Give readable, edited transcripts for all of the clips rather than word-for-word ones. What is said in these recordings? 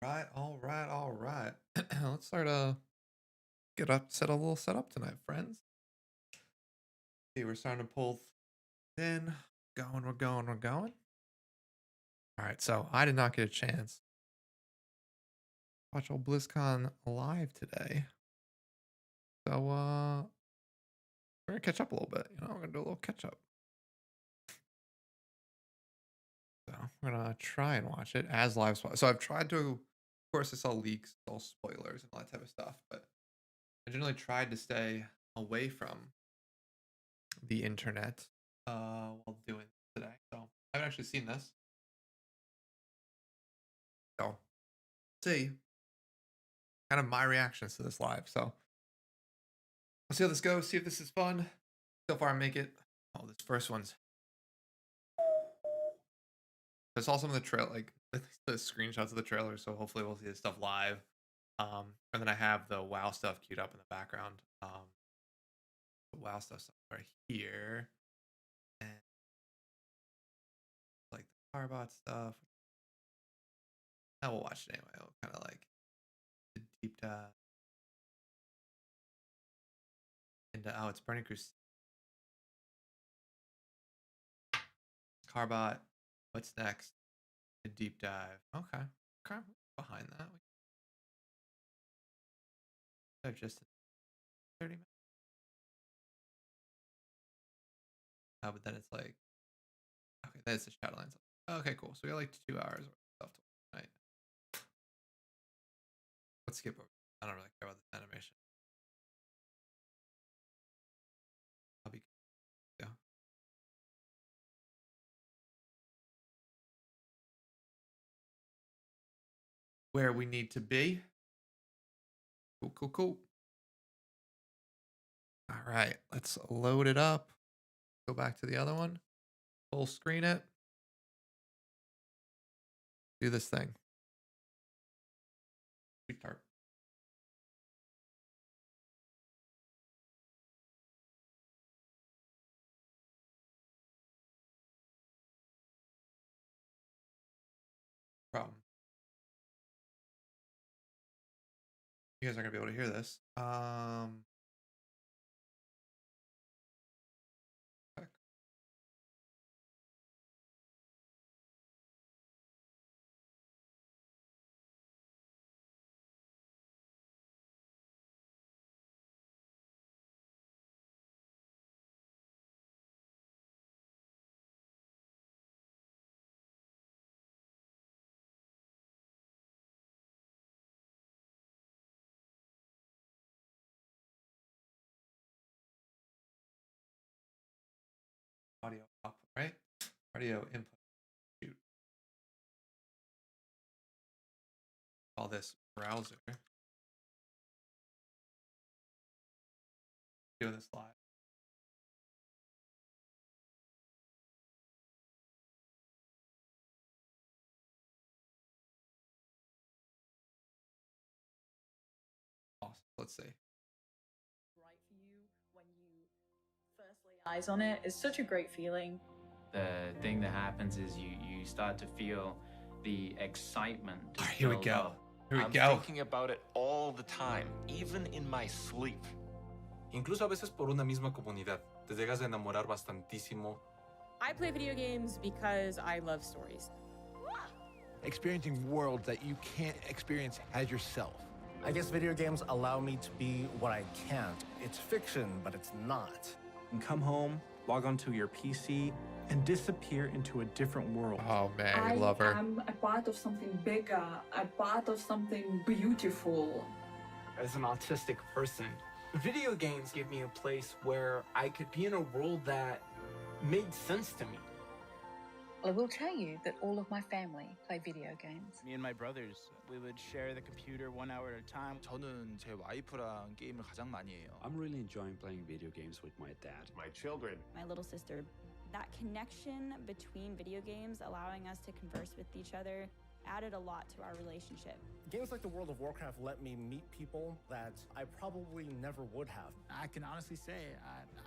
All right. Let's start set a little setup tonight, friends. See, we're starting to pull in. We're going. All right, so I did not get a chance to watch old BlizzCon live today. So we're gonna catch up a little bit, we're gonna do a little catch up. So we're gonna try and watch it as live. So I've tried to, of course, it's all leaks, it's all spoilers and all that type of stuff, but I generally tried to stay away from the internet while doing today. So I haven't actually seen this. So see kind of my reactions to this live. So let's see how this goes, see if this is fun. So far I make it. Oh, this first one's I saw some of the the screenshots of the trailer, so hopefully we'll see this stuff live. And then I have the WoW stuff queued up in the background. The WoW stuff right here. And like the Carbot stuff. I will watch it anyway. I'll kind of like the deep dive into it's Burning Crusade. Carbot. What's next? A deep dive. Okay. Behind that. I've just 30 minutes. Oh, but then it's like okay, that's the chat lines. Okay, cool. So we got like 2 hours of stuff to watch tonight. Let's skip over. I don't really care about this animation. I'll be yeah. Where we need to be. Cool. All right, let's load it up. Go back to the other one. Full screen it. Do this thing. Retard. Problem. You guys aren't gonna be able to hear this. Audio output, right? Audio input. Shoot. Call this browser. Doing this live. Awesome. Let's see. Right for you when you first lay eyes on it is such a great feeling. The thing that happens is you start to feel the excitement. Here we go. I'm thinking about it all the time, even in my sleep. Incluso a veces por una misma comunidad. Te llegas a enamorar bastantísimo. I play video games because I love stories. Experiencing worlds that you can't experience as yourself. I guess video games allow me to be what I can't. It's fiction, but it's not. You can come home, log onto your PC, and disappear into a different world. Oh man, I love her. I'm a part of something bigger, a part of something beautiful. As an autistic person, video games give me a place where I could be in a world that made sense to me. I will tell you that all of my family play video games. Me and my brothers, we would share the computer 1 hour at a time. 저는 제 와이프랑 게임을 가장 많이 해요. I'm really enjoying playing video games with my dad. My children. My little sister. That connection between video games, allowing us to converse with each other, added a lot to our relationship. Games like the World of Warcraft let me meet people that I probably never would have. I can honestly say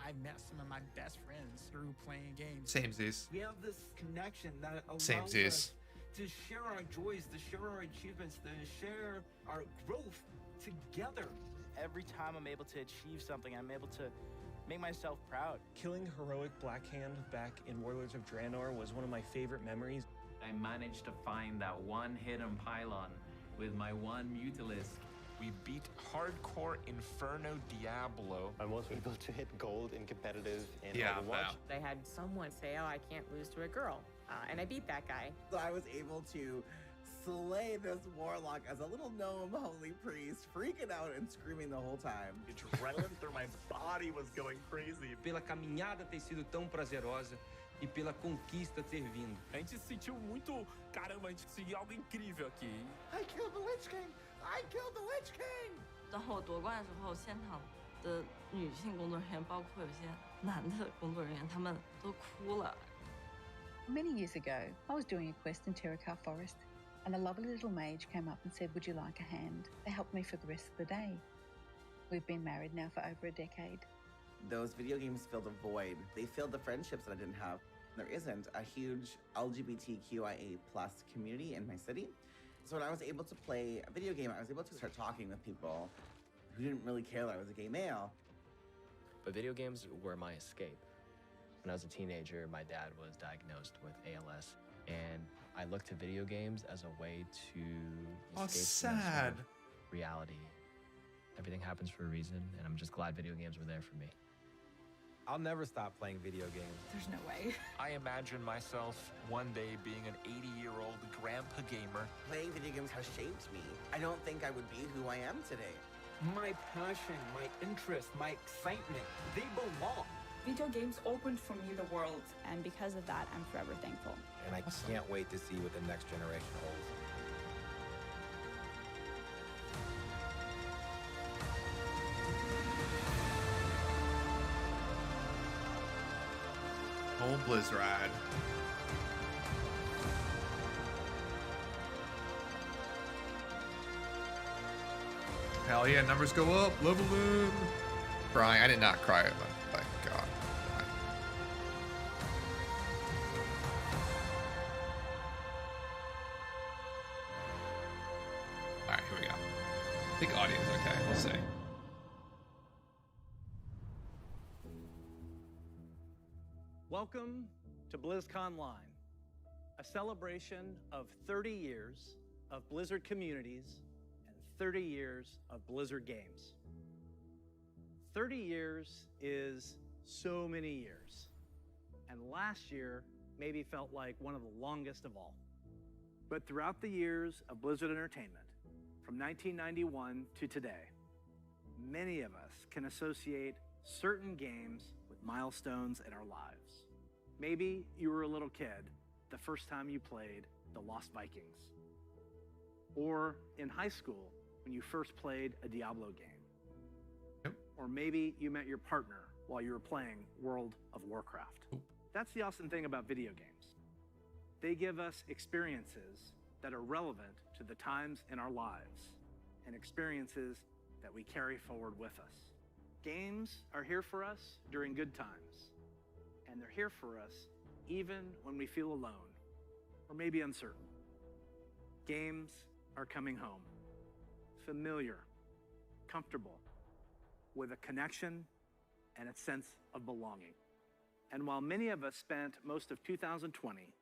I met some of my best friends through playing games. Samesies. We have this connection that allows Samesies. us to share our joys, to share our achievements, to share our growth together. Every time I'm able to achieve something, I'm able to make myself proud. Killing heroic Blackhand back in Warlords of Draenor was one of my favorite memories. I managed to find that one hidden pylon with my one Mutalisk. We beat hardcore Inferno Diablo. I was able to hit gold in competitive in Yeah, Overwatch. I had someone say, oh, I can't lose to a girl. And I beat that guy. So I was able to slay this warlock as a little gnome holy priest, freaking out and screaming the whole time. Adrenaline through my body was going crazy. Pela caminhada ter sido tão prazerosa e pela conquista ter vindo. A gente se sentiu muito, caramba, a gente conseguiu algo incrível aqui. I killed the Lich King! I killed the Lich King! 当我夺冠的时候，现场的女性工作人员，包括有些男的工作人员，他们都哭了。Many years ago, I was doing a quest in Terracar Forest, and a lovely little mage came up and said, "Would you like a hand?" They helped me for the rest of the day. We've been married now for over a decade. Those video games filled a void. They filled the friendships that I didn't have. There isn't a huge LGBTQIA+ community in my city. So when I was able to play a video game, I was able to start talking with people who didn't really care that I was a gay male. But video games were my escape. When I was a teenager, my dad was diagnosed with ALS, and I looked to video games as a way to escape from that sort of reality. Everything happens for a reason, and I'm just glad video games were there for me. I'll never stop playing video games. There's no way. I imagine myself one day being an 80-year-old grandpa gamer. Playing video games has shaped me. I don't think I would be who I am today. My passion, my interest, my excitement, they belong. Video games opened for me the world. And because of that, I'm forever thankful. And I can't wait to see what the next generation holds. Old BlizzRide. Hell yeah, numbers go up, level them. Crying, I did not cry at them, thank God. Alright, here we go. I think audio's okay, we'll see. Welcome to BlizzConline, a celebration of 30 years of Blizzard communities and 30 years of Blizzard games. 30 years is so many years, and last year maybe felt like one of the longest of all. But throughout the years of Blizzard Entertainment, from 1991 to today, many of us can associate certain games with milestones in our lives. Maybe you were a little kid the first time you played The Lost Vikings, or in high school when you first played a Diablo game. Yep. Or maybe you met your partner while you were playing World of Warcraft. Oop. That's the awesome thing about video games. They give us experiences that are relevant to the times in our lives and experiences that we carry forward with us. Games are here for us during good times, and they're here for us even when we feel alone or maybe uncertain. Games are coming home, familiar, comfortable, with a connection and a sense of belonging. And while many of us spent most of 2020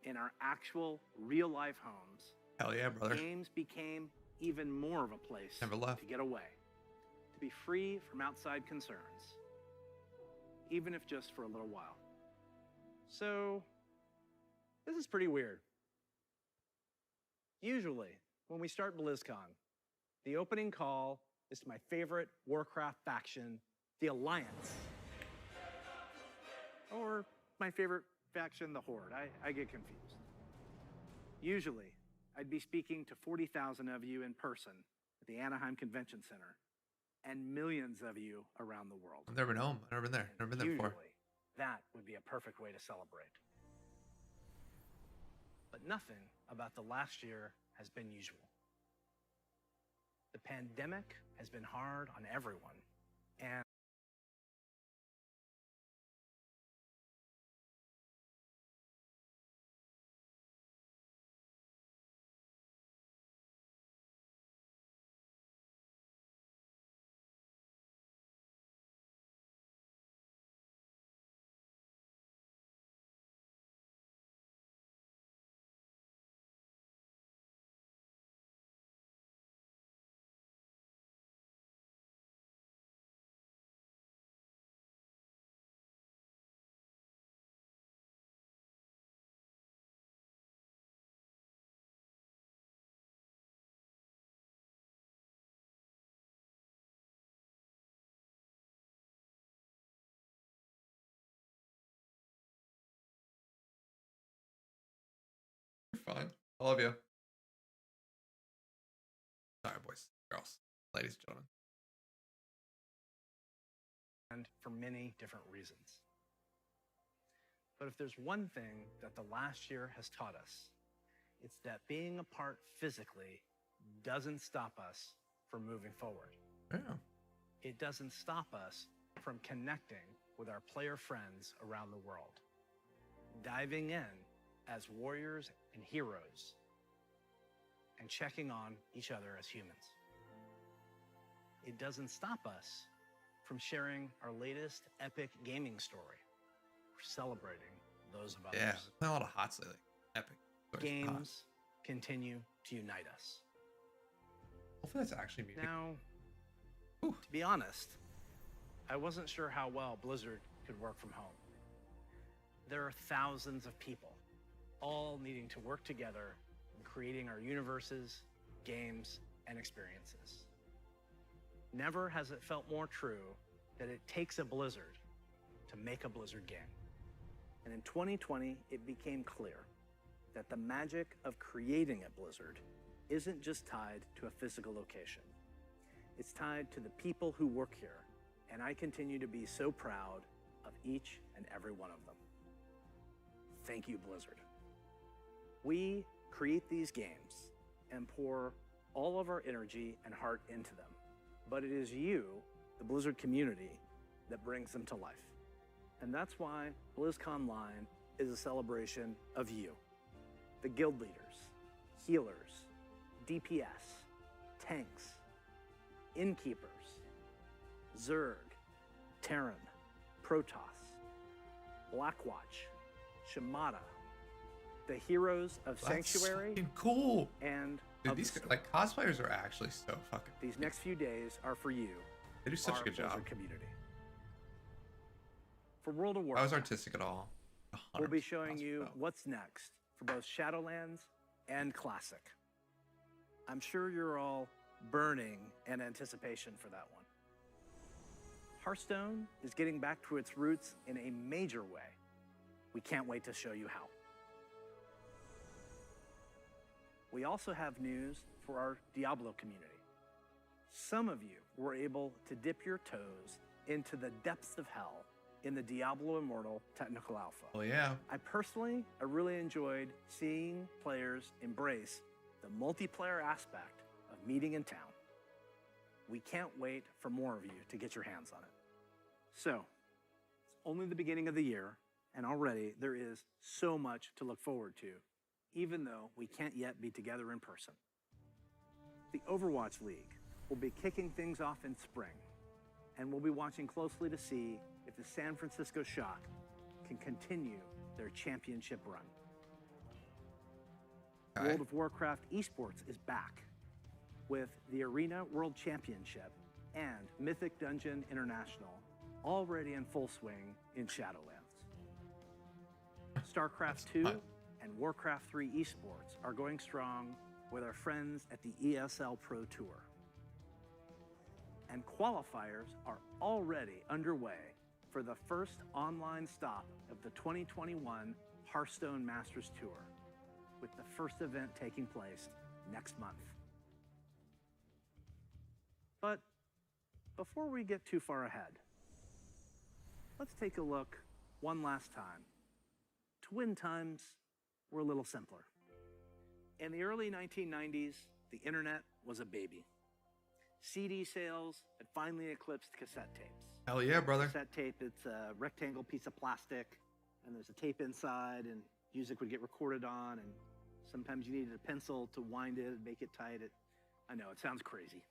in our actual real-life homes, Hell yeah, brother. games became even more of a place Never left. to get away, to be free from outside concerns, even if just for a little while. So, this is pretty weird. Usually, when we start BlizzCon, the opening call is to my favorite Warcraft faction, the Alliance. Or my favorite faction, the Horde. I get confused. Usually, I'd be speaking to 40,000 of you in person at the Anaheim Convention Center and millions of you around the world. I've never been home. I've never been there. Never been there before. Usually, that would be a perfect way to celebrate. But nothing about the last year has been usual. The pandemic has been hard on everyone, and You're fine. I love you. Sorry, boys, girls, ladies and gentlemen. And for many different reasons. But if there's one thing that the last year has taught us, it's that being apart physically doesn't stop us from moving forward. Yeah. It doesn't stop us from connecting with our player friends around the world, diving in as warriors and heroes, and checking on each other as humans. It doesn't stop us from sharing our latest epic gaming story, or celebrating those of others. Yeah, playing a lot of HOTS lately. Epic. Games continue to unite us. Hopefully that's actually music. Now, to be honest, I wasn't sure how well Blizzard could work from home. There are thousands of people, all needing to work together in creating our universes, games, and experiences. Never has it felt more true that it takes a Blizzard to make a Blizzard game. And in 2020, it became clear that the magic of creating a Blizzard isn't just tied to a physical location. It's tied to the people who work here, and I continue to be so proud of each and every one of them. Thank you, Blizzard. We create these games and pour all of our energy and heart into them, but it is you, the Blizzard community, that brings them to life. And that's why BlizzConline is a celebration of you, the guild leaders, healers, DPS, tanks, innkeepers, Zerg, Terran, Protoss, Blackwatch, Shimada, the heroes of Sanctuary, That's cool. And dude, these like cosplayers are actually so fucking. These next few days are for you. They do such a our good job. Blizzard community. For World of I Warcraft, was artistic at all. we'll be showing you what's next for both Shadowlands and Classic. I'm sure you're all burning in anticipation for that one. Hearthstone is getting back to its roots in a major way. We can't wait to show you how. We also have news for our Diablo community. Some of you were able to dip your toes into the depths of hell in the Diablo Immortal Technical Alpha. Oh yeah. I really enjoyed seeing players embrace the multiplayer aspect of meeting in town. We can't wait for more of you to get your hands on it. So, it's only the beginning of the year, and already there is so much to look forward to, even though we can't yet be together in person. The Overwatch League will be kicking things off in spring, and we'll be watching closely to see if the San Francisco Shock can continue their championship run. World of Warcraft esports is back with the Arena World Championship and Mythic Dungeon International already in full swing in Shadowlands. StarCraft 2 and Warcraft 3 esports are going strong with our friends at the ESL Pro Tour. And qualifiers are already underway for the first online stop of the 2021 Hearthstone Masters Tour, with the first event taking place next month. But before we get too far ahead, let's take a look one last time to when times were a little simpler. In the early 1990s, the internet was a baby. CD sales had finally eclipsed cassette tapes. Hell yeah, brother. Cassette tape, it's a rectangle piece of plastic, and there's a tape inside, and music would get recorded on, and sometimes you needed a pencil to wind it and make it tight. I know, it sounds crazy.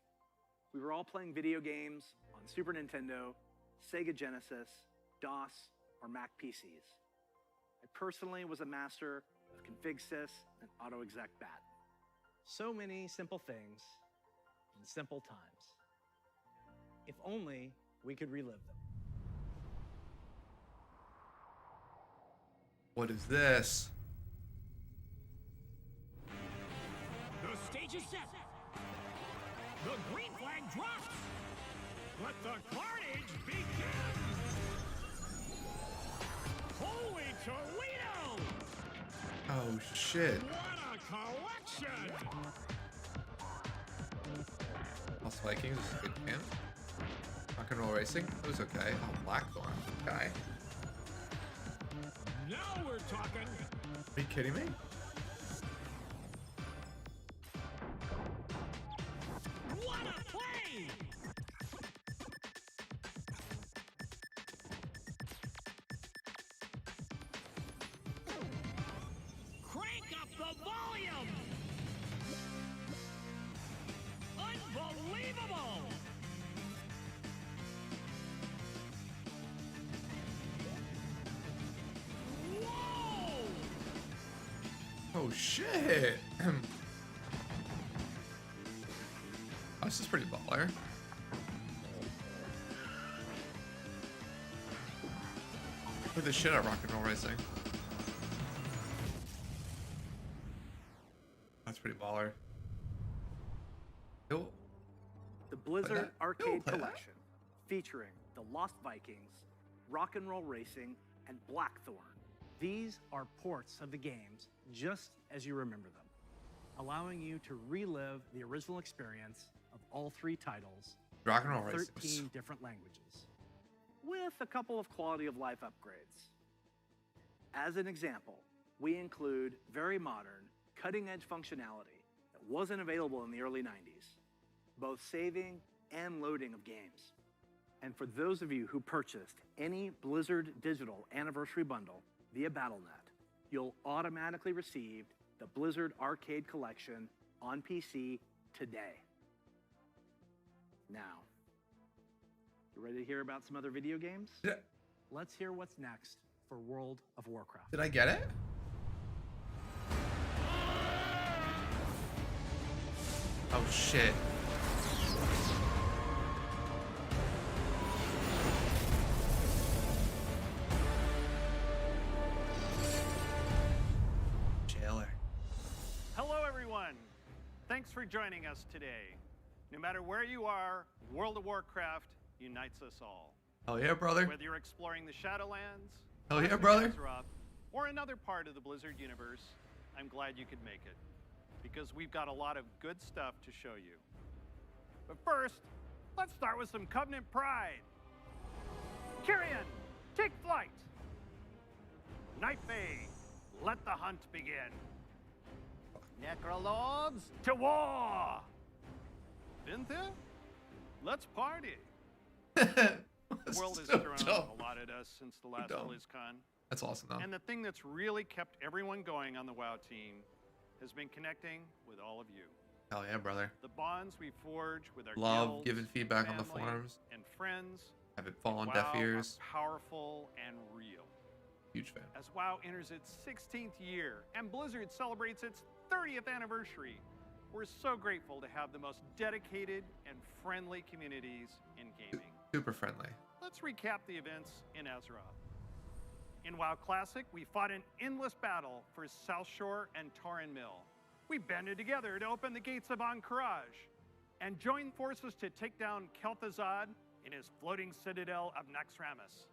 We were all playing video games on Super Nintendo, Sega Genesis, DOS, or Mac PCs. I personally was a master of config.sys and AutoExec.bat. So many simple things in simple times. If only we could relive them. What is this? The stage is set. The green flag drops. Let the carnage begin. Holy Toledo! Oh shit. What Lost Vikings is a good game. Rock and Roll Racing, it was okay. Oh, Blackthorn, okay. Now we're talking. Are you kidding me? What a play! Crank up the volume! Unbelievable! Whoa! Oh shit! Oh, this is pretty baller. Look at the shit out of Rock and Roll Racing. That's pretty baller. Yo. The Blizzard that. Arcade play that. Collection, featuring the Lost Vikings, Rock and Roll Racing, and Blackthorn. These are ports of the games just as you remember them, allowing you to relive the original experience of all three titles Rock and Roll in Racing. 13 different languages, with a couple of quality of life upgrades. As an example, we include very modern, cutting-edge functionality that wasn't available in the early 90s, both saving and loading of games. And for those of you who purchased any Blizzard Digital Anniversary Bundle via Battle.net, you'll automatically receive the Blizzard Arcade Collection on PC today. Now, you ready to hear about some other video games? Yeah. Let's hear what's next for World of Warcraft. Did I get it? Oh shit. Jailer. Hello, everyone. Thanks for joining us today. No matter where you are, World of Warcraft unites us all. Hell yeah, brother. Whether you're exploring the Shadowlands, Hell yeah, Classic brother. Azeroth, or another part of the Blizzard universe, I'm glad you could make it, because we've got a lot of good stuff to show you. But first, let's start with some Covenant pride. Kyrian, take flight. Night Fae, let the hunt begin. Necrolords, to war! Vinthia, let's party. The world has so thrown dumb. a lot at us since the last dumb. BlizzCon. That's awesome though. And the thing that's really kept everyone going on the WoW team has been connecting with all of you. Hell yeah, brother. The bonds we forge with our Love guilds, giving feedback on the family, forums. and friends. Have it fall on WoW deaf ears. are powerful and real. Huge fan. As WoW enters its 16th year and Blizzard celebrates its 30th anniversary, we're so grateful to have the most dedicated and friendly communities in gaming. Super friendly. Let's recap the events in Azeroth. In WoW Classic, we fought an endless battle for South Shore and Tauren Mill. We banded together to open the gates of Ahn'Qiraj and joined forces to take down Kel'Thuzad in his floating citadel of Naxxramas.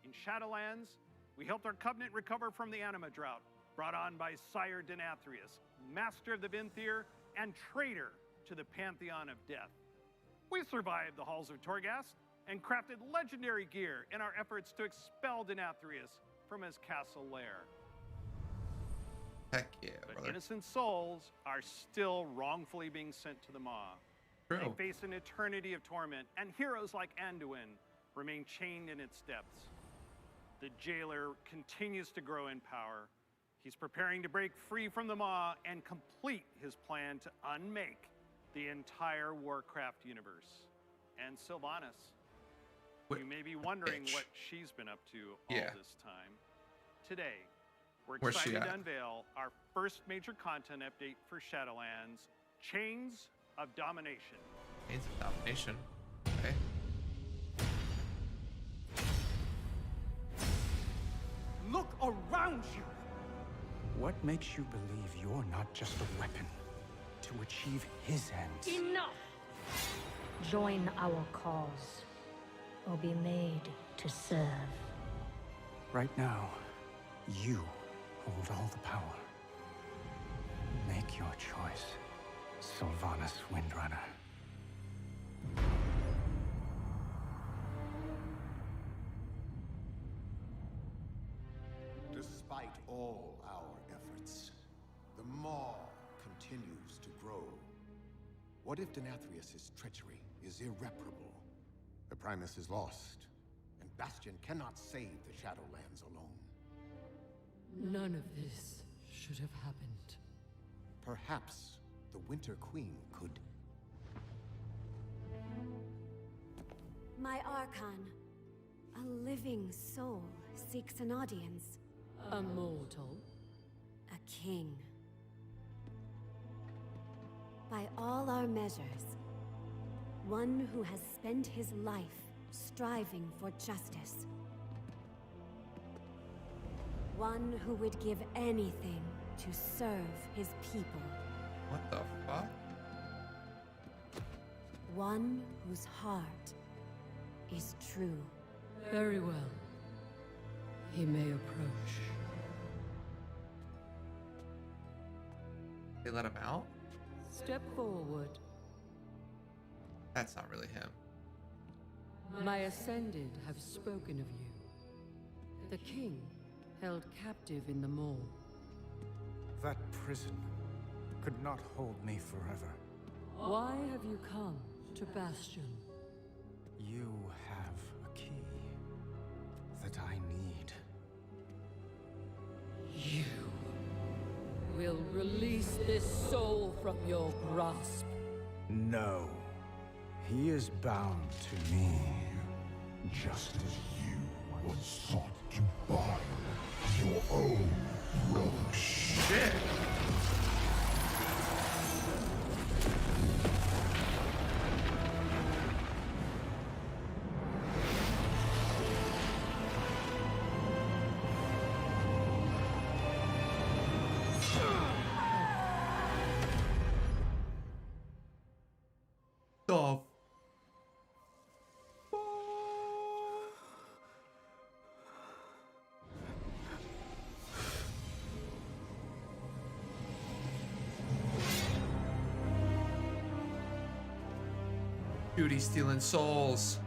In Shadowlands, we helped our Covenant recover from the Anima drought, brought on by Sire Denathrius, master of the Vinthier and traitor to the Pantheon of Death. We survived the halls of Torghast and crafted legendary gear in our efforts to expel Denathrius from his castle lair. Heck yeah, But brother. innocent souls are still wrongfully being sent to the Maw. True. They face an eternity of torment, and heroes like Anduin remain chained in its depths. The Jailer continues to grow in power. He's preparing to break free from the Maw and complete his plan to unmake the entire Warcraft universe. And Sylvanas, you may be wondering what she's been up to all Yeah. this time. Today, we're Where's she excited to at? unveil our first major content update for Shadowlands, Chains of Domination. Chains of Domination. Okay. Look around you! What makes you believe you're not just a weapon to achieve his ends? Enough! Join our cause, or be made to serve. Right now, you hold all the power. Make Make your choice, Sylvanas Windrunner. Despite all our efforts, the Maw continues to grow. What if Denathrius' treachery is irreparable? The Primus is lost, and Bastion cannot save the Shadowlands alone. None of this should have happened. Perhaps the Winter Queen could... My Archon, a living soul, seeks an audience. A mortal? A king. By all our measures, one who has spent his life striving for justice. One who would give anything to serve his people. What the fuck? One whose heart is true. Very well. He may approach. They let him out? Step forward. That's not really him. My Ascended have spoken of you. The king, held captive in the Maw. That prison could not hold me forever. Why have you come to Bastion? You have a key that I need. You will release this soul from your grasp. No. He is bound to me. Just as you once sought to bind your own brother. Shit! The Duty stealing souls.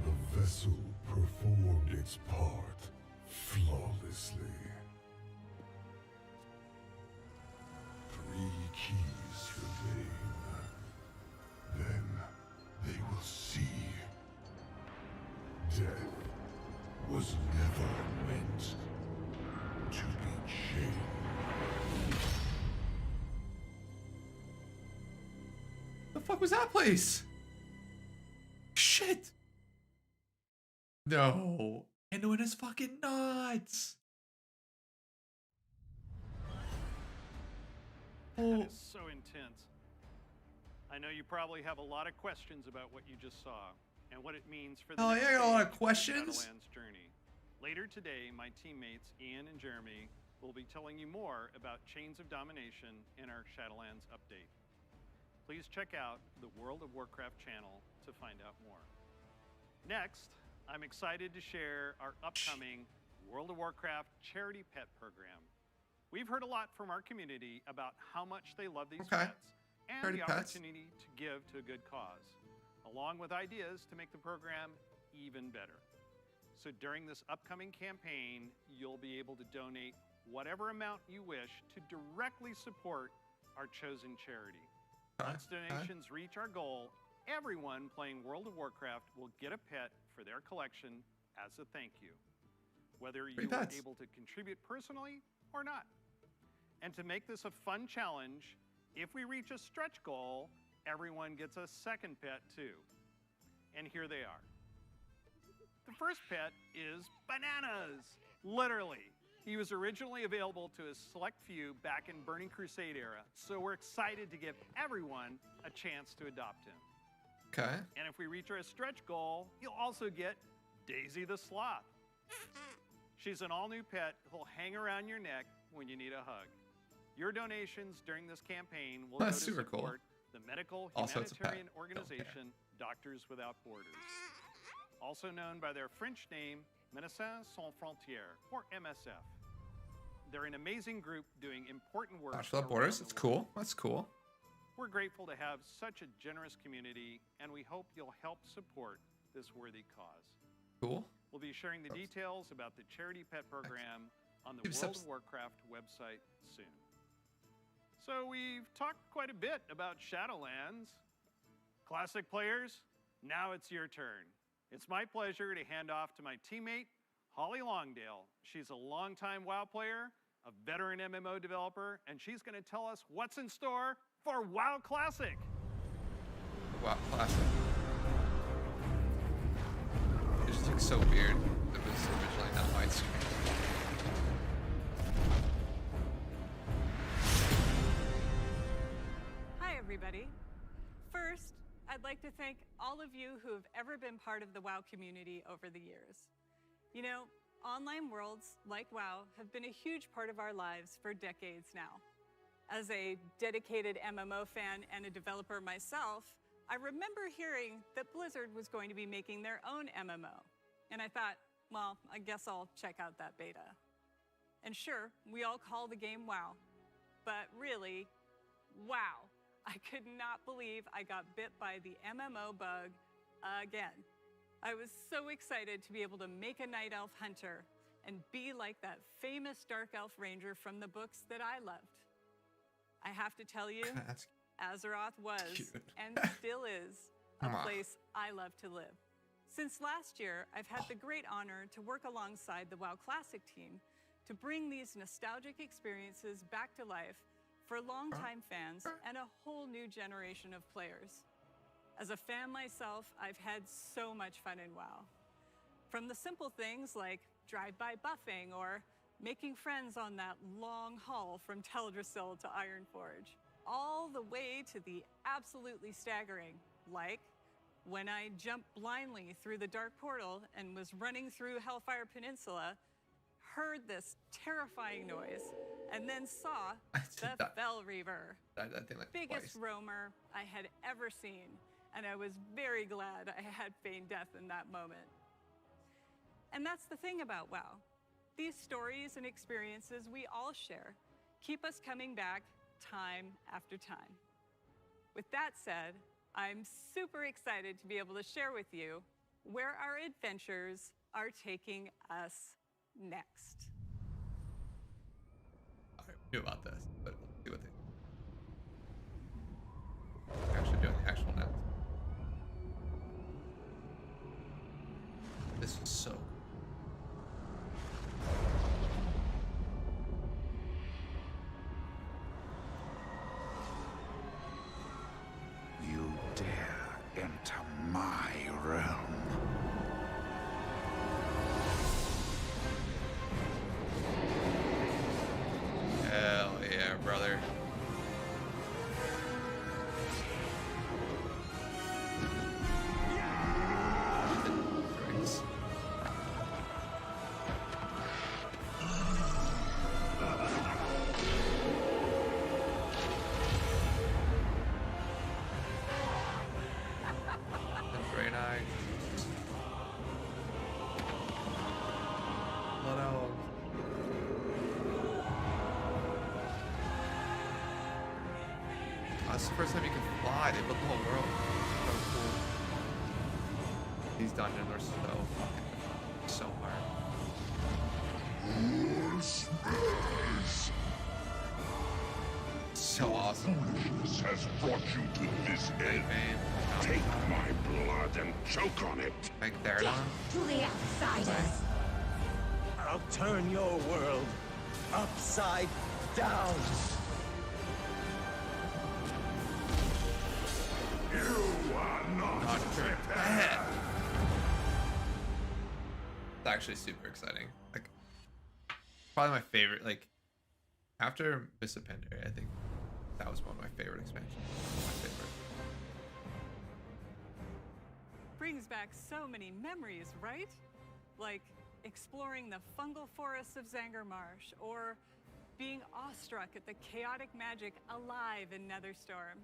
The vessel performed its part flawlessly. 3 keys remain. Then they will see. Death was never meant to be chained. The fuck was that place? Shit. No. Anduin is fucking nuts. That is so intense. I know you probably have a lot of questions about what you just saw and what it means for the Oh, next yeah, I got a lot of stage questions. Shadowlands journey. Later today, my teammates Ian and Jeremy will be telling you more about Chains of Domination in our Shadowlands update. Please check out the World of Warcraft channel to find out more. Next, I'm excited to share our upcoming World of Warcraft charity pet program. We've heard a lot from our community about how much they love these pets and Charity the pets. opportunity to give to a good cause, along with ideas to make the program even better. So during this upcoming campaign, you'll be able to donate whatever amount you wish to directly support our chosen charity. Once donations reach our goal, everyone playing World of Warcraft will get a pet for their collection as a thank you, whether you were able to contribute personally or not. And to make this a fun challenge, if we reach a stretch goal, everyone gets a second pet too. And here they are. The first pet is Bananas, literally. He was originally available to a select few back in Burning Crusade era, so we're excited to give everyone a chance to adopt him. Okay. And if we reach our stretch goal, you'll also get Daisy the Sloth. She's an all-new pet who'll hang around your neck when you need a hug. Your donations during this campaign will go to Super cool. support the medical Also, it's a pet. humanitarian organization Doctors Without Borders, also known by their French name, Médecins Sans Frontières, or MSF. They're an amazing group doing important work. Watch Without Borders. It's cool. That's cool. We're grateful to have such a generous community, and we hope you'll help support this worthy cause. Cool. We'll be sharing the details about the charity pet program on the World of Warcraft website soon. So we've talked quite a bit about Shadowlands. Classic players, now it's your turn. It's my pleasure to hand off to my teammate, Holly Longdale. She's a longtime WoW player, a veteran MMO developer, and she's going to tell us what's in store for WoW Classic. WoW Classic. It just looks so weird. It was originally not widescreen. Hi, everybody. First, I'd like to thank all of you who have ever been part of the WoW community over the years. You know, online worlds like WoW have been a huge part of our lives for decades now. As a dedicated MMO fan and a developer myself, I remember hearing that Blizzard was going to be making their own MMO. And I thought, well, I guess I'll check out that beta. And sure, we all call the game WoW, but really, wow. I could not believe I got bit by the MMO bug again. I was so excited to be able to make a Night Elf hunter and be like that famous Dark Elf ranger from the books that I loved. I have to tell you, Azeroth was and still is a place I love to live. Since last year, I've had the great honor to work alongside the WoW Classic team to bring these nostalgic experiences back to life for longtime fans and a whole new generation of players. As a fan myself, I've had so much fun in WoW. From the simple things like drive-by buffing or making friends on that long haul from Teldrassil to Ironforge, all the way to the absolutely staggering, like when I jumped blindly through the Dark Portal and was running through Hellfire Peninsula, heard this terrifying noise, and then saw the Fell Reaver, biggest roamer I had ever seen, and I was very glad I had feigned death in that moment. And that's the thing about WoW. These stories and experiences we all share keep us coming back time after time. With that said, I'm super excited to be able to share with you where our adventures are taking us next. All right, we knew about this, but let's see what they're actually doing the actual next. This is so cool. You dare enter my realm. Hell yeah, brother. It's the first time you can fly. They built the whole world. So cool. These dungeons are so fucking so hard. So awesome. Foolishness has brought you to this end. Take my blood and choke on it. Like there now. To the outsiders. I'll turn your world upside down. You are not prepared. It's actually super exciting. Like, probably my favorite. Like, after Miss Appendary, I think that was one of my favorite expansions. My favorite. Brings back so many memories, right? Like exploring the fungal forests of Zangarmarsh, or being awestruck at the chaotic magic alive in Netherstorm,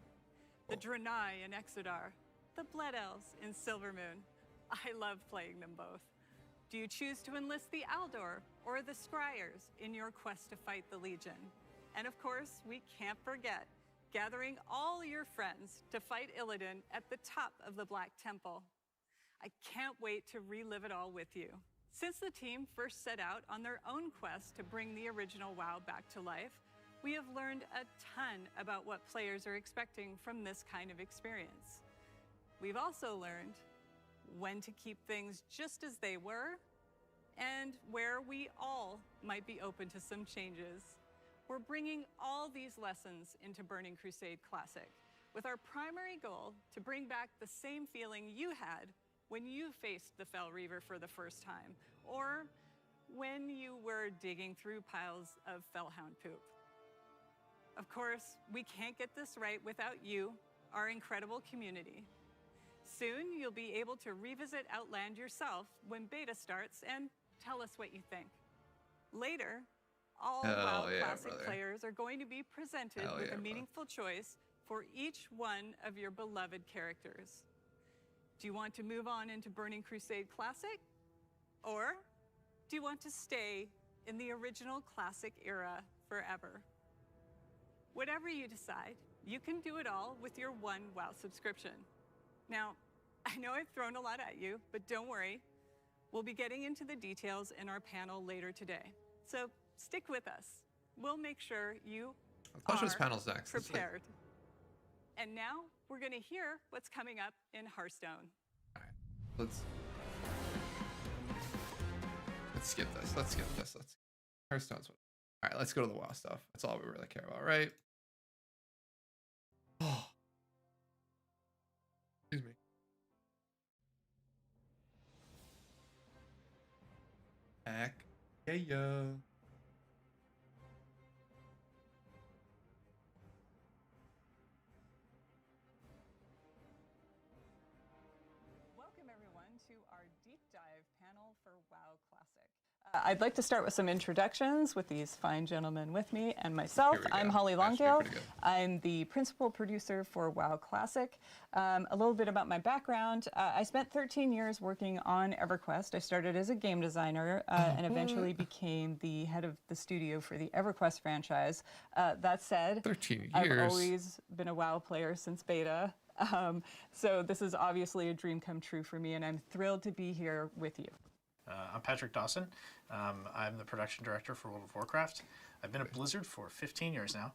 the Draenei in Exodar, the Blood Elves in Silvermoon. I love playing them both. Do you choose to enlist the Aldor or the Scryers in your quest to fight the Legion? And of course, we can't forget gathering all your friends to fight Illidan at the top of the Black Temple. I can't wait to relive it all with you. Since the team first set out on their own quest to bring the original WoW back to life, we have learned a ton about what players are expecting from this kind of experience. We've also learned when to keep things just as they were and where we all might be open to some changes. We're bringing all these lessons into Burning Crusade Classic, with our primary goal to bring back the same feeling you had when you faced the Fell Reaver for the first time, or when you were digging through piles of Fellhound poop. Of course, we can't get this right without you, our incredible community. Soon, you'll be able to revisit Outland yourself when beta starts and tell us what you think. Later, all WoW Classic players are going to be presented with a meaningful choice for each one of your beloved characters. Do you want to move on into Burning Crusade Classic? Or do you want to stay in the original Classic era forever? Whatever you decide, you can do it all with your one WoW subscription. Now, I know I've thrown a lot at you, but don't worry. We'll be getting into the details in our panel later today. So stick with us. We'll make sure you are panel's next. prepared. And now we're going to hear what's coming up in Hearthstone. All right, let's skip this. Let's skip this. Hearthstone's what. All right, let's go to the WoW stuff. That's all we really care about, right? Oh, excuse me. Heck yeah. Welcome everyone to our deep dive panel for WoW Classic. I'd like to start with some introductions with these fine gentlemen with me and myself. I'm Holly Longdale. I'm the principal producer for WoW Classic. A little bit about my background. I spent 13 years working on EverQuest. I started as a game designer and eventually became the head of the studio for the EverQuest franchise. That said, 13 years. I've always been a WoW player since beta. So this is obviously a dream come true for me, and I'm thrilled to be here with you. I'm Patrick Dawson. I'm the production director for World of Warcraft. I've been at Blizzard for 15 years now,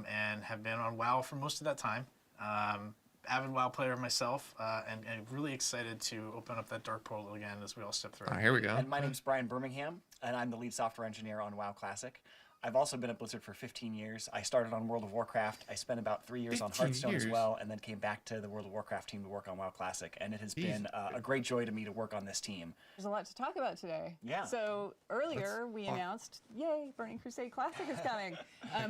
and have been on WoW for most of that time. Avid WoW player myself, and really excited to open up that dark portal again as we all step through. Here we go. And my name's Brian Birmingham, and I'm the lead software engineer on WoW Classic. I've also been at Blizzard for 15 years. I started on World of Warcraft. I spent about 3 years on Hearthstone as well, and then came back to the World of Warcraft team to work on WoW Classic. And it has been a great joy to me to work on this team. There's a lot to talk about today. Yeah. So earlier we announced, yay, Burning Crusade Classic is coming.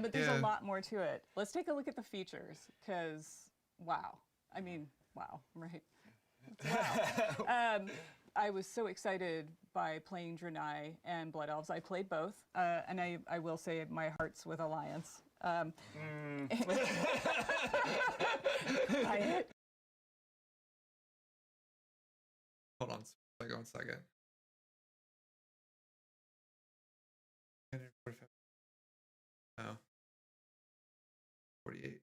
But there's a lot more to it. Let's take a look at the features, because wow. I mean, wow, right? Wow. I was so excited by playing Draenei and Blood Elves. I played both, and I will say my heart's with Alliance. Hold on, one second. 45. No. 48.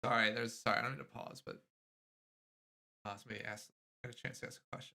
Sorry, I don't need to pause, but let me get a chance to ask a question.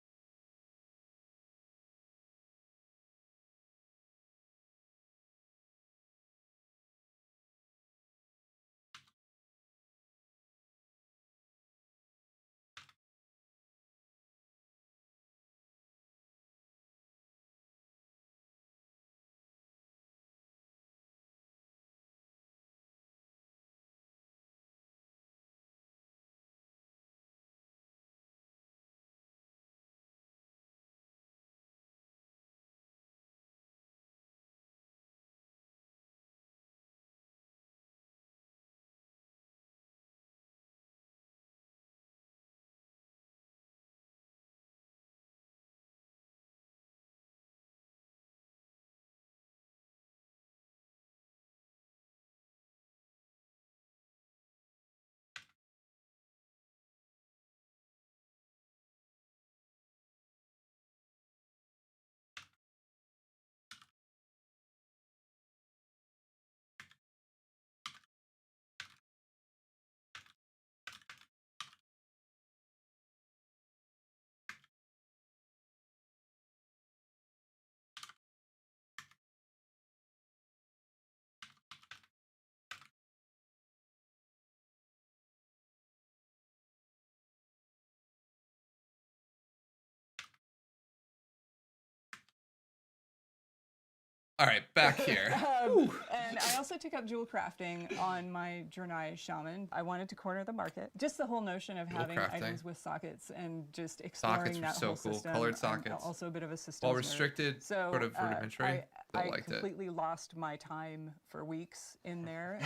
All right, back here. And I also took up jewel crafting on my Jernai Shaman. I wanted to corner the market. Just the whole notion of having items with sockets and just exploring that whole system. Colored sockets. Also a bit of a system. Well, restricted, sort of rudimentary. I completely lost my time for weeks in there.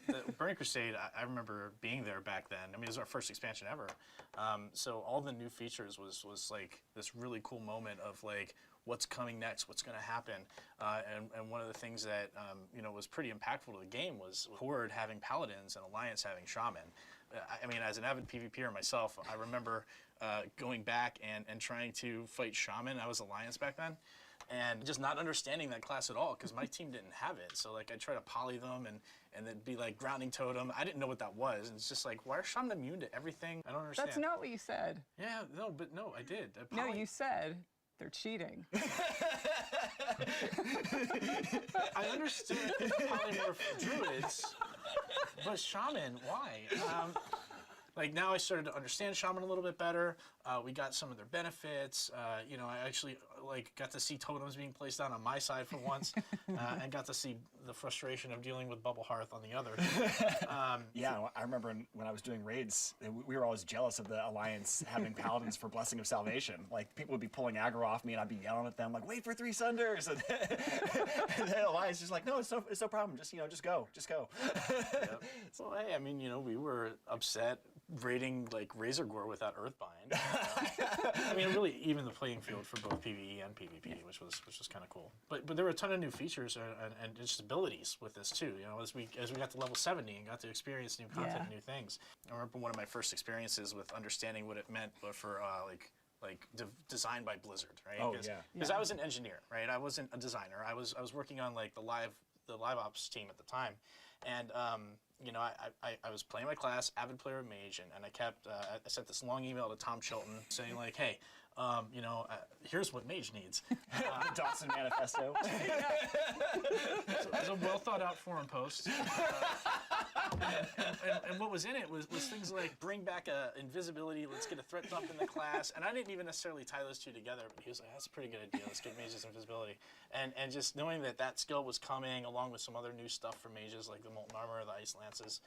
The Burning Crusade, I remember being there back then. I mean, it was our first expansion ever. So all the new features was like this really cool moment of like, what's coming next, what's going to happen. And one of the things that you know, was pretty impactful to the game was Horde having Paladins and Alliance having Shaman. I mean, as an avid PvPer myself, I remember going back and trying to fight Shaman. I was Alliance back then. And just not understanding that class at all, because my team didn't have it. So like I try to poly them and then be like grounding totem. I didn't know what that was. And it's just like, why are Shaman immune to everything? I don't understand. That's not what you said. Yeah, no, but no, I did. No, you said they're cheating. I understood polymorph druids, but Shaman, why? Like now I started to understand Shaman a little bit better. We got some of their benefits. You know, I actually like got to see totems being placed down on my side for once, and got to see the frustration of dealing with Bubble Hearth on the other. Yeah, I remember when I was doing raids, we were always jealous of the Alliance having Paladins for Blessing of Salvation. Like people would be pulling aggro off me, and I'd be yelling at them like, "Wait for 3 Sunders!" And the Alliance just like, "No, it's no problem. Just just go." Yep. So hey, I mean, you know, we were upset raiding like Razorgore without Earthbind. I mean, really, even the playing field for both PvE and PvP, which was kind of cool. But there were a ton of new features and just abilities with this too. You know, as we got to level 70 and got to experience new content, and new things. I remember one of my first experiences with understanding what it meant, but for designed by Blizzard, right? Oh, Because I was an engineer, right? I wasn't a designer. I was working on like the live ops team at the time, and you know, I was playing my class, avid player of Mage, and I kept I sent this long email to Tom Chilton saying like, hey, you know, here's what Mage needs. The Dawson Manifesto. So it was a well thought out forum post. And what was in it was things like bring back invisibility, let's get a threat dump in the class. And I didn't even necessarily tie those two together, but he was like, that's a pretty good idea, let's get Mage's invisibility. And just knowing that skill was coming along with some other new stuff for Mages like the Molten Armor, the Ice Lances,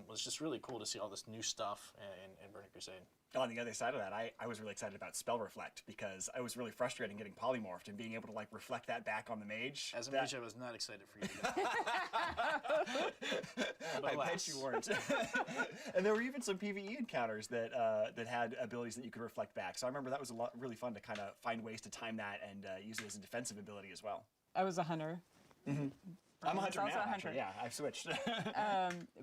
was just really cool to see all this new stuff in Burning Crusade. On the other side of that, I was really excited about Spell Reflect because I was really frustrated getting polymorphed and being able to like reflect that back on the mage. As a mage, I was not excited for you to get I bet you weren't. And there were even some PvE encounters that had abilities that you could reflect back. So I remember that was really fun to kind of find ways to time that and use it as a defensive ability as well. I was a hunter. Mm-hmm. I'm a hunter now, also a hunter. actually. Yeah, I've switched.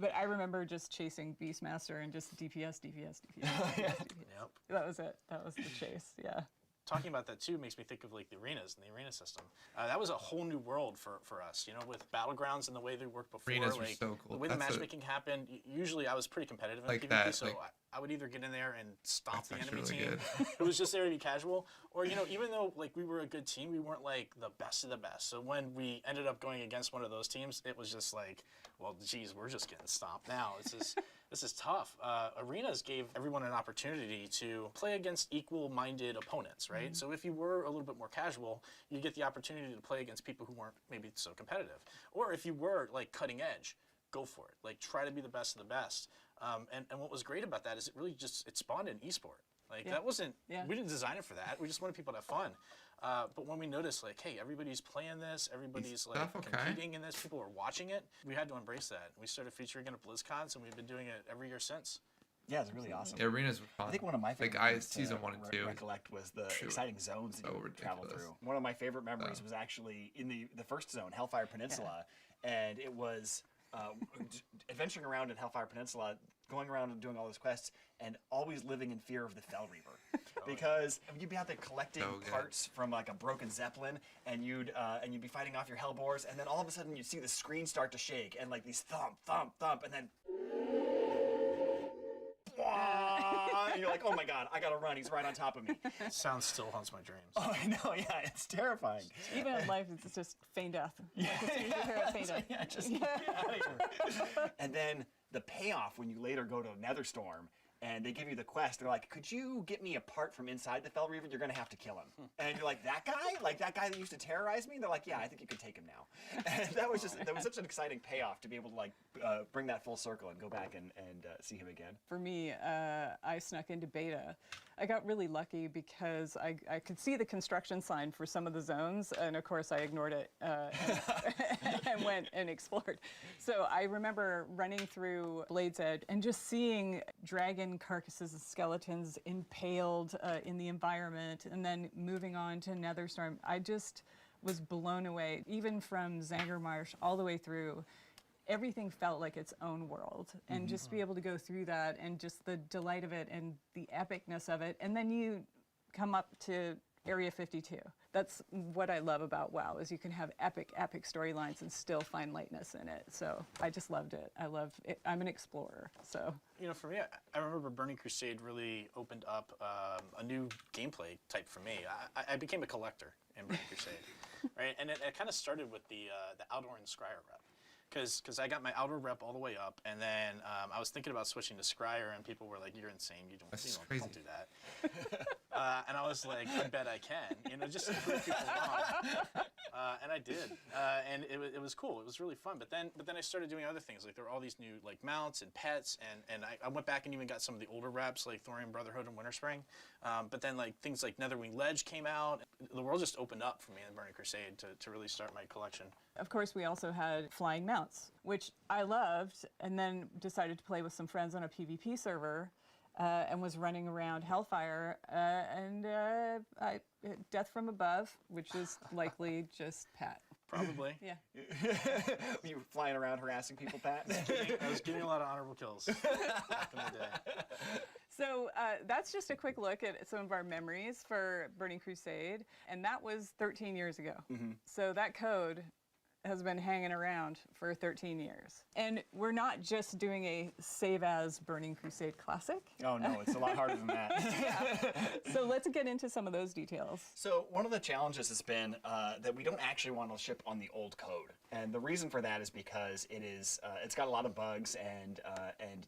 But I remember just chasing Beastmaster and just DPS. Yep. That was it. That was the chase, yeah. talking about that too makes me think of like the arenas and the arena system. That was a whole new world for us, you know, with battlegrounds and the way they worked before. Arenas were like, so cool. The way the matchmaking happened. Usually, I was pretty competitive in Like PvP, that, so like- I would either get in there and stomp the That's enemy actually team. really It was just there to be casual, or you know, even though like we were a good team, we weren't like the best of the best. So when we ended up going against one of those teams, it was just like, well, geez, we're just getting stomped now. This is tough. Arenas gave everyone an opportunity to play against equal-minded opponents, right? Mm-hmm. So if you were a little bit more casual, you get the opportunity to play against people who weren't maybe so competitive. Or if you were like cutting edge, go for it. Like try to be the best of the best. And what was great about that is it really just, it spawned an esport. Like that wasn't, we didn't design it for that. We just wanted people to have fun. But when we noticed like, hey, everybody's playing this, everybody's like competing in this, people are watching it, we had to embrace that. We started featuring it at BlizzCons, and we've been doing it every year since. Yeah, it's really awesome. The arenas were fun. I think one of my favorite like things season to 1 and 2 recollect was the exciting zones that you would travel through. One of my favorite memories was actually in the first zone, Hellfire Peninsula, and it was adventuring around in Hellfire Peninsula, going around and doing all those quests, and always living in fear of the Fell Reaper. Because you'd be out there collecting parts from like a broken Zeppelin, and you'd be fighting off your Hellbores, and then all of a sudden you'd see the screen start to shake, and like these thump, thump, thump, and then and you're like, oh my god, I gotta run, he's right on top of me. Sound still haunts my dreams. Oh, I know, yeah, it's terrifying. Even in life, it's just feign death. Yeah, Like, as soon as you hear it, feign death. yeah, just get out of here. And then the payoff when you later go to Netherstorm, and they give you the quest, they're like, could you get me a part from inside the Fell Reaver? You're gonna have to kill him. And you're like, that guy? Like that guy that used to terrorize me? They're like, yeah, I think you can take him now. And that was such an exciting payoff to be able to like bring that full circle and go back and see him again. For me, I snuck into beta. I got really lucky because I could see the construction sign for some of the zones, and of course I ignored it and went and explored. So I remember running through Blade's Edge and just seeing dragon carcasses and skeletons impaled in the environment, and then moving on to Netherstorm. I just was blown away, even from Zangermarsh all the way through. Everything felt like its own world, and just be able to go through that and just the delight of it and the epicness of it. And then you come up to Area 52. That's what I love about WoW, is you can have epic storylines and still find lightness in it. So I just loved it. I love it. I'm an explorer, so. You know, for me, I remember Burning Crusade really opened up a new gameplay type for me. I became a collector in Burning Crusade, right? And it kind of started with the Outdoor and Scryer rep. Because I got my outer rep all the way up, and then I was thinking about switching to Scryer, and people were like, "You're insane! You don't do that." And I was like, "I bet I can," you know, just to prove people wrong. And I did, and it was cool. It was really fun. But then I started doing other things. Like there were all these new like mounts and pets, and I went back and even got some of the older reps like Thorium Brotherhood and Winterspring. But then like things like Netherwing Ledge came out. The world just opened up for me in Burning Crusade to really start my collection. Of course, we also had flying mounts, which I loved, and then decided to play with some friends on a PvP server, and was running around Hellfire, and Death from Above, which is likely just Pat. Probably. Yeah. Were you flying around harassing people, Pat? I was getting a lot of honorable kills back in the day. So that's just a quick look at some of our memories for Burning Crusade, and that was 13 years ago. So that code has been hanging around for 13 years. And we're not just doing a save as Burning Crusade Classic. Oh no, it's a lot harder than that. So let's get into some of those details. So one of the challenges has been that we don't actually want to ship on the old code. And the reason for that is because it's got a lot of bugs and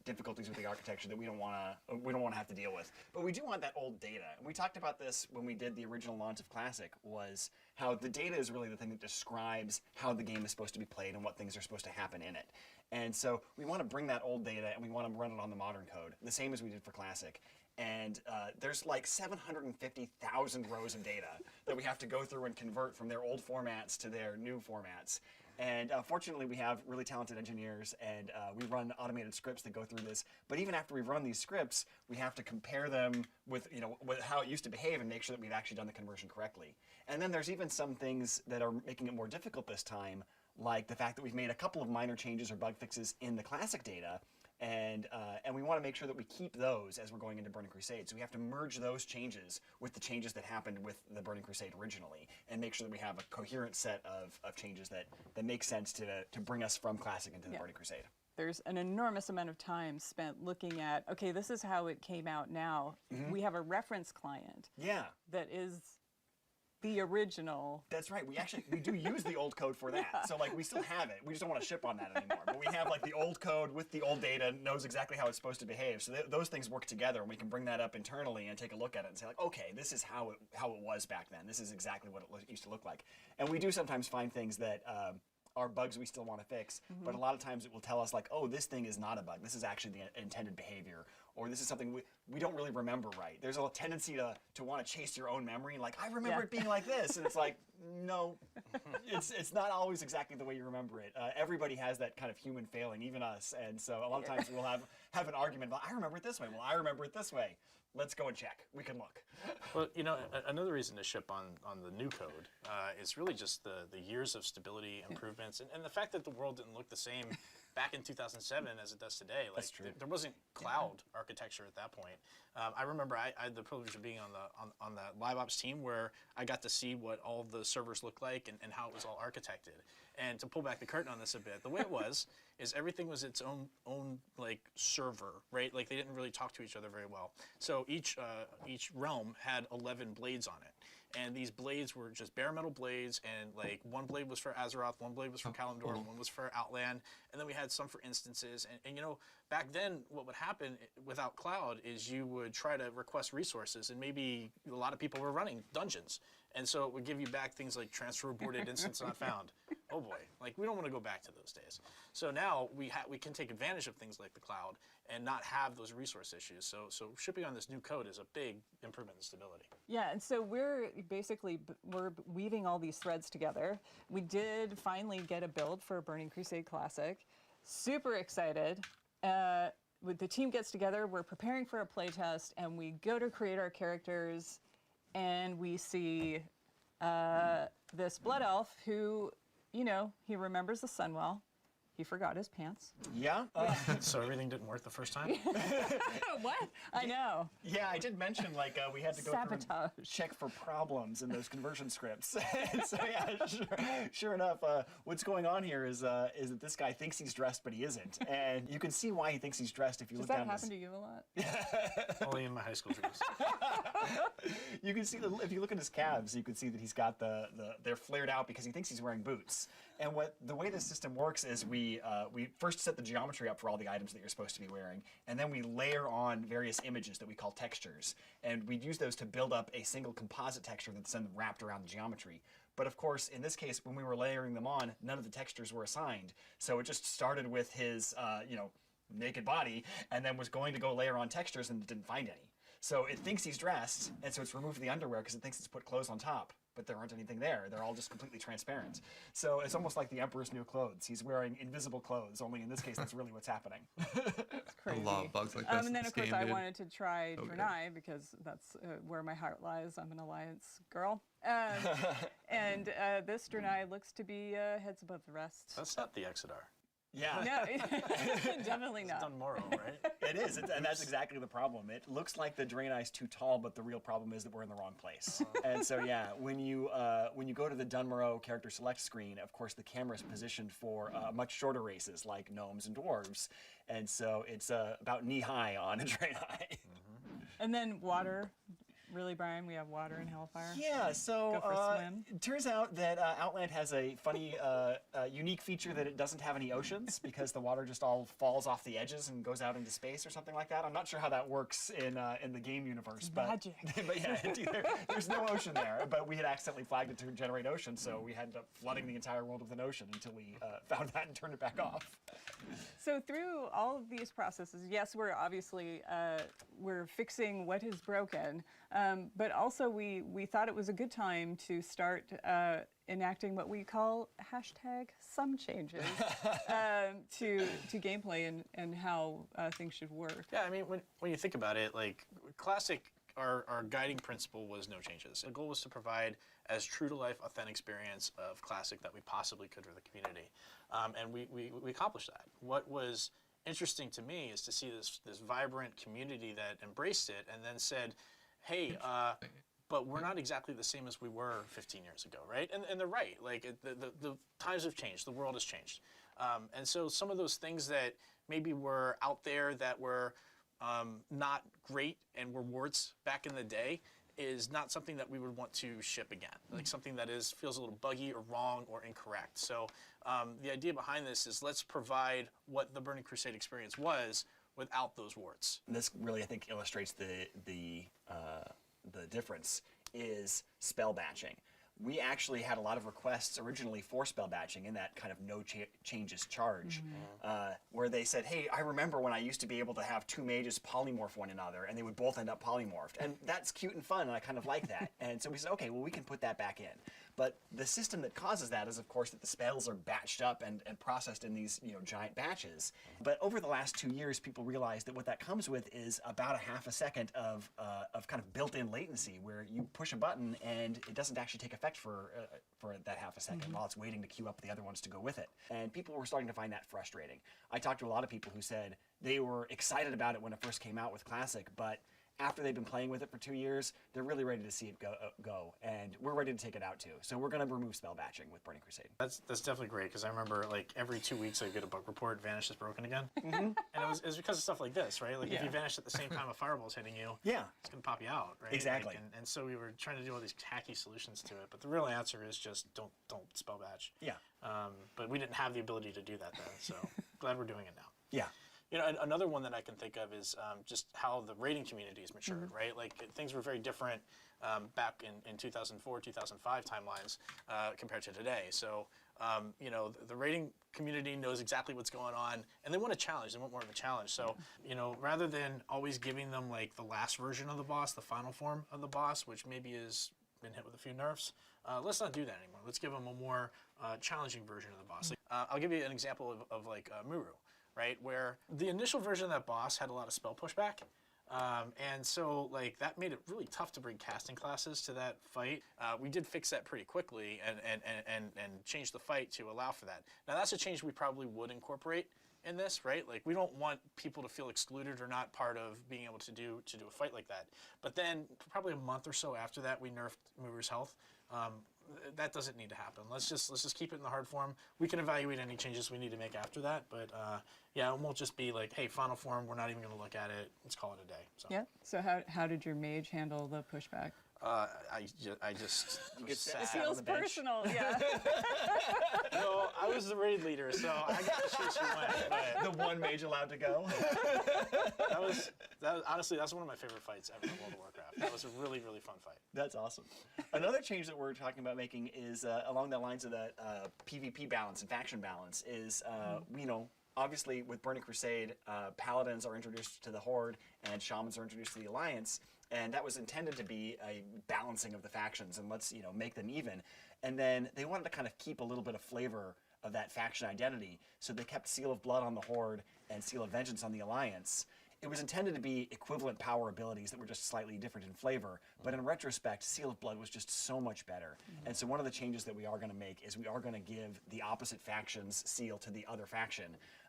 difficulties with the architecture that we don't want to have to deal with. But we do want that old data. And we talked about this when we did the original launch of Classic, was how the data is really the thing that describes how the game is supposed to be played and what things are supposed to happen in it. And so we want to bring that old data and we want to run it on the modern code, the same as we did for Classic. And there's like 750,000 rows of data that we have to go through and convert from their old formats to their new formats. And fortunately, we have really talented engineers, and we run automated scripts that go through this. But even after we've run these scripts, we have to compare them with, with how it used to behave and make sure that we've actually done the conversion correctly. And then there's even some things that are making it more difficult this time, like the fact that we've made a couple of minor changes or bug fixes in the classic data, and and we want to make sure that we keep those as we're going into Burning Crusade. So we have to merge those changes with the changes that happened with the Burning Crusade originally, and make sure that we have a coherent set of changes that make sense to bring us from Classic into the Burning Crusade. There's an enormous amount of time spent looking at, okay, this is how it came out now. We have a reference client that is the original. That's right. We do use the old code for that. So like we still have it. We just don't want to ship on that anymore. But we have like the old code with the old data, knows exactly how it's supposed to behave. So those things work together, and we can bring that up internally and take a look at it and say like, okay, this is how it was back then. This is exactly what it used to look like. And we do sometimes find things that are bugs we still want to fix, but a lot of times it will tell us like, oh, this thing is not a bug. This is actually the intended behavior, or this is something we don't really remember right. There's a tendency to want to chase your own memory, like, I remember it being like this, and it's like, no, it's not always exactly the way you remember it. Everybody has that kind of human failing, even us, and so a lot of times we'll have an argument about, I remember it this way. Well, I remember it this way. Let's go and check. We can look. Well, you know, another reason to ship on the new code is really just the years of stability improvements and the fact that the world didn't look the same back in 2007 as it does today. Like, That's true. There wasn't cloud architecture at that point. I remember I had the privilege of being on the live ops team where I got to see what all the servers looked like and how it was all architected. And to pull back the curtain on this a bit, the way it was is everything was its own like server, right? Like they didn't really talk to each other very well. So each realm had 11 blades on it. And these blades were just bare metal blades, and like one blade was for Azeroth, one blade was for Kalimdor, one was for Outland, and then we had some for instances. And you know, back then what would happen without cloud is you would try to request resources, and maybe a lot of people were running dungeons. And so it would give you back things like transfer aborted, instance not found. Oh boy, like we don't want to go back to those days. So now we can take advantage of things like the cloud and not have those resource issues. So shipping on this new code is a big improvement in stability. Yeah, and so we're weaving all these threads together. We did finally get a build for Burning Crusade Classic. Super excited. With the team gets together, we're preparing for a playtest, and we go to create our characters, and we see this blood elf who, you know, he remembers the sun well. He forgot his pants. Yeah. So everything didn't work the first time? What? I know. Yeah, I did mention like we had to go through and check for problems in those conversion scripts. So yeah, sure enough, what's going on here is that this guy thinks he's dressed, but he isn't, and you can see why he thinks he's dressed if you look down. Does that happen to you a lot? Only in my high school dreams. You can see if you look at his calves, you can see that he's got they're flared out because he thinks he's wearing boots. And the way the system works is we first set the geometry up for all the items that you're supposed to be wearing, and then we layer on various images that we call textures, and we use those to build up a single composite texture that's then wrapped around the geometry. But of course, in this case, when we were layering them on, none of the textures were assigned, so it just started with his naked body, and then was going to go layer on textures and didn't find any. So it thinks he's dressed, and so it's removed the underwear because it thinks it's put clothes on top. But there aren't anything there. They're all just completely transparent. So it's almost like the Emperor's new clothes. He's wearing invisible clothes, only in this case, that's really what's happening. It's crazy. A lot of bugs like this. And then, of course, I wanted to try Okay. Draenei because that's where my heart lies. I'm an Alliance girl. And this Draenei looks to be heads above the rest. That's not the Exodar. Yeah. No, definitely not. It's done Morrow, right? It is, and that's exactly the problem. It looks like the Draenei's too tall, but the real problem is that we're in the wrong place. And so, yeah, when you go to the Dunmorrow character select screen, of course, the camera is positioned for much shorter races like gnomes and dwarves, and so it's about knee high on a Draenei. And then water. Really, Brian? We have water in Hellfire? Yeah, so Go for a swim. it turns out that Outland has a funny, unique feature that it doesn't have any oceans because the water just all falls off the edges and goes out into space or something like that. I'm not sure how that works in the game universe, but magic. But yeah, there's no ocean there. But we had accidentally flagged it to generate ocean, so we ended up flooding the entire world with an ocean until we found that and turned it back off. So through all of these processes, yes, we're obviously we're fixing what is broken, but also we thought it was a good time to start enacting what we call #some changes to gameplay and how things should work. Yeah, I mean, when you think about it, like Classic, our guiding principle was no changes. The goal was to provide as true-to-life, authentic experience of Classic that we possibly could for the community. And we accomplished that. What was interesting to me is to see this vibrant community that embraced it and then said, hey, but we're not exactly the same as we were 15 years ago, right? And they're right. Like, the times have changed. The world has changed. And so some of those things that maybe were out there that were not great and were warts back in the day is not something that we would want to ship again. Like something that feels a little buggy or wrong or incorrect. So the idea behind this is let's provide what the Burning Crusade experience was without those warts. This really, I think, illustrates the difference is spell batching. We actually had a lot of requests originally for spell batching in that kind of no changes charge, where they said, hey, I remember when I used to be able to have two mages polymorph one another, and they would both end up polymorphed. And that's cute and fun, and I kind of like that. And so we said, okay, well, we can put that back in. But the system that causes that is, of course, that the spells are batched up and processed in these giant batches. But over the last 2 years, people realized that what that comes with is about a half a second of kind of built-in latency, where you push a button and it doesn't actually take effect for that half a second while it's waiting to queue up the other ones to go with it. And people were starting to find that frustrating. I talked to a lot of people who said they were excited about it when it first came out with Classic, but after they've been playing with it for 2 years, they're really ready to see it go, and we're ready to take it out too. So we're going to remove spell batching with Burning Crusade. That's definitely great, because I remember like every 2 weeks I get a bug report, Vanish is broken again. And it was because of stuff like this, right? Like if you vanish at the same time a fireball's hitting you, it's going to pop you out, right? Exactly. Like, and so we were trying to do all these hacky solutions to it, but the real answer is just don't spell batch. Yeah. But we didn't have the ability to do that then, so glad we're doing it now. Yeah. You know, another one that I can think of is just how the rating community has matured, right? Like things were very different back in 2004, 2005 timelines compared to today. So, you know, the rating community knows exactly what's going on, and they want a challenge. They want more of a challenge. So, you know, rather than always giving them like the last version of the boss, the final form of the boss, which maybe has been hit with a few nerfs, let's not do that anymore. Let's give them a more challenging version of the boss. I'll give you an example of like Muru. Right, where the initial version of that boss had a lot of spell pushback, and so like that made it really tough to bring casting classes to that fight. We did fix that pretty quickly and change the fight to allow for that. Now that's a change we probably would incorporate in this, right? Like we don't want people to feel excluded or not part of being able to do a fight like that. But then probably a month or so after that, we nerfed Mover's health. That doesn't need to happen. Let's just keep it in the hard form. We can evaluate any changes we need to make after that, but yeah, it won't just be like, hey, final form, we're not even going to look at it. Let's call it a day. So. Yeah. So how did your mage handle the pushback? I just was sad. It feels personal, yeah. No, I was the raid leader, so I got to choose who went. But the one mage allowed to go. Honestly, that's one of my favorite fights ever in World of Warcraft. That was a really, really fun fight. That's awesome. Another change that we're talking about making is along the lines of the PvP balance and faction balance is, you know, obviously with Burning Crusade, Paladins are introduced to the Horde and Shamans are introduced to the Alliance. And that was intended to be a balancing of the factions and let's, you know, make them even. And then they wanted to kind of keep a little bit of flavor of that faction identity. So they kept Seal of Blood on the Horde and Seal of Vengeance on the Alliance. It was intended to be equivalent power abilities that were just slightly different in flavor. But in retrospect, Seal of Blood was just so much better. And so one of the changes that we are going to make is we are going to give the opposite faction's seal to the other faction.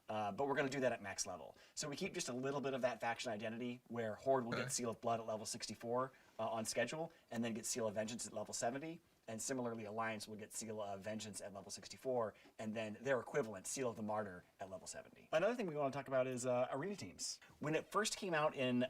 But we're going to do that at max level. So we keep just a little bit of that faction identity where Horde will get Seal of Blood at level 64 on schedule and then get Seal of Vengeance at level 70. And similarly, Alliance will get Seal of Vengeance at level 64 and then their equivalent, Seal of the Martyr, at level 70. Another thing we want to talk about is arena teams. When it first came out in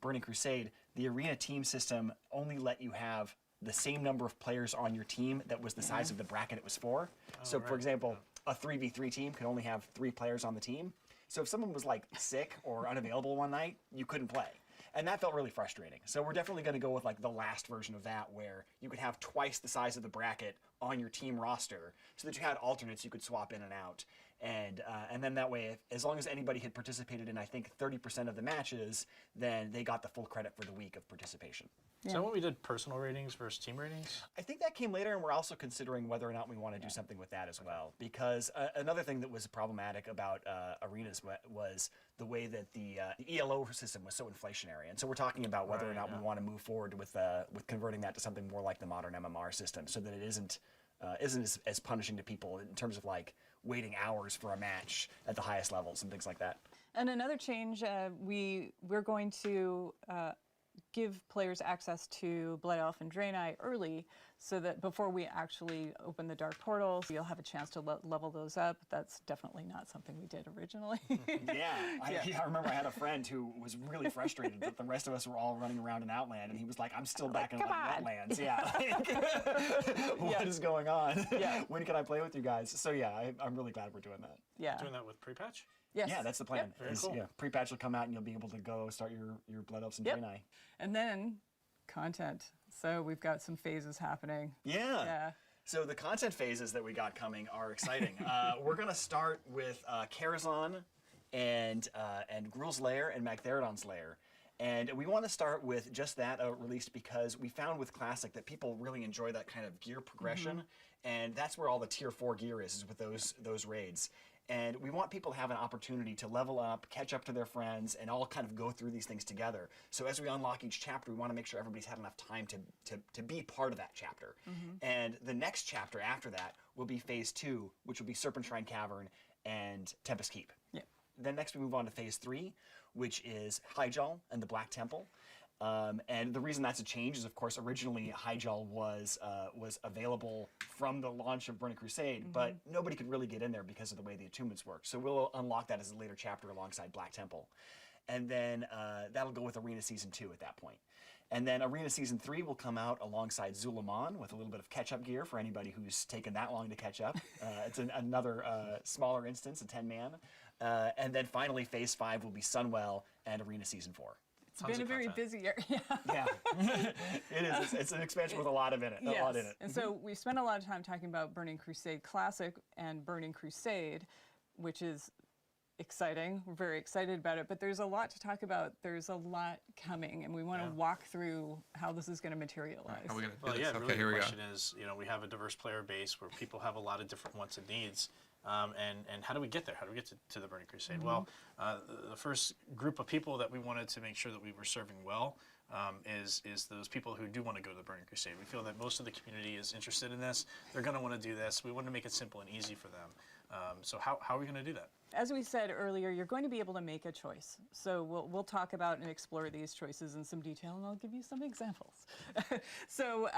Burning Crusade, the arena team system only let you have the same number of players on your team that was the size of the bracket it was for. So, for example, a 3v3 team could only have 3 players on the team. So if someone was like sick or unavailable one night, you couldn't play. And that felt really frustrating. So we're definitely going to go with like the last version of that where you could have twice the size of the bracket on your team roster so that you had alternates you could swap in and out. And then that way, as long as anybody had participated in, I think, 30% of the matches, then they got the full credit for the week of participation. Is that when we did personal ratings versus team ratings? I think that came later, and we're also considering whether or not we want to do something with that as well. Because another thing that was problematic about arenas was the way that the ELO system was so inflationary. And so we're talking about whether or not we want to move forward with converting that to something more like the modern MMR system so that it isn't isn't as punishing to people in terms of like waiting hours for a match at the highest levels and things like that. And another change, we're going to give players access to Blood Elf and Draenei early, so that before we actually open the Dark Portals, you'll have a chance to level those up. That's definitely not something we did originally. I remember I had a friend who was really frustrated that the rest of us were all running around in Outland, and he was like, I'm still back in Wetlands. What is going on? When can I play with you guys? So I'm really glad we're doing that. Doing that with pre-patch? Yes. Yeah, that's the plan. Very cool. Pre-patch will come out and you'll be able to go start your Blood Elves and Draenei. And then content. So we've got some phases happening. Yeah. So the content phases that we got coming are exciting. We're going to start with Karazhan and Gruul's Lair and Magtheridon's Lair. And we want to start with just that released because we found with Classic that people really enjoy that kind of gear progression. And that's where all the tier 4 gear is with those raids. And we want people to have an opportunity to level up, catch up to their friends, and all kind of go through these things together. So as we unlock each chapter, we want to make sure everybody's had enough time to be part of that chapter. And the next chapter after that will be Phase 2, which will be Serpent Shrine Cavern and Tempest Keep. Then next we move on to Phase 3, which is Hyjal and the Black Temple. And the reason that's a change is, of course, originally Hyjal was available from the launch of Burning Crusade, but nobody could really get in there because of the way the attunements work. So we'll unlock that as a later chapter alongside Black Temple. And then that'll go with Arena Season 2 at that point. And then Arena Season 3 will come out alongside Zulaman with a little bit of catch-up gear for anybody who's taken that long to catch up. It's another smaller instance, a 10-man. And then finally, Phase 5 will be Sunwell and Arena Season 4. It's been a very busy year. It is. It's an expansion with a lot in it. And so we spent a lot of time talking about Burning Crusade Classic and Burning Crusade, which is exciting. We're very excited about it, but there's a lot to talk about. There's a lot coming, and we want to walk through how this is going to materialize. How are we going to do Well, this? yeah, really here the we go. question is, we have a diverse player base where people have a lot of different wants and needs. And how do we get there? How do we get to the Burning Crusade? Well, the first group of people that we wanted to make sure that we were serving well is those people who do want to go to the Burning Crusade. We feel that most of the community is interested in this. They're going to want to do this. We want to make it simple and easy for them. So how are we going to do that? As we said earlier, you're going to be able to make a choice. So we'll talk about and explore these choices in some detail, and I'll give you some examples. So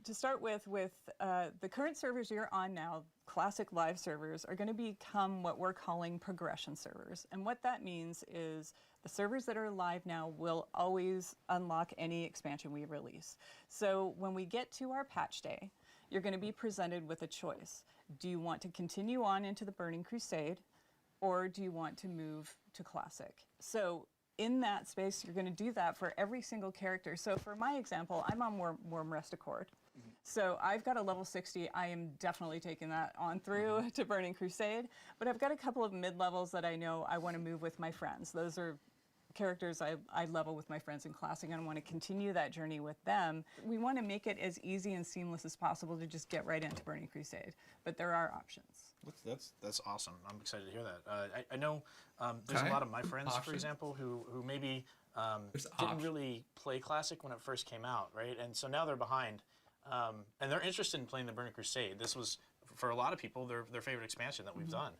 to start with the current servers you're on now, Classic Live servers, are going to become what we're calling progression servers. And what that means is the servers that are live now will always unlock any expansion we release. So when we get to our patch day, you're going to be presented with a choice. Do you want to continue on into the Burning Crusade, or do you want to move to Classic? So in that space, you're going to do that for every single character. So for my example, I'm on Worm Rest Accord. So I've got a level 60. I am definitely taking that on through to Burning Crusade. But I've got a couple of mid-levels that I know I want to move with my friends. Those are characters I level with my friends in Classic, and I want to continue that journey with them. We want to make it as easy and seamless as possible to just get right into Burning Crusade. But there are options. That's awesome. I'm excited to hear that. I know there's a lot of my friends, for example, who maybe didn't really play Classic when it first came out, right? And so now they're behind. And they're interested in playing the Burning Crusade. This was, for a lot of people, their favorite expansion that we've done.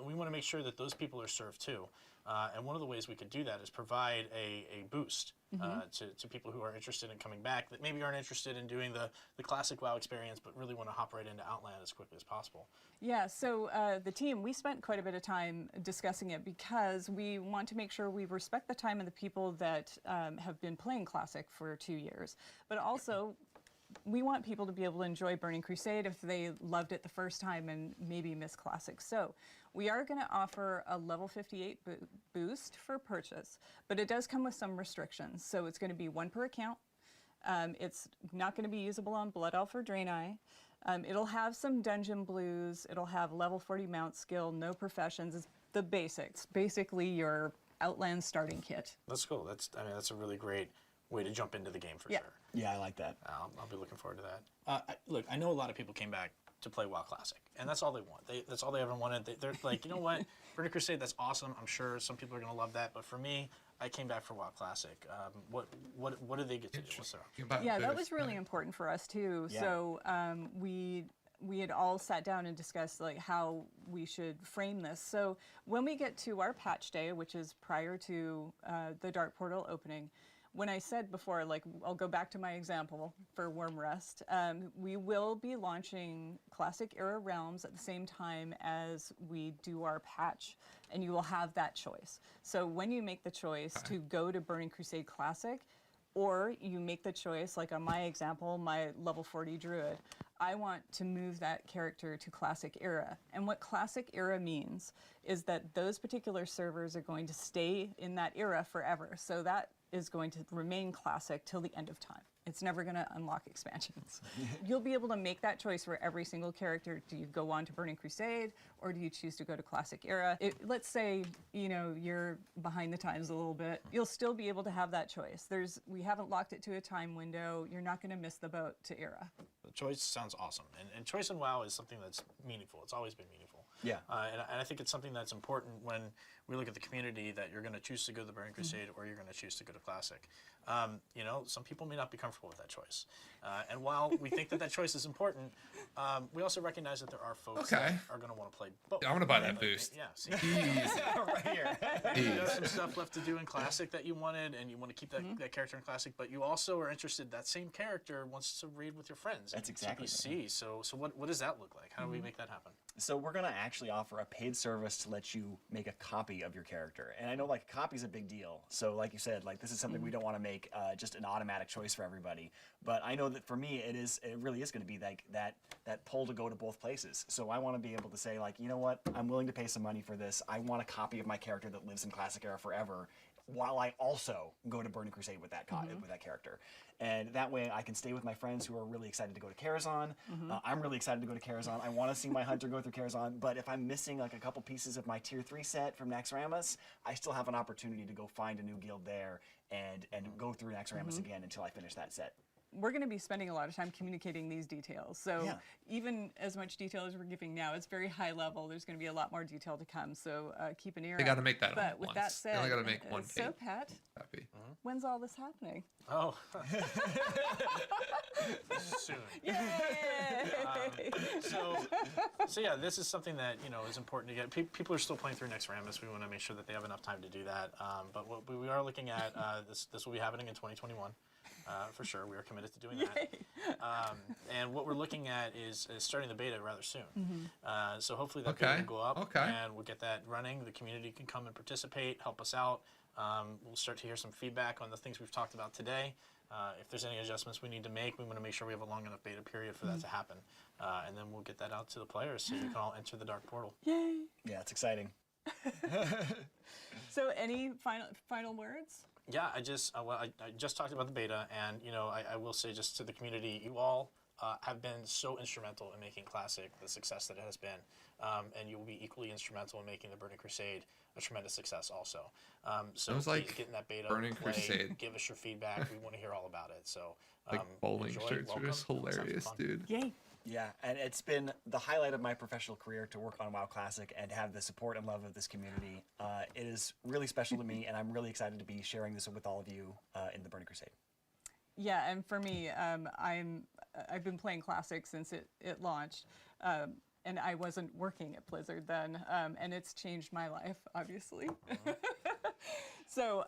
We want to make sure that those people are served too. And one of the ways we could do that is provide a boost to people who are interested in coming back that maybe aren't interested in doing the classic WoW experience but really want to hop right into Outland as quickly as possible. Yeah, so the team, we spent quite a bit of time discussing it because we want to make sure we respect the time of the people that have been playing Classic for 2 years, but also we want people to be able to enjoy Burning Crusade if they loved it the first time and maybe miss Classic. So we are going to offer a level 58 boost for purchase, but it does come with some restrictions. So it's going to be 1 per account. It's not going to be usable on Blood Elf or Draenei. It'll have some dungeon blues. It'll have level 40 mount skill, no professions. It's the basics, basically your Outland starting kit. That's cool. That's a really great way to jump into the game for sure. Yeah, I like that. I'll be looking forward to that. Look, I know a lot of people came back to play WoW Classic, and that's all they want. That's all they ever wanted. They're like, you know what, Burning Crusade, that's awesome. I'm sure some people are gonna love that, but for me, I came back for WoW Classic. What do they get to do? What's their Yeah, that was really important for us too. Yeah. So we had all sat down and discussed like how we should frame this. So when we get to our patch day, which is prior to the Dark Portal opening, when I said before, like, I'll go back to my example for Worm Rest, we will be launching Classic Era Realms at the same time as we do our patch, and you will have that choice. So when you make the choice to go to Burning Crusade Classic, or you make the choice, like on my example, my level 40 Druid, I want to move that character to Classic Era. And what Classic Era means is that those particular servers are going to stay in that era forever. So that is going to remain Classic till the end of time. It's never going to unlock expansions. You'll be able to make that choice for every single character. Do you go on to Burning Crusade, or do you choose to go to Classic Era? Let's say, you know, you're behind the times a little bit. You'll still be able to have that choice. We haven't locked it to a time window. You're not going to miss the boat to Era. The choice sounds awesome, and choice in WoW is something that's meaningful. It's always been meaningful. Yeah. And I think it's something that's important when we look at the community, that you're going to choose to go to the Burning Crusade or you're going to choose to go to Classic. You know, some people may not be comfortable with that choice. And while we think that that choice is important, we also recognize that there are folks that are going to want to play both. I want to buy that boost. Yeah, see? Right here. You got some stuff left to do in Classic that you wanted, and you want to keep that character in Classic, but you also are interested, that same character wants to raid with your friends. That's exactly TPC. So what does that look like? How do we make that happen? So we're going to actually offer a paid service to let you make a copy of your character. And I know, like, a copy is a big deal. So like you said, like, this is something we don't want to make just an automatic choice for everybody. But I know that for me, it really is going to be like that pull to go to both places. So I want to be able to say, like, you know what, I'm willing to pay some money for this. I want a copy of my character that lives in Classic Era forever, while I also go to Burning Crusade with that with that character. And that way I can stay with my friends who are really excited to go to Karazhan. I'm really excited to go to Karazhan. I want to see my hunter go through Karazhan, but if I'm missing like a couple pieces of my tier 3 set from Naxxramas, I still have an opportunity to go find a new guild there and go through Naxxramas again until I finish that set. We're going to be spending a lot of time communicating these details. So even as much detail as we're giving now, it's very high level. There's going to be a lot more detail to come. So keep an ear out. They got to make that But with that said, they only got to make one so page. Pat, Happy. when's all this happening? Oh. Soon. Yay! So yeah, this is something that, you know, is important to get. People are still playing through Naxxramas. We want to make sure that they have enough time to do that. But what we are looking at, this will be happening in 2021. For sure, we are committed to doing that. And what we're looking at is starting the beta rather soon. So hopefully that beta will go up, and we'll get that running. The community can come and participate, help us out. We'll start to hear some feedback on the things we've talked about today. If there's any adjustments we need to make, we want to make sure we have a long enough beta period for that to happen. And then we'll get that out to the players so you can all enter the Dark Portal. Yay! Yeah, it's exciting. So any final words? Yeah, I just talked about the beta, and you know, I will say just to the community, you all have been so instrumental in making Classic the success that it has been, and you will be equally instrumental in making the Burning Crusade a tremendous success also. So was please like get in that beta, Burning play, Crusade. give us your feedback. We want to hear all about it. So Like bowling enjoy, shirts are welcome. just Let's have some hilarious, fun. dude. Yay! Yeah, and it's been the highlight of my professional career to work on WoW Classic and have the support and love of this community. It is really special to me, and I'm really excited to be sharing this with all of you in the Burning Crusade. Yeah, and for me, I've been playing Classic since it launched, and I wasn't working at Blizzard then, and it's changed my life, obviously. So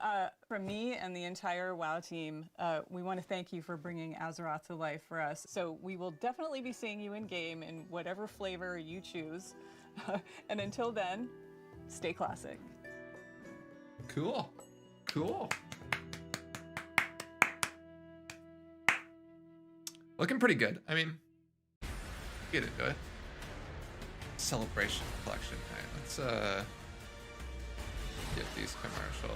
from me and the entire WoW team, we want to thank you for bringing Azeroth to life for us. So we will definitely be seeing you in game in whatever flavor you choose. And until then, stay classic. Cool. Cool. Looking pretty good. I mean, get into it. Celebration collection. All right, let's get these commercials.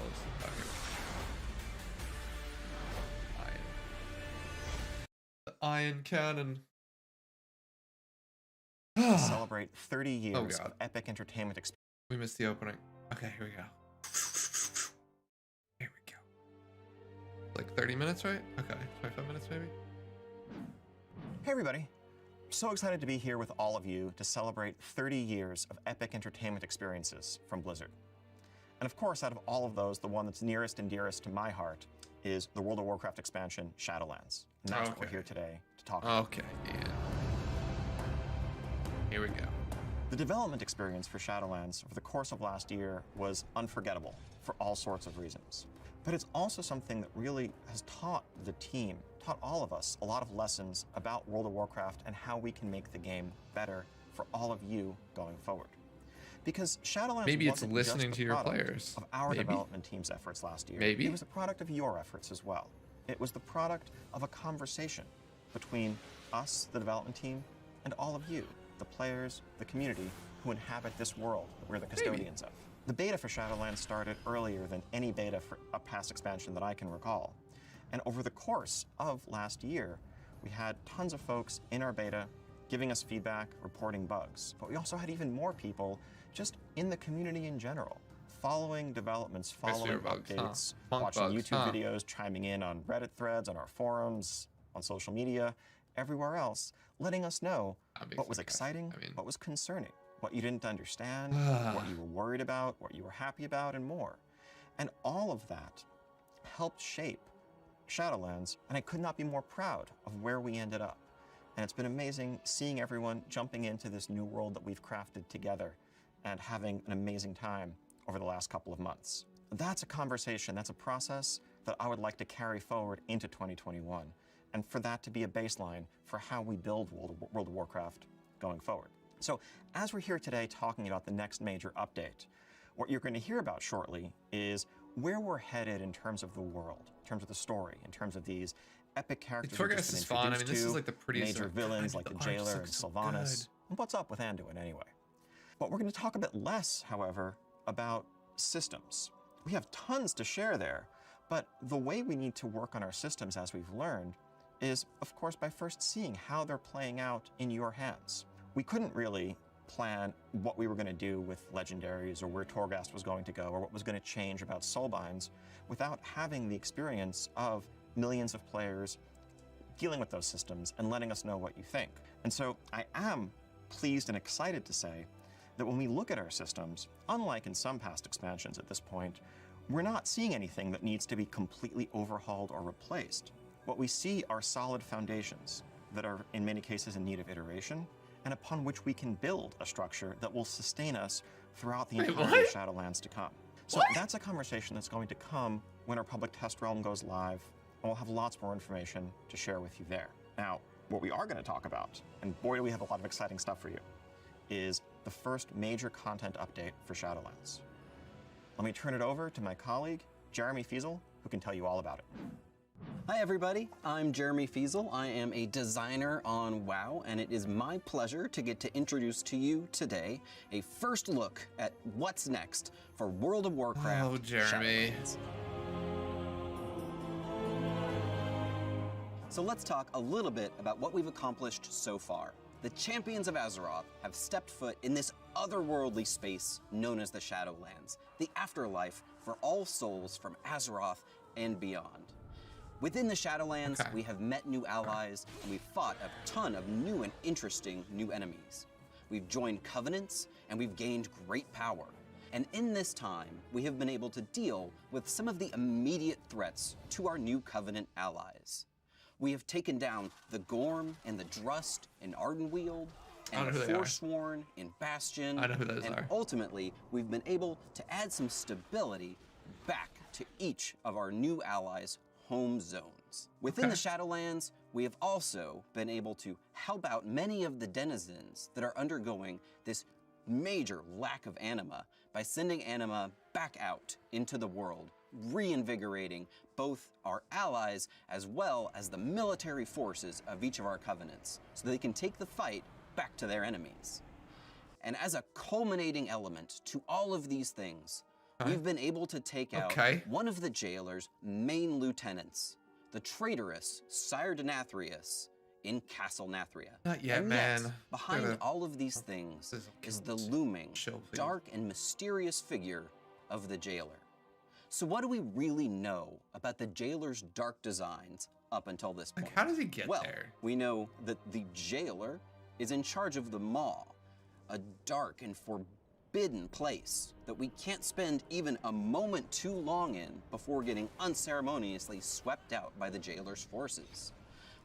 The Iron Cannon. Celebrate 30 years of epic entertainment experience. We missed the opening. Okay, here we go. Here we go. Like 30 minutes, right? Okay, 25 minutes maybe? Hey everybody, so excited to be here with all of you to celebrate 30 years of epic entertainment experiences from Blizzard. And of course, out of all of those, the one that's nearest and dearest to my heart is the World of Warcraft expansion, Shadowlands. And that's what we're here today to talk about. Okay, yeah. Here we go. The development experience for Shadowlands over the course of last year was unforgettable for all sorts of reasons. But it's also something that really has taught the team, taught all of us, a lot of lessons about World of Warcraft and how we can make the game better for all of you going forward. Because Shadowlands wasn't listening just to the your product players. of our Maybe. development team's efforts last year. Maybe. It was a product of your efforts as well. It was the product of a conversation between us, the development team, and all of you, the players, the community who inhabit this world that we're the custodians of. The beta for Shadowlands started earlier than any beta for a past expansion that I can recall. And over the course of last year, we had tons of folks in our beta giving us feedback, reporting bugs. But we also had even more people just in the community in general, following developments, following updates, watching YouTube videos, chiming in on Reddit threads, on our forums, on social media, everywhere else, letting us know what was exciting, what was concerning, what you didn't understand, what you were worried about, what you were happy about, and more. And all of that helped shape Shadowlands, and I could not be more proud of where we ended up. And it's been amazing seeing everyone jumping into this new world that we've crafted together and having an amazing time over the last couple of months. That's a conversation, that's a process that I would like to carry forward into 2021, and for that to be a baseline for how we build World of Warcraft going forward. So as we're here today talking about the next major update, what you're going to hear about shortly is where we're headed in terms of the world, in terms of the story, in terms of these epic characters we've just been introduced to, this is like the prettiest major villains like the Jailer and Sylvanas, and what's up with Anduin anyway. But we're going to talk a bit less, however, about systems. We have tons to share there, but the way we need to work on our systems, as we've learned, is, of course, by first seeing how they're playing out in your hands. We couldn't really plan what we were going to do with legendaries or where Torghast was going to go or what was going to change about soulbinds without having the experience of millions of players dealing with those systems and letting us know what you think. And so I am pleased and excited to say that when we look at our systems, unlike in some past expansions at this point, we're not seeing anything that needs to be completely overhauled or replaced. What we see are solid foundations that are in many cases in need of iteration, and upon which we can build a structure that will sustain us throughout the entirety of Shadowlands to come. So that's a conversation that's going to come when our public test realm goes live, and we'll have lots more information to share with you there. Now, what we are going to talk about, and boy do we have a lot of exciting stuff for you, is the first major content update for Shadowlands. Let me turn it over to my colleague, Jeremy Fiesel, who can tell you all about it. Hi everybody, I'm Jeremy Fiesel. I am a designer on WoW, and it is my pleasure to get to introduce to you today a first look at what's next for World of Warcraft. Oh, Jeremy. Shadowlands. So let's talk a little bit about what we've accomplished so far. The champions of Azeroth have stepped foot in this otherworldly space known as the Shadowlands, the afterlife for all souls from Azeroth and beyond. Within the Shadowlands, we have met new allies, and we've fought a ton of new and interesting new enemies. We've joined covenants, and we've gained great power. And in this time, we have been able to deal with some of the immediate threats to our new covenant allies. We have taken down the Gorm and the Drust in Ardenweald, and the Forsworn in Bastion. I know who those and are. Ultimately, we've been able to add some stability back to each of our new allies' home zones. Within the Shadowlands, we have also been able to help out many of the denizens that are undergoing this major lack of anima by sending anima back out into the world, reinvigorating both our allies as well as the military forces of each of our covenants so they can take the fight back to their enemies. And as a culminating element to all of these things, we've been able to take out one of the jailer's main lieutenants, the traitorous Sire Denathrius in Castle Nathria. Not yet, and man. Yet, behind all of these things is the looming, dark and mysterious figure of the jailer. So what do we really know about the jailer's dark designs up until this point? How does he get well, there? We know that the jailer is in charge of the Maw, a dark and forbidden place that we can't spend even a moment too long in before getting unceremoniously swept out by the Jailer's forces.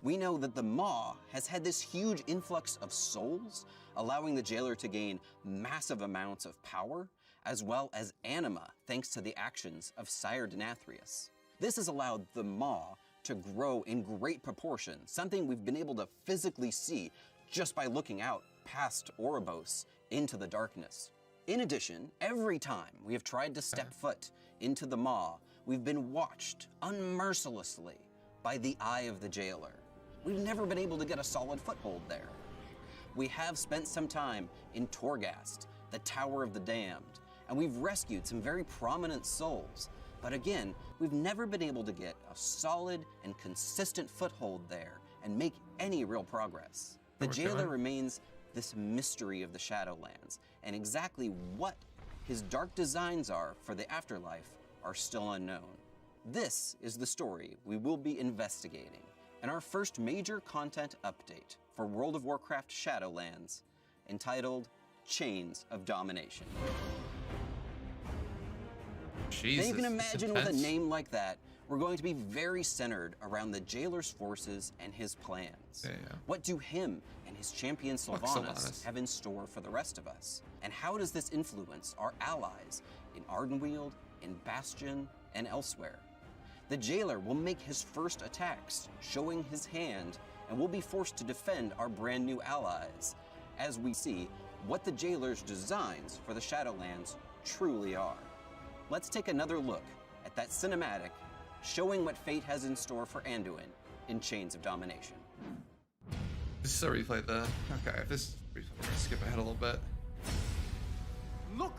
We know that the Maw has had this huge influx of souls, allowing the Jailer to gain massive amounts of power, as well as anima, thanks to the actions of Sire Denathrius. This has allowed the Maw to grow in great proportion, something we've been able to physically see just by looking out past Oribos into the darkness. In addition, every time we have tried to step foot into the Maw, we've been watched unmercilessly by the eye of the Jailer. We've never been able to get a solid foothold there. We have spent some time in Torghast, the Tower of the Damned, and we've rescued some very prominent souls. But again, we've never been able to get a solid and consistent foothold there and make any real progress. The Jailer remains this mystery of the Shadowlands, and exactly what his dark designs are for the afterlife are still unknown. This is the story we will be investigating in our first major content update for World of Warcraft Shadowlands, entitled Chains of Domination. Jesus, now you can imagine with a intense. name like that, we're going to be very centered around the Jailer's forces and his plans. What do him and his champion Sylvanas have in store for the rest of us? And how does this influence our allies in Ardenweald, in Bastion, and elsewhere? The Jailer will make his first attacks, showing his hand, and we'll be forced to defend our brand new allies, as we see what the Jailer's designs for the Shadowlands truly are. Let's take another look at that cinematic showing what fate has in store for Anduin in Chains of Domination. This is a replay of the... Okay, if this is a replay, we're gonna skip ahead a little bit. Look!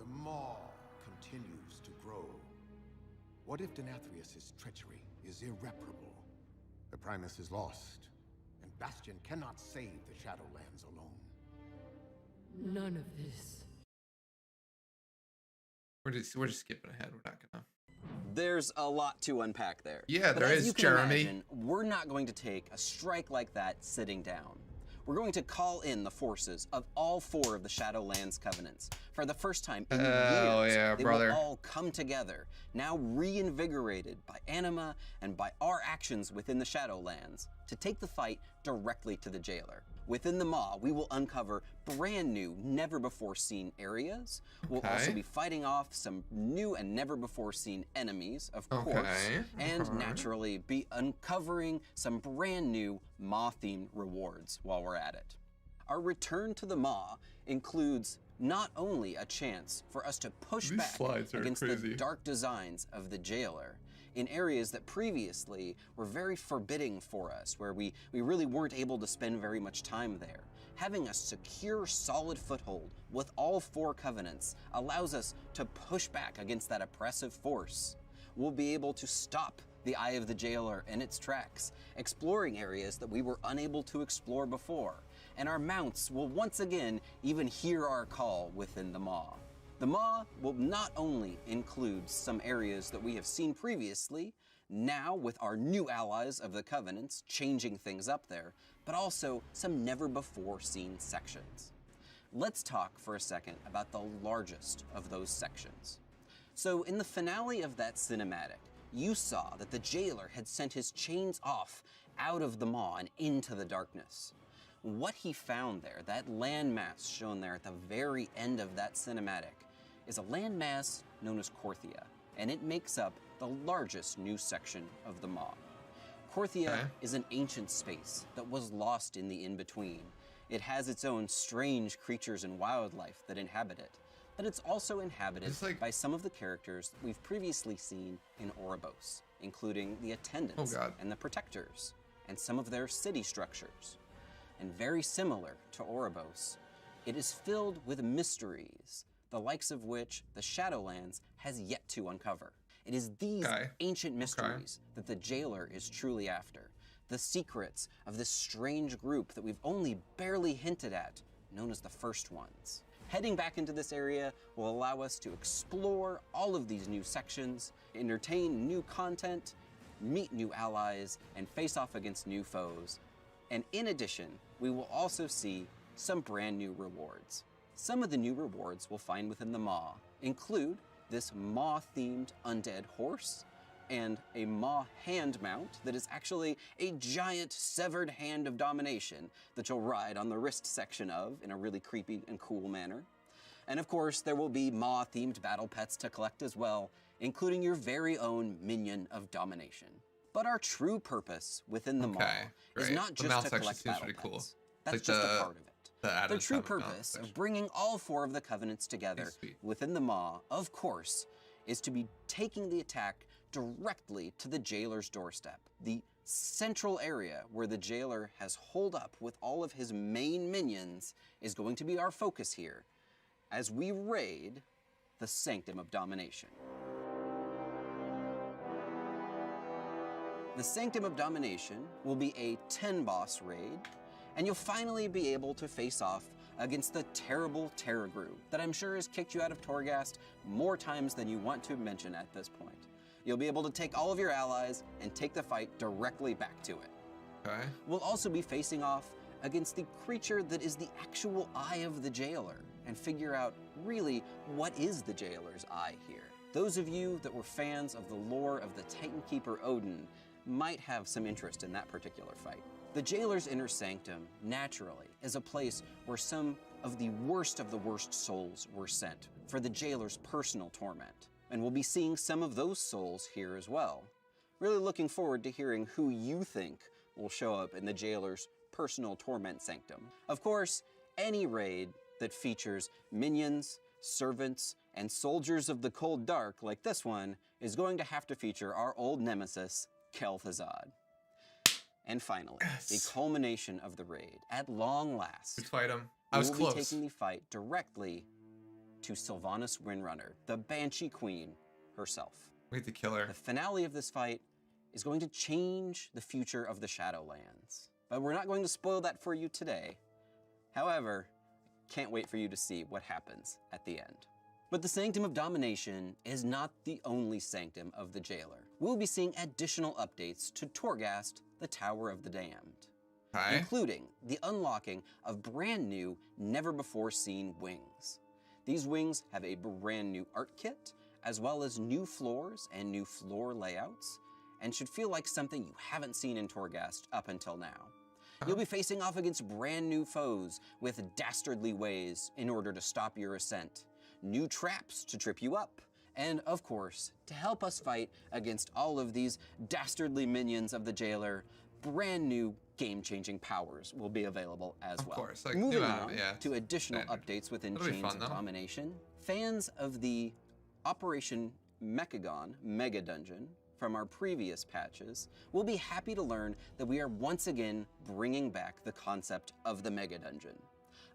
The Maw continues to grow. What if Denathrius' treachery is irreparable? The Primus is lost, and Bastion cannot save the Shadowlands alone. None of this. We're just skipping ahead. We're not gonna... There's a lot to unpack there. Yeah, but there as is, you can Jeremy. Imagine, we're not going to take a strike like that sitting down. We're going to call in the forces of all 4 of the Shadowlands Covenants. For the first time in years, yeah, they brother. will all come together, now reinvigorated by anima and by our actions within the Shadowlands, to take the fight directly to the Jailer. Within the Maw, we will uncover brand new, never-before-seen areas. We'll also be fighting off some new and never-before-seen enemies, of course, and naturally be uncovering some brand new Maw-themed rewards while we're at it. Our return to the Maw includes not only a chance for us to push back against the dark designs of the Jailer in areas that previously were very forbidding for us, where we really weren't able to spend very much time there. Having a secure, solid foothold with all 4 covenants allows us to push back against that oppressive force. We'll be able to stop the Eye of the Jailer in its tracks, exploring areas that we were unable to explore before, and our mounts will once again even hear our call within the Maw. The Maw will not only include some areas that we have seen previously, now with our new allies of the Covenants changing things up there, but also some never-before-seen sections. Let's talk for a second about the largest of those sections. So in the finale of that cinematic, you saw that the Jailer had sent his chains off out of the Maw and into the darkness. What he found there, that landmass shown there at the very end of that cinematic, is a landmass known as Korthia, and it makes up the largest new section of the Maw. Korthia is an ancient space that was lost in the in-between. It has its own strange creatures and wildlife that inhabit it, but it's also inhabited by some of the characters that we've previously seen in Oribos, including the Attendants and the Protectors, and some of their city structures. And very similar to Oribos, it is filled with mysteries, the likes of which the Shadowlands has yet to uncover. It is these ancient mysteries that the Jailer is truly after, the secrets of this strange group that we've only barely hinted at, known as the First Ones. Heading back into this area will allow us to explore all of these new sections, entertain new content, meet new allies, and face off against new foes. And in addition, we will also see some brand new rewards. Some of the new rewards we'll find within the Maw include this Maw-themed undead horse, and a Maw hand mount that is actually a giant severed hand of domination that you'll ride on the wrist section of in a really creepy and cool manner. And of course, there will be Maw-themed battle pets to collect as well, including your very own minion of domination. But our true purpose within the Maw is not just to collect battle pets. Cool. That's like just a part of it. The true purpose section. of bringing all 4 of the covenants together within the Maw, of course, is to be taking the attack directly to the jailer's doorstep. The central area where the jailer has holed up with all of his main minions is going to be our focus here as we raid the Sanctum of Domination. The Sanctum of Domination will be a 10-boss raid, and you'll finally be able to face off against the terrible Terragru that I'm sure has kicked you out of Torghast more times than you want to mention at this point. You'll be able to take all of your allies and take the fight directly back to it. Okay. We'll also be facing off against the creature that is the actual eye of the jailer and figure out really what is the jailer's eye here. Those of you that were fans of the lore of the Titan Keeper Odin might have some interest in that particular fight. The jailer's inner sanctum, naturally, is a place where some of the worst souls were sent for the jailer's personal torment. And we'll be seeing some of those souls here as well. Really looking forward to hearing who you think will show up in the jailer's personal torment sanctum. Of course, any raid that features minions, servants, and soldiers of the cold dark like this one is going to have to feature our old nemesis, Kel'Thuzad. And finally, the culmination of the raid. At long last, we fight him. I was close. We'll be taking the fight directly to Sylvanas Windrunner, the Banshee Queen herself. We have to kill her. The finale of this fight is going to change the future of the Shadowlands. But we're not going to spoil that for you today. However, can't wait for you to see what happens at the end. But the Sanctum of Domination is not the only sanctum of the jailer. We'll be seeing additional updates to Torghast, the Tower of the Damned, including the unlocking of brand new, never-before-seen wings. These wings have a brand new art kit, as well as new floors and new floor layouts, and should feel like something you haven't seen in Torghast up until now. You'll be facing off against brand new foes with dastardly ways in order to stop your ascent, new traps to trip you up, and of course, to help us fight against all of these dastardly minions of the jailer, brand new game-changing powers will be available as well. Of course, like moving on to additional standard. Updates within That'll be Chains fun, of though. Domination, fans of the Operation Mechagon Mega Dungeon from our previous patches will be happy to learn that we are once again bringing back the concept of the Mega Dungeon.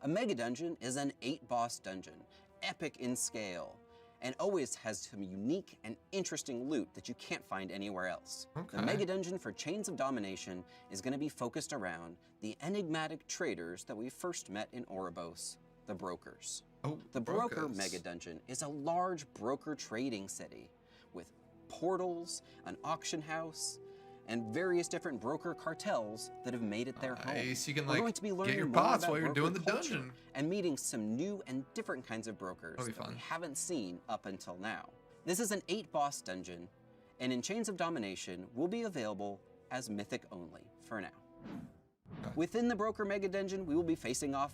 A Mega Dungeon is an 8-boss dungeon, epic in scale, and always has some unique and interesting loot that you can't find anywhere else. The Mega Dungeon for Chains of Domination is going to be focused around the enigmatic traders that we first met in Oribos, the Brokers. The Broker Mega Dungeon is a large broker trading city with portals, an auction house, and various different broker cartels that have made it their home. You can We're going to be learning get your more pots about while you're broker doing the culture dungeon. and meeting some new and different kinds of brokers That'll be that fun. we haven't seen up until now. This is an 8-boss dungeon, and in Chains of Domination will be available as Mythic only for now. Within the Broker Mega Dungeon, we will be facing off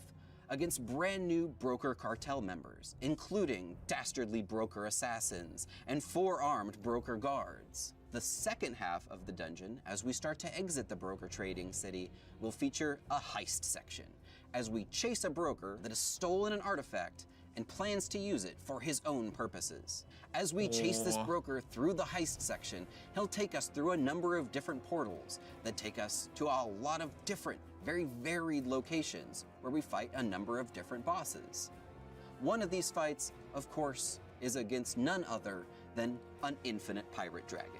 against brand new broker cartel members, including dastardly broker assassins and 4-armed broker guards. The second half of the dungeon, as we start to exit the broker trading city, will feature a heist section, as we chase a broker that has stolen an artifact and plans to use it for his own purposes. As we chase this broker through the heist section, he'll take us through a number of different portals that take us to a lot of different, very varied locations where we fight a number of different bosses. One of these fights, of course, is against none other than an infinite pirate dragon.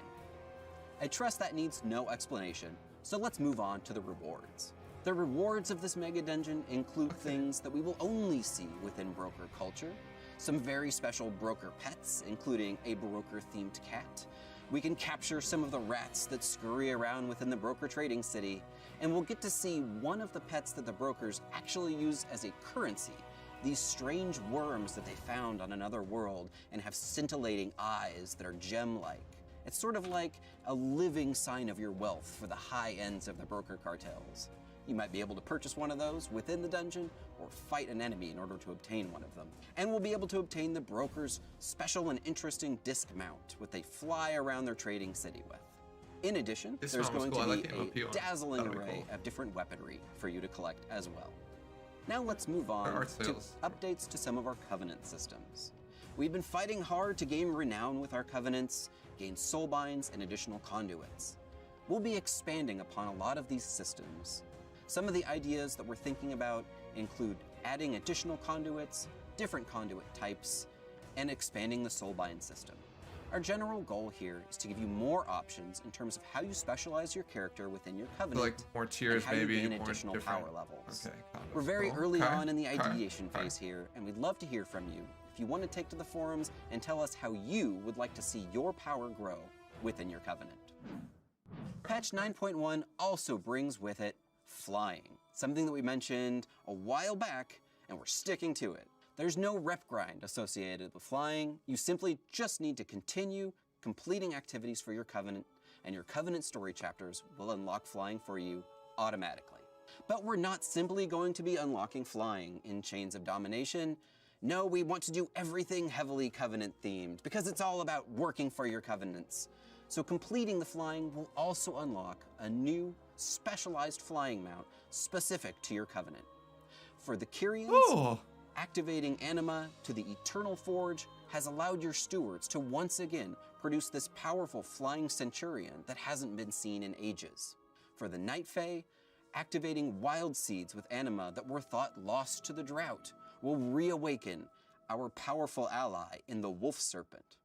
I trust that needs no explanation, so let's move on to the rewards. The rewards of this mega dungeon include things that we will only see within broker culture, some very special broker pets, including a broker-themed cat, We can capture some of the rats that scurry around within the broker trading city, and we'll get to see one of the pets that the brokers actually use as a currency, these strange worms that they found on another world and have scintillating eyes that are gem-like. It's sort of like a living sign of your wealth for the high ends of the broker cartels. You might be able to purchase one of those within the dungeon or fight an enemy in order to obtain one of them. And we'll be able to obtain the broker's special and interesting disc mount, which they fly around their trading city with. In addition, there's going to be a dazzling array of different weaponry for you to collect as well. Now let's move on to updates to some of our Covenant systems. We've been fighting hard to gain renown with our Covenants, gain soulbinds, and additional conduits. We'll be expanding upon a lot of these systems. Some of the ideas that we're thinking about include adding additional conduits, different conduit types, and expanding the soulbind system. Our general goal here is to give you more options in terms of how you specialize your character within your Covenant, like more tiers, and how maybe you gain more additional different power levels. Okay, We're very early Okay, on in the okay, ideation phase here, and we'd love to hear from you. If you want to take to the forums and tell us how you would like to see your power grow within your Covenant. Patch 9.1 also brings with it flying, something that we mentioned a while back, and we're sticking to it. There's no rep grind associated with flying. You simply just need to continue completing activities for your Covenant, and your Covenant story chapters will unlock flying for you automatically. But we're not simply going to be unlocking flying in Chains of Domination. No, we want to do everything heavily Covenant themed, because it's all about working for your Covenants. So completing the flying will also unlock a new specialized flying mount specific to your Covenant. For the Kyrians, activating Anima to the Eternal Forge has allowed your stewards to once again produce this powerful flying centurion that hasn't been seen in ages. For the Night Fae, activating Wild Seeds with Anima that were thought lost to the drought will reawaken our powerful ally in the Wolf Serpent.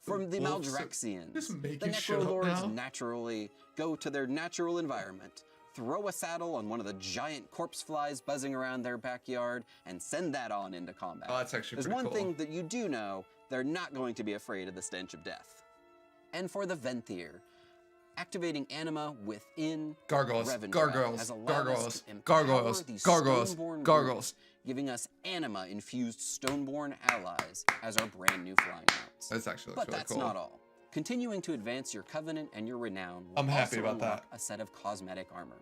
From the Maldraxians, the Necrolords naturally go to their natural environment, throw a saddle on one of the giant corpse flies buzzing around their backyard, and send that on into combat. Oh, that's actually There's pretty one cool. thing that you do know, they're not going to be afraid of the stench of death. And for the Venthyr, activating Anima within Gargoyles, Revendreth gargoyles, has allowed gargoyles, us to empower gargoyles, these gargoyles, Stoneborn gargoyles. groups, giving us Anima-infused Stoneborn allies as our brand new flying mounts. That's actually But really that's cool. not all. Continuing to advance your Covenant and your renown will I'm happy also about that. unlock a set of cosmetic armor.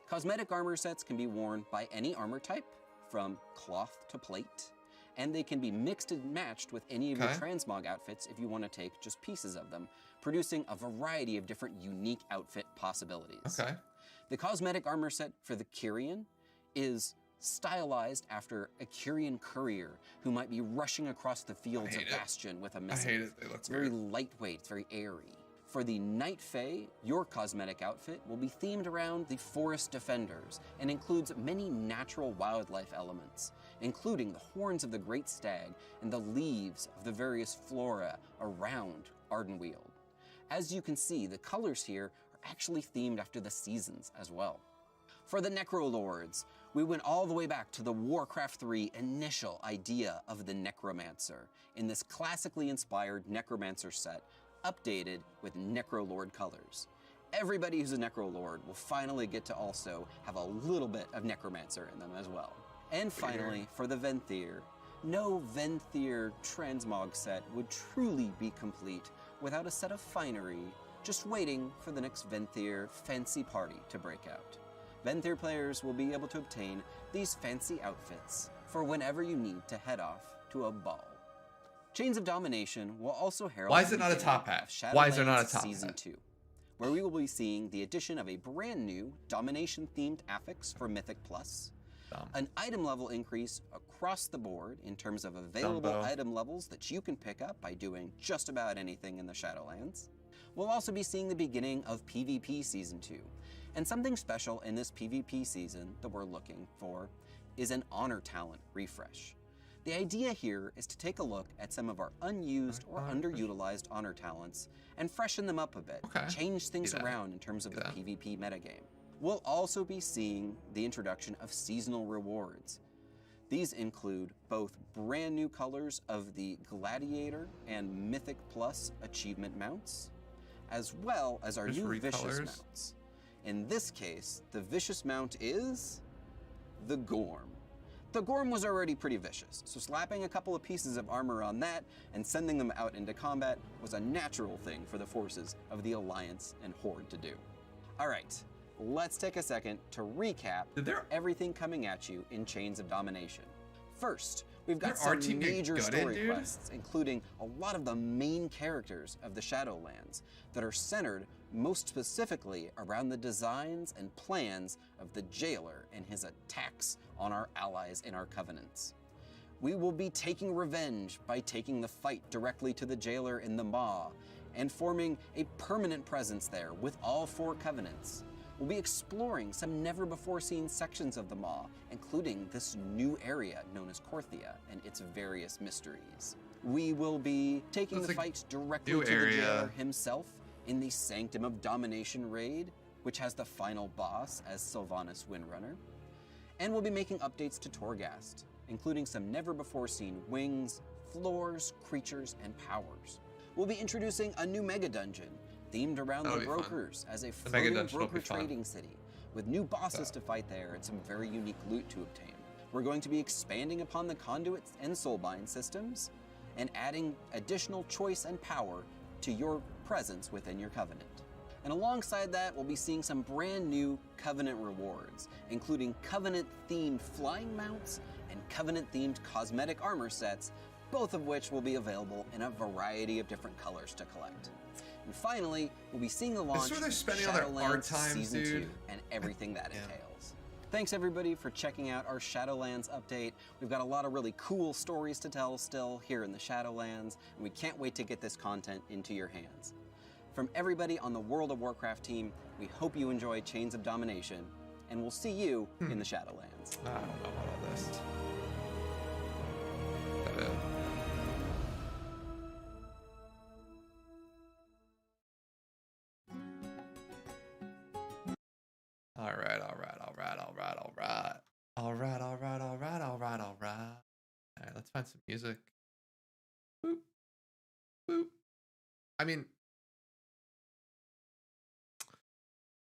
Cosmetic armor sets can be worn by any armor type, from cloth to plate, and they can be mixed and matched with any of your Okay. transmog outfits if you want to take just pieces of them, producing a variety of different unique outfit possibilities. Okay. The cosmetic armor set for the Kyrian is stylized after a Kyrian courier who might be rushing across the fields of Bastion with a missive. hate it. They look It's very lightweight, it's very airy. For the Night Fae, your cosmetic outfit will be themed around the Forest Defenders and includes many natural wildlife elements, including the horns of the Great Stag and the leaves of the various flora around Ardenweald. As you can see, the colors here are actually themed after the seasons as well. For the Necrolords, we went all the way back to the Warcraft 3 initial idea of the Necromancer in this classically inspired Necromancer set, updated with Necrolord colors. Everybody who's a Necrolord will finally get to also have a little bit of Necromancer in them as well. And finally, for the Venthyr, no Venthyr transmog set would truly be complete without a set of finery, just waiting for the next Venthyr fancy party to break out. Venthyr players will be able to obtain these fancy outfits for whenever you need to head off to a ball. Chains of Domination will also herald Why is the it not a beginning top hat? of Why is there not a Shadowlands top Season hat? 2, where we will be seeing the addition of a brand new Domination-themed affix for Mythic Plus, an item level increase across the board in terms of available Dumbo. item levels that you can pick up by doing just about anything in the Shadowlands. We'll also be seeing the beginning of PvP Season 2, and something special in this PvP season that we're looking for is an honor talent refresh. The idea here is to take a look at some of our unused or underutilized honor talents and freshen them up a bit, change things around in terms of the PvP metagame. We'll also be seeing the introduction of seasonal rewards. These include both brand new colors of the Gladiator and Mythic Plus achievement mounts, as well as our Just new vicious recolors. mounts. In this case, the vicious mount is the Gorm. The Gorm was already pretty vicious, so slapping a couple of pieces of armor on that and sending them out into combat was a natural thing for the forces of the Alliance and Horde to do. All right, let's take a second to recap everything coming at you in Chains of Domination. First, we've got some major story quests, including a lot of the main characters of the Shadowlands that are centered most specifically around the designs and plans of the Jailer and his attacks on our allies in our covenants. We will be taking revenge by taking the fight directly to the Jailer in the Maw and forming a permanent presence there with all 4 covenants. We'll be exploring some never-before-seen sections of the Maw, including this new area known as Korthia and its various mysteries. We will be taking the fight directly to the Jailer himself in the Sanctum of Domination raid, which has the final boss as Sylvanas Windrunner. And we'll be making updates to Torghast, including some never-before-seen wings, floors, creatures, and powers. We'll be introducing a new mega dungeon themed around the brokers as a floating broker trading city with new bosses to fight there and some very unique loot to obtain. We're going to be expanding upon the conduits and soulbind systems and adding additional choice and power to your presence within your covenant. And alongside that, we'll be seeing some brand new covenant rewards, including covenant-themed flying mounts and covenant-themed cosmetic armor sets, both of which will be available in a variety of different colors to collect. And finally, we'll be seeing the launch of they're spending all their art Shadowlands time, Season dude. 2 and everything that entails. Thanks everybody for checking out our Shadowlands update. We've got a lot of really cool stories to tell still here in the Shadowlands, and we can't wait to get this content into your hands. From everybody on the World of Warcraft team, we hope you enjoy Chains of Domination, and we'll see you in the Shadowlands. I don't know about all this. All right. All right, let's find some music. Boop. Boop. I mean,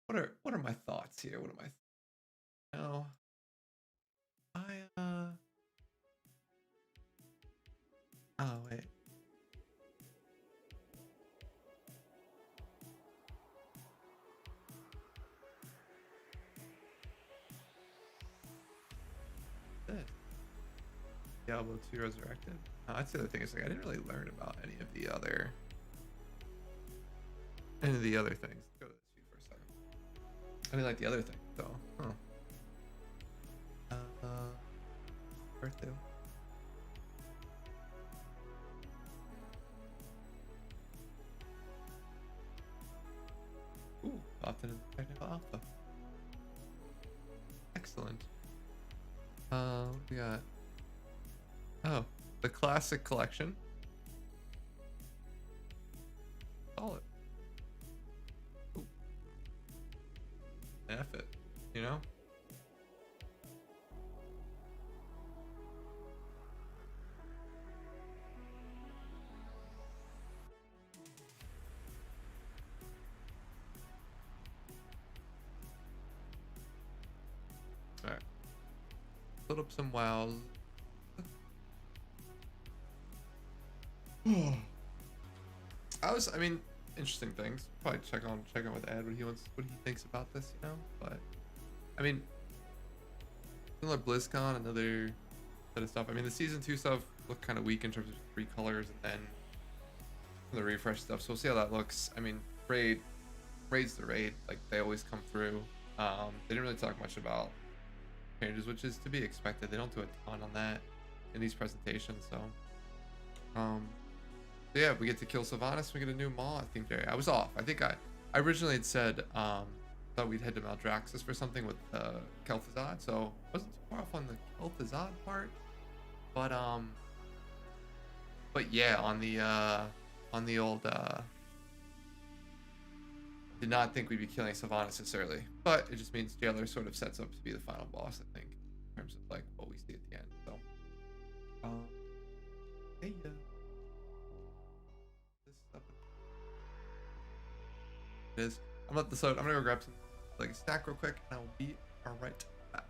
what are my thoughts here? What am I? No. Oh wait. This. Diablo 2 Resurrected. Oh, that's the other thing. Is like I didn't really learn about any of the other things. Go to this view for a second. I mean, like the other thing though. Huh. Birthday. Ooh, often in technical alpha. Excellent. We got. Oh, the classic collection. Solid. Ooh. F it, you know? Alright. Put up some wows. I mean, interesting things. Probably check on with Ed what he thinks about this, you know. But I mean, similar BlizzCon, another set of stuff. I mean, the season 2 stuff looked kind of weak in terms of 3 colors, and then the refresh stuff. So we'll see how that looks. I mean, raid's the raid. Like they always come through. They didn't really talk much about changes, which is to be expected. They don't do a ton on that in these presentations. So yeah, we get to kill Sylvanas, we get a new Maw. I think I was off. I think I originally had said thought we'd head to Maldraxxus for something with Kel'Thuzad, so wasn't too far off on the Kel'Thuzad part. But yeah, on the old did not think we'd be killing Sylvanas necessarily. But it just means Jailer sort of sets up to be the final boss, I think, in terms of like what we see at the end. So hey, this is up. it is. I'm gonna let this load. I'm gonna go grab some like a stack real quick, and I will be right back.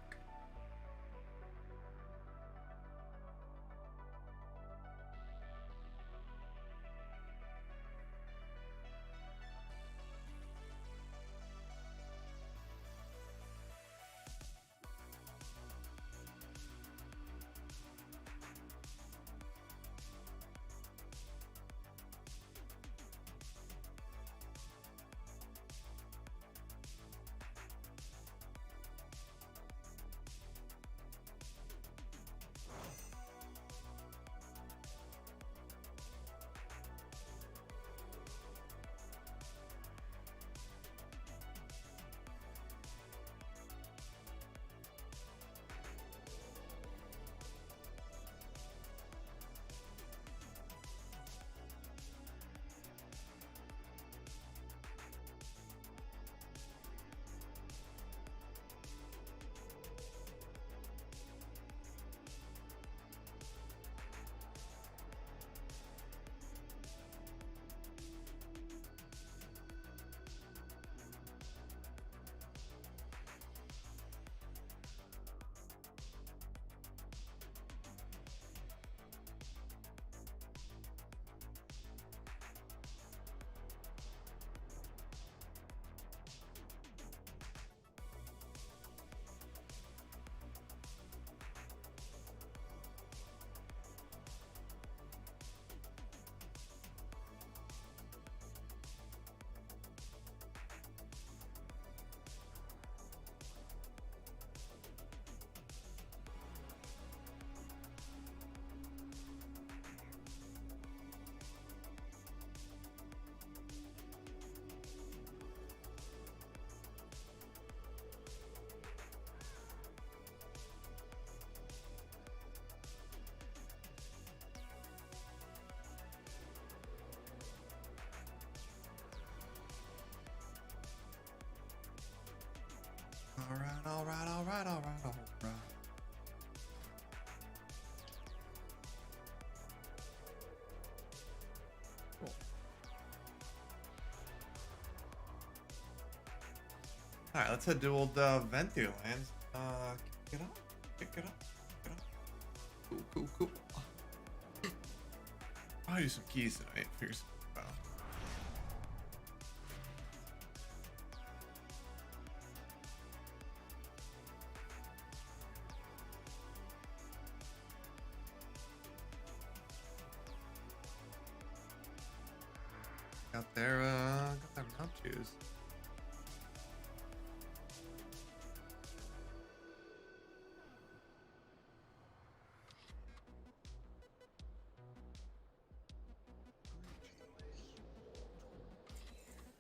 All right. Cool. All right, let's head to old Ventu lands. Kick it up, pick it up, pick it up. Cool. I'll use some keys tonight. Figure something out. Got their mount shoes.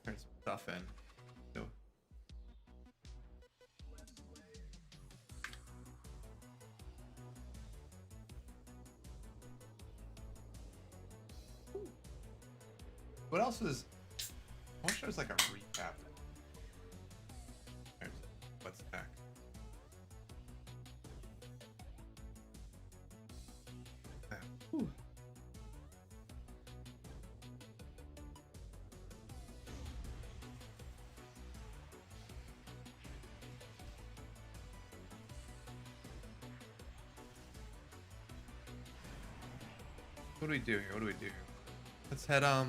Turn some stuff in. So. What else is? I wish there was like a recap. There's what's next. Whew. What do we do here? What do we do? Let's head out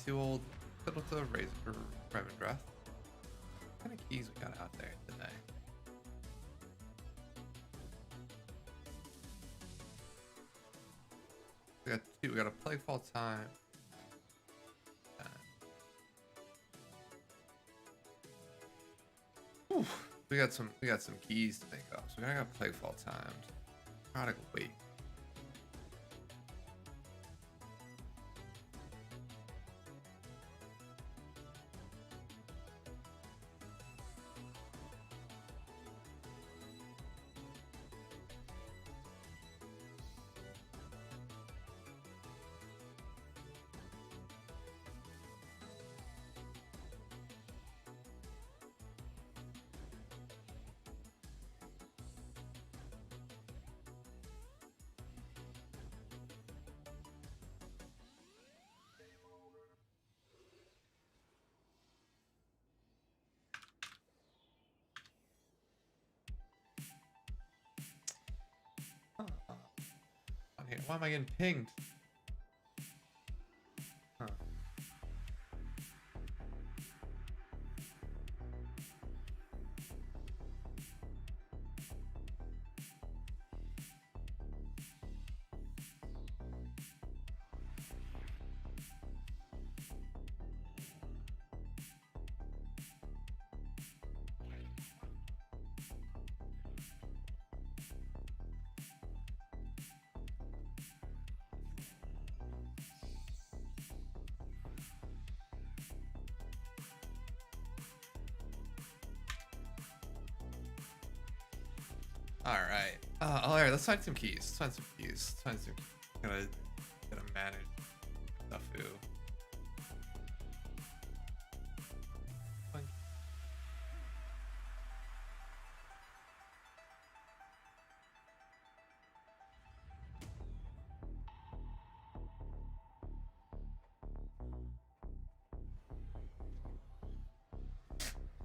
to old Fiddle to Razor or Revendreth. What kind of keys we got out there today? We got two. We got a Plaguefall Time. We got some keys to think of. So we got Plaguefall Times. Prodigal Wait. Why am I getting pinged? Huh. Alright. Alright, let's find some keys. Let's find some keys. Let's find some keys. Gotta manage stuff.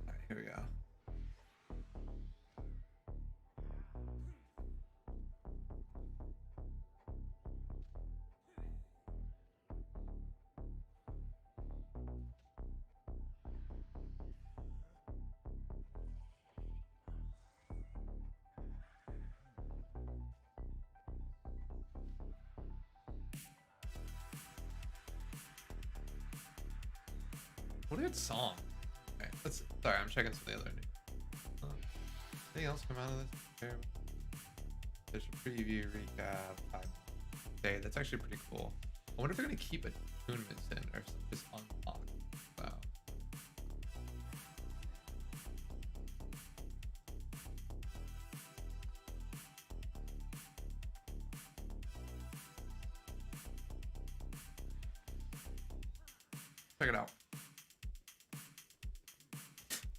Alright, here we go. What a good song. Okay, sorry, I'm checking some of the other news. Anything else come out of this? There's a preview, recap, day. That's actually pretty cool. I wonder if they're gonna keep attunements in or just unlock. Wow. Check it out.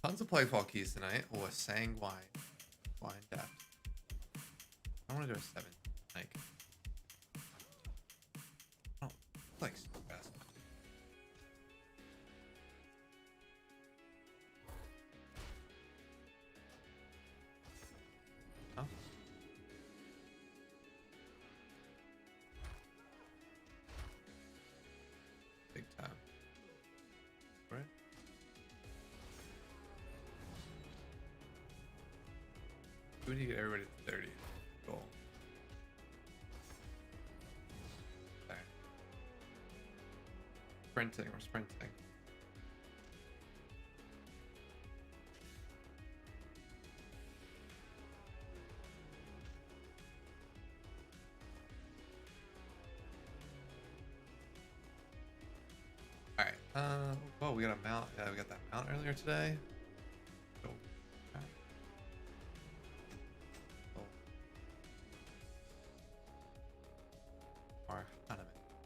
Tons of playful keys tonight. Oh, a sanguine. Wine depth. I want to do a 7. Like. Oh, like so fast. Oh. Big time. Right? We need to get everybody to 30. Goal. There. Sprinting, we're sprinting. Alright, well, we got a mount. Yeah, we got that mount earlier today. Cool.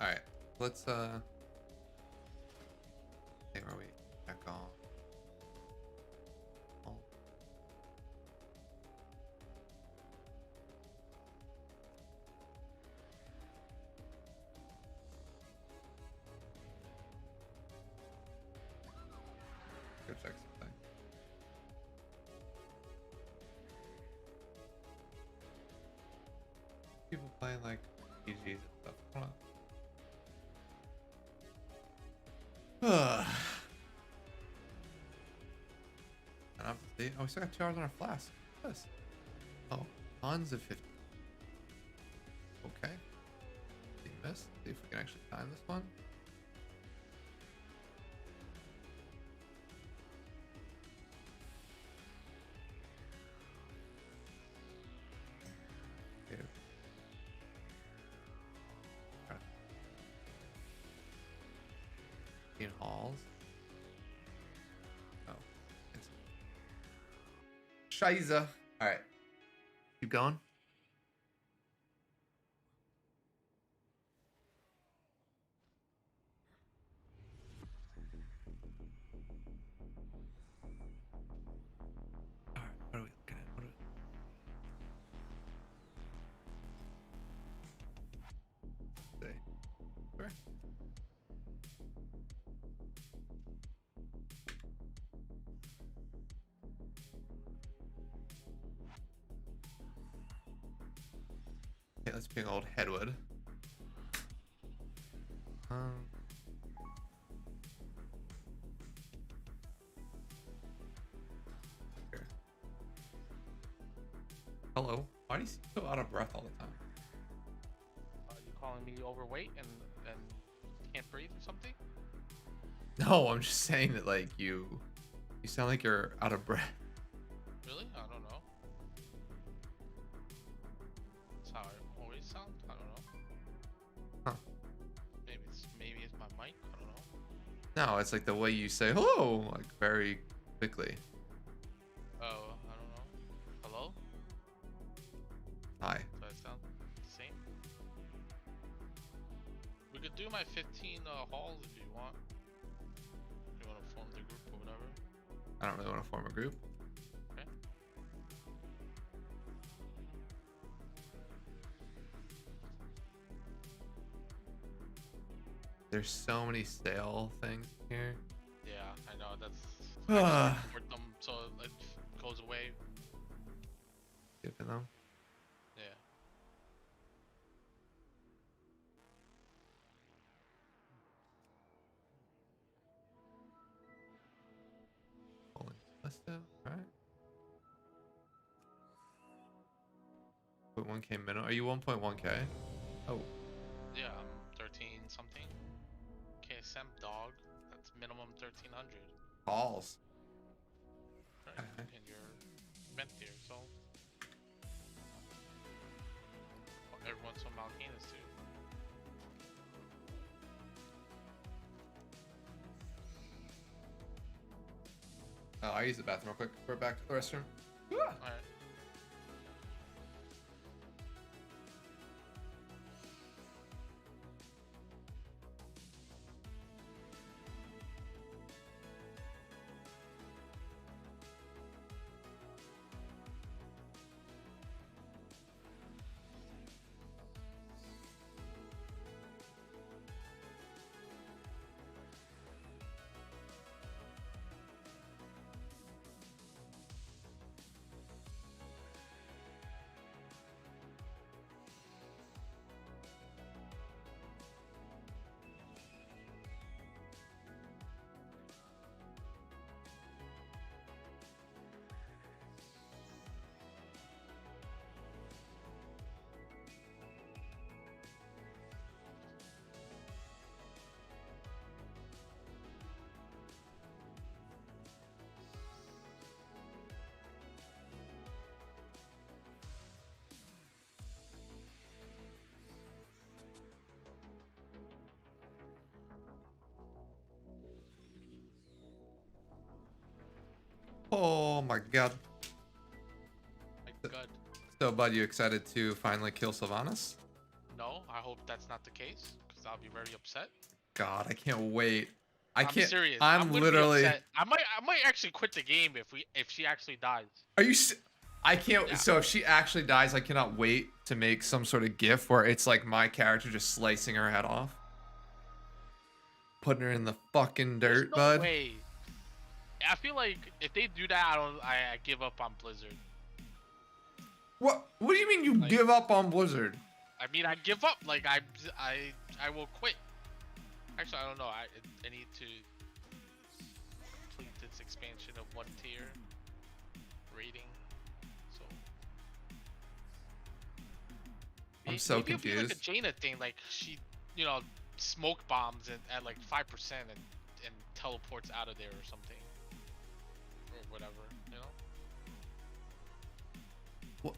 Alright, let's hey, where are we? Back on. Oh. Go check something. People playing like PGs and stuff. I don't know. And I'm, oh, we still got 2 hours on our flask. What's this? Oh, tons of 50. Okay. See this? See if we can actually time this one. Okay. In halls. Oh, it's Scheiße. All right, keep going. All right, what are we looking at? What are we... See. Sure. Okay, let's ping old Headwood. Here. Hello. Why do you seem so out of breath all the time? Are you calling me overweight and can't breathe or something? No, I'm just saying that like you sound like you're out of breath. Really? I don't know. That's how I always sound. I don't know. Huh. Maybe it's my mic. I don't know. No, it's like the way you say hello, like very quickly. Oh, I don't know. Hello? Hi. Do I sound the same? We could do my 15 halls if you want. If you want to form the group or whatever. I don't really want to form a group. Okay. There's so many sale things here. Yeah, I know. That's I just report them so it goes away. Skipping them. Yeah. Let's do, alright. 1K minimum. Are you 1.1K? Oh. Yeah, I'm 13 something. KSM dog. That's minimum 1300. Balls. Right. And you're event tier, so everyone's from Malkinas too. Oh, I use the bathroom real quick. We're back to the restroom. Alright. Oh my god. My god. So, bud, you excited to finally kill Sylvanas? No, I hope that's not the case, because I'll be very upset. God, I can't wait. I'm can't. serious. I'm gonna be literally. upset. I might actually quit the game if she actually dies. Are you? I can't. Yeah. So if she actually dies, I cannot wait to make some sort of GIF where it's like my character just slicing her head off, putting her in the fucking dirt, No bud. way. I feel like if they do that, I give up on Blizzard. What? What do you mean you give up on Blizzard? I mean, I give up. Like I will quit. Actually, I don't know. I need to complete this expansion of 1 tier rating. So I'm so maybe it'll be confused. like a Jaina thing, like she, smoke bombs at like 5% and teleports out of there or something, or whatever, What?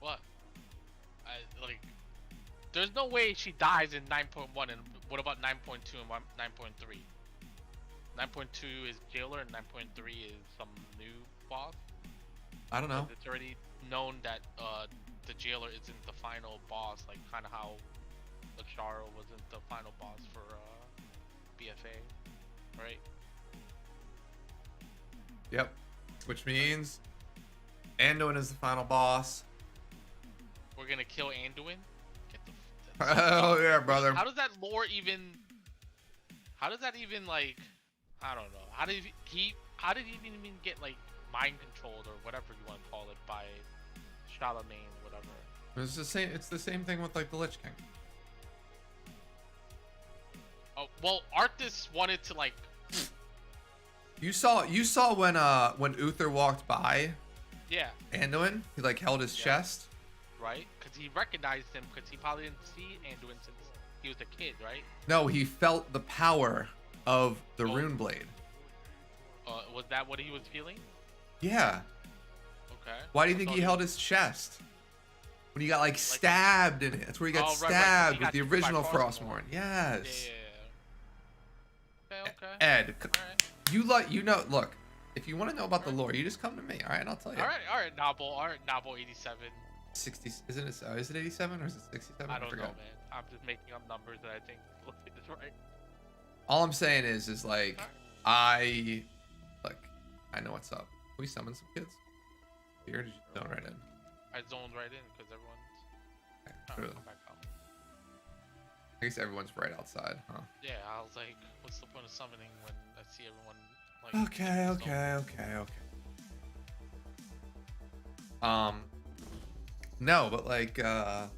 What? Like, there's no way she dies in 9.1, and what about 9.2 and 9.3? 9.2 is Jailer, and 9.3 is some new boss. I don't know. It's already known that the Jailer isn't the final boss, like kind of how Lashara wasn't the final boss for BFA, right? Yep. Which means Anduin is the final boss. We're gonna kill Anduin. Oh yeah, brother. How does that lore even? How does that even like? I don't know. How did he even get like mind controlled or whatever you want to call it by Charlemagne or whatever? It's the same. It's the same thing with like the Lich King. Oh, well, Arthas wanted to like. You saw when Uther walked by. Yeah. Anduin, he like held his chest. Right, because he recognized him because he probably didn't see Anduin since he was a kid, right? No, he felt the power of the rune blade. Was that what he was feeling? Yeah. Okay. Why do you think he held his chest? When he got like stabbed in it. That's where he got stabbed with the original Frostmourne. Yes. Yeah. Okay. Ed, you know, look, if you want to know about the lore, you just come to me, all right? And I'll tell you. All right, Novel 87. 60, isn't it? Is it 87 or is it 67? I don't know, forget. man. I'm just making up numbers that I think is right. All I'm saying is like, look, I know what's up. Can we summon some kids? Here, did you zone right in? I zoned right in because everyone's trying to come back out. I guess everyone's right outside, huh? Yeah, I was like, what's the point of summoning when I see everyone like... Okay. No, but like, yeah,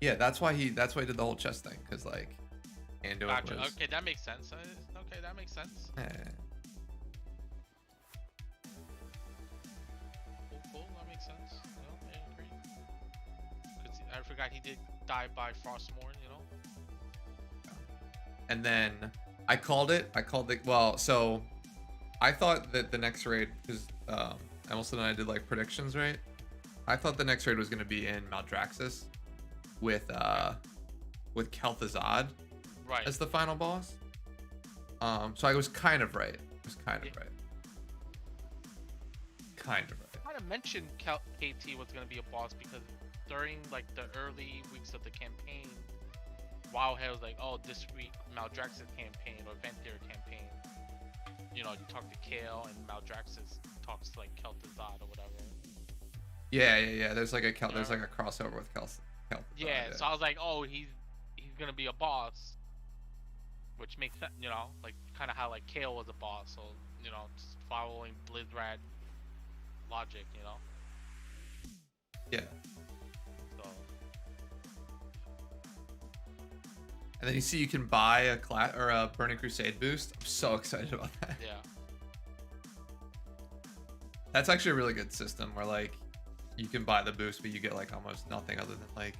that's why he did the whole chest thing, because like, Anduin Gotcha. was... Okay, that makes sense. Okay, that makes sense. Yeah. Cool, that makes sense. You know, I agree. Because I forgot he did die by Frostmourne, you know? And then I called it. Well, so I thought that the next raid, because Emerson and I did like predictions, right? I thought the next raid was going to be in Maldraxxus with Kel'Thuzad as the final boss. So I was kind of right. Kind of right. Kind of mentioned KT was going to be a boss because during like the early weeks of the campaign, Wildhead was like, oh, this week Maldraxxus campaign or Ventir campaign. You know, you talk to Kale and Maldraxxus talks to like Kel'Thuzad or whatever. Yeah. There's like a crossover with Kel'Thuzad. Yeah, so I was like, oh, he's gonna be a boss, which makes sense, you know, like kind of how like Kale was a boss, so you know, just following Blizzrad logic, you know. Yeah. So. And then you see you can buy a Burning Crusade boost. I'm so excited about that. Yeah. That's actually a really good system where like you can buy the boost, but you get like almost nothing other than like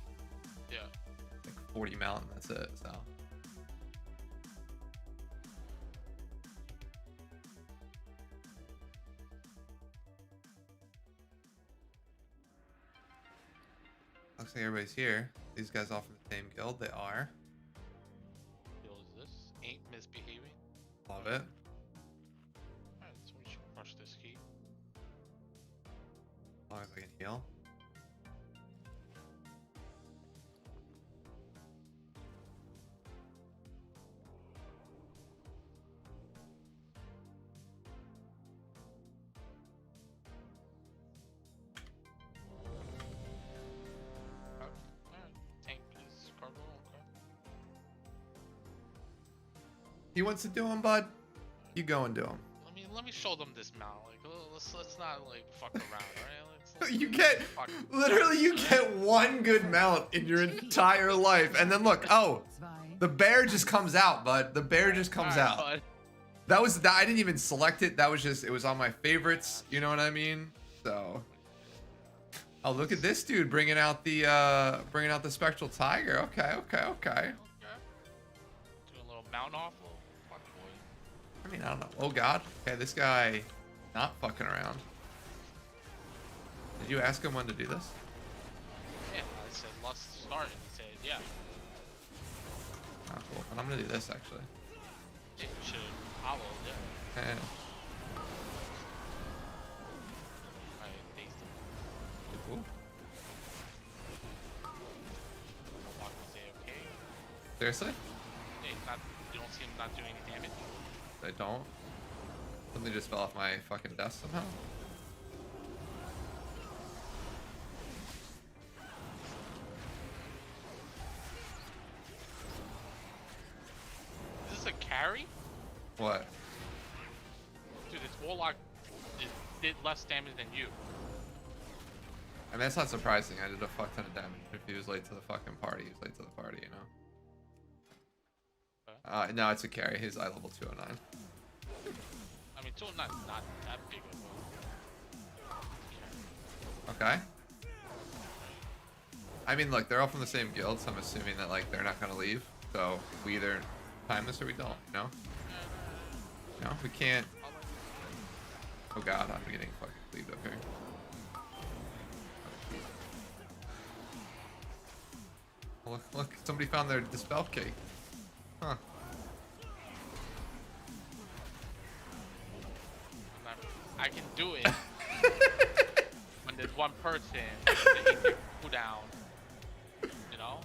40 mount, and that's it. So. Looks like everybody's here. These guys all from the same guild. They are. Guild is this? Ain't misbehaving. Love it. Alright, so we should crush this key. As long as I can heal. He wants to do him, bud. You go and do him. Let me show them this mount. Like, let's not like fuck around, alright? You get literally you get one good mount in your entire life, and then look, oh, the bear just comes out, bud. The bear just comes out. Bud. That was I didn't even select it. That was just it was on my favorites. You know what I mean? So. Oh, look at this dude bringing out the spectral tiger. Okay. Doing a little mount off. I mean, I don't know. Oh God. Okay, this guy not fucking around. Did you ask him when to do this? Yeah, I said let's start, and he said yeah. Oh, cool. And I'm gonna do this actually. It should follow, yeah. Yeah. I faced him. Cool. Walk and say okay. Seriously? Yeah, you don't see him not doing any damage. I don't. Something just fell off my fucking desk somehow. Is this a carry? What? Dude, this warlock did less damage than you. I mean, that's not surprising. I did a fuck ton of damage. If he was late to the fucking party, he was late to the party, you know? No, it's a carry. His eye level 209. I mean, 209 is not that big of a... Okay. I mean, look, they're all from the same guild, so I'm assuming that, like, they're not going to leave. So we either time this or we don't, you know? No, we can't. Oh god, I'm getting fucking cleaved up here. Oh, look, look, somebody found their dispel cake. Huh. I can do it when there's one person that hit their cooldown. You know?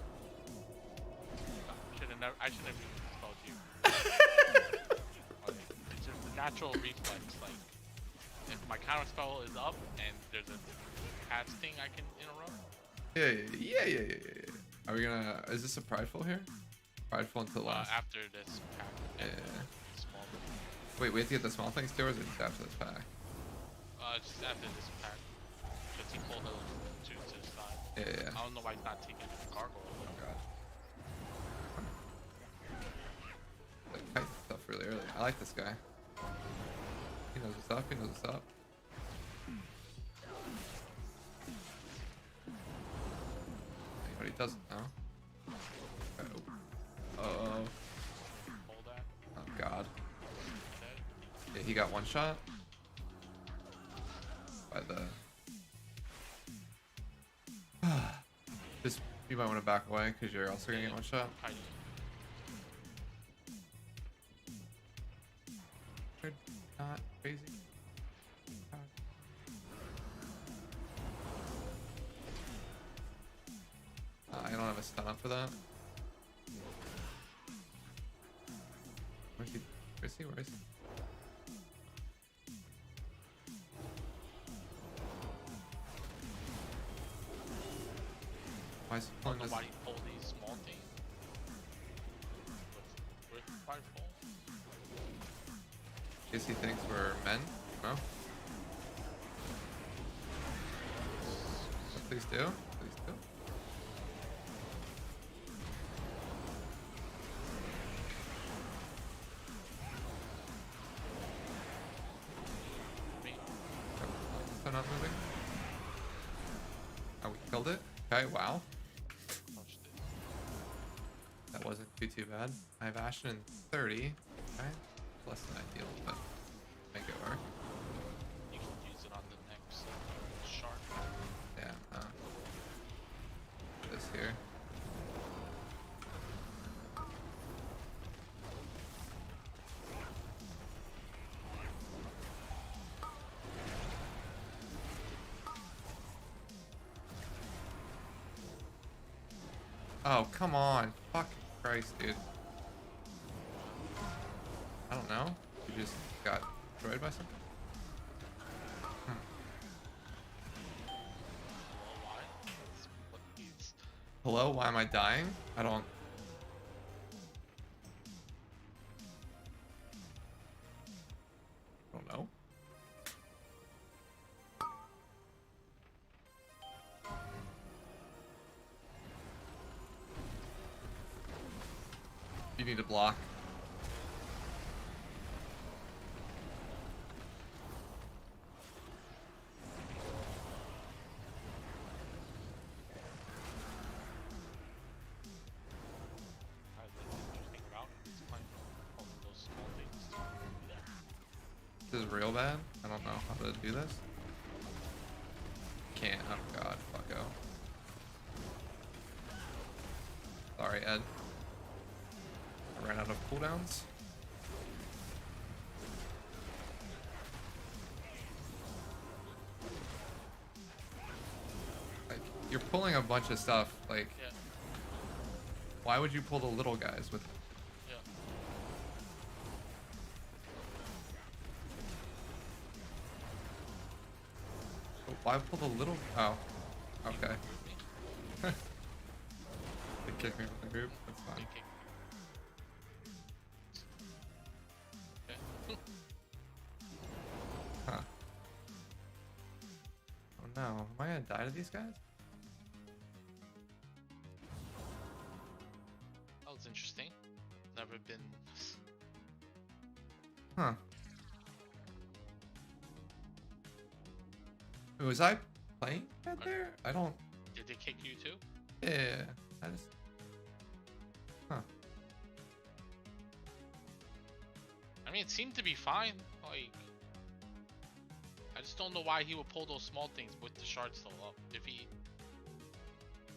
I should have even dispelled you. It's just a natural reflex. Like, if my counter spell is up and there's a cast thing I can interrupt. Yeah. Are we gonna? Is this a prideful here? Prideful until last. After this pack. Yeah. Small. Wait, we have to get the small things too, or is it just after this pack? Just after this pack. Because he pulled those two to the side. Yeah. I don't know why he's not taking the cargo. Oh god. Like, fight stuff really early. I like this guy. He knows what's up. He knows what's up. But he doesn't know. Uh-oh. Oh god. Yeah, he got one shot. By the... Just, you might want to back away, because you're also going to get one shot. They're not crazy. I don't have a stun up for that. Where's he? Where's he? Where is he? Why is he pulling this? Why he pull these small things? Where's the prideful? Guess he thinks we're men? No? Please do. Please do. They're not moving. Oh, we killed it? Okay, wow. That wasn't too bad. I have Ashen in 30. Okay. Less than ideal, but make it work. You can use it on the next shark. Yeah, this here. Oh, come on. Fucking Christ, dude. I don't know. You just got destroyed by something? Hello? Why am I dying? I don't know. You need to block. This is real bad. I don't know how to do this. Can't. Oh god, fucko. Sorry, Ed. I ran out of cooldowns. Like, you're pulling a bunch of stuff. Like, why would you pull the little guys with? Why pull the little? Oh, okay. They kicked me from the group. That's fine. Huh. Oh no, am I gonna die to these guys? That was interesting. Never haven't been. Huh. Was I playing out there? I don't. Did they kick you too? Yeah. I just. Huh. I mean, it seemed to be fine. Like, I just don't know why he would pull those small things with the shard still up. If he.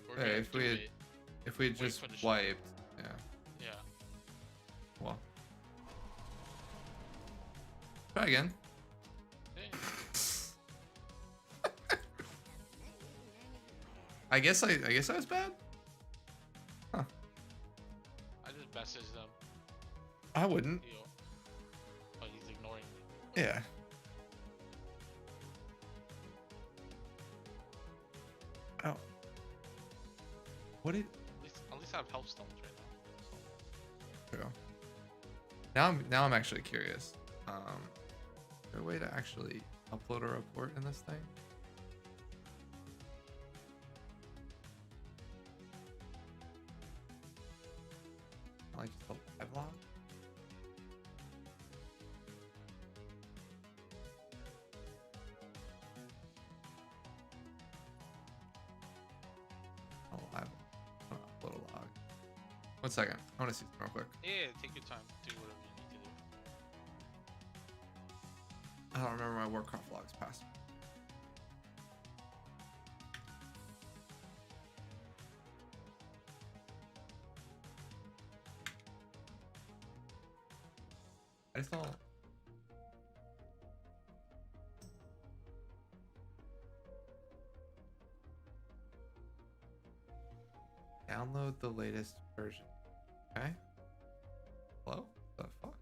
We're Hey, gonna if do we had, it, if we had wait just for the shard. wiped, yeah. Yeah. Well. Try again. I guess I was bad. Huh. I just messaged them. I wouldn't. But he's ignoring me. Yeah. Oh. What did? At least I have health stones right now. True. Now I'm actually curious. Is there a way to actually upload a report in this thing? Like just a live log? Oh, live. Upload a log. 1 second. I want to see something real quick. Yeah, take your time. Do whatever you need to do. I don't remember my Warcraft logs password. I just don't. Download the latest version. Okay. Hello? The fuck?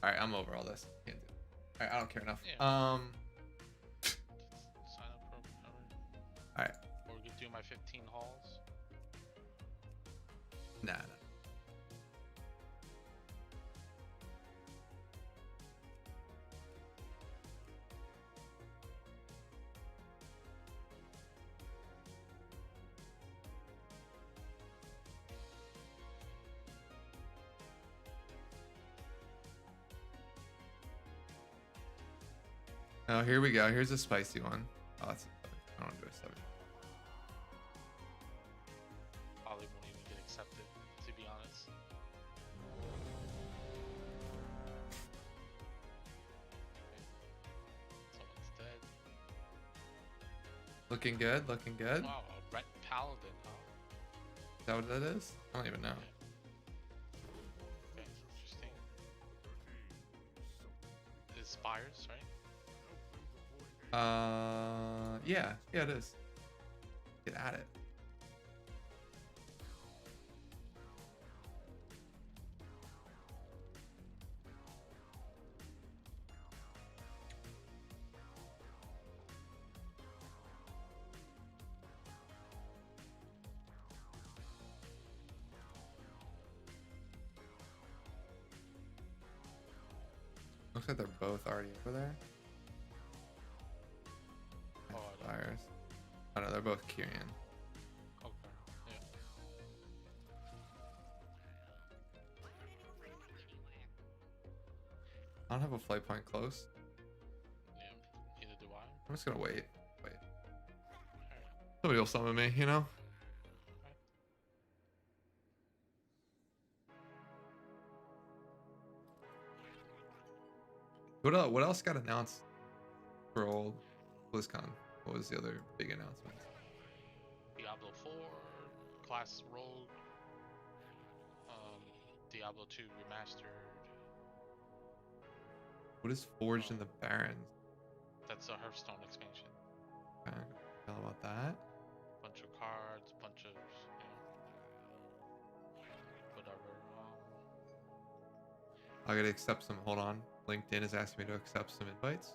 Alright, I'm over all this. Can't do it. Alright, I don't care enough. Yeah. Sign up for whatever. Alright. Or we could do my 15 hauls. Nah. Oh, here we go. Here's a spicy one. Oh, that's I don't do a 7. Probably won't even get accepted, to be honest. Someone's dead. Looking good, looking good. Wow, a red paladin, huh? Is that what that is? I don't even know. Okay, interesting. It's spires, right? Yeah, it is. Get at it. Looks like they're both already over there. Fires. Oh no, they're both Kyrian. Okay, yeah. I don't have a flight point close. Yeah, neither do I. I'm just gonna wait. Somebody will summon me, you know? What else got announced for old BlizzCon? What was the other big announcement? Diablo 4, Class Rogue, Diablo 2 Remastered. What is Forged in the Barrens? That's a Hearthstone expansion. Okay, tell about that. Bunch of cards, bunch of, whatever. I gotta accept some. Hold on. LinkedIn is asking me to accept some invites.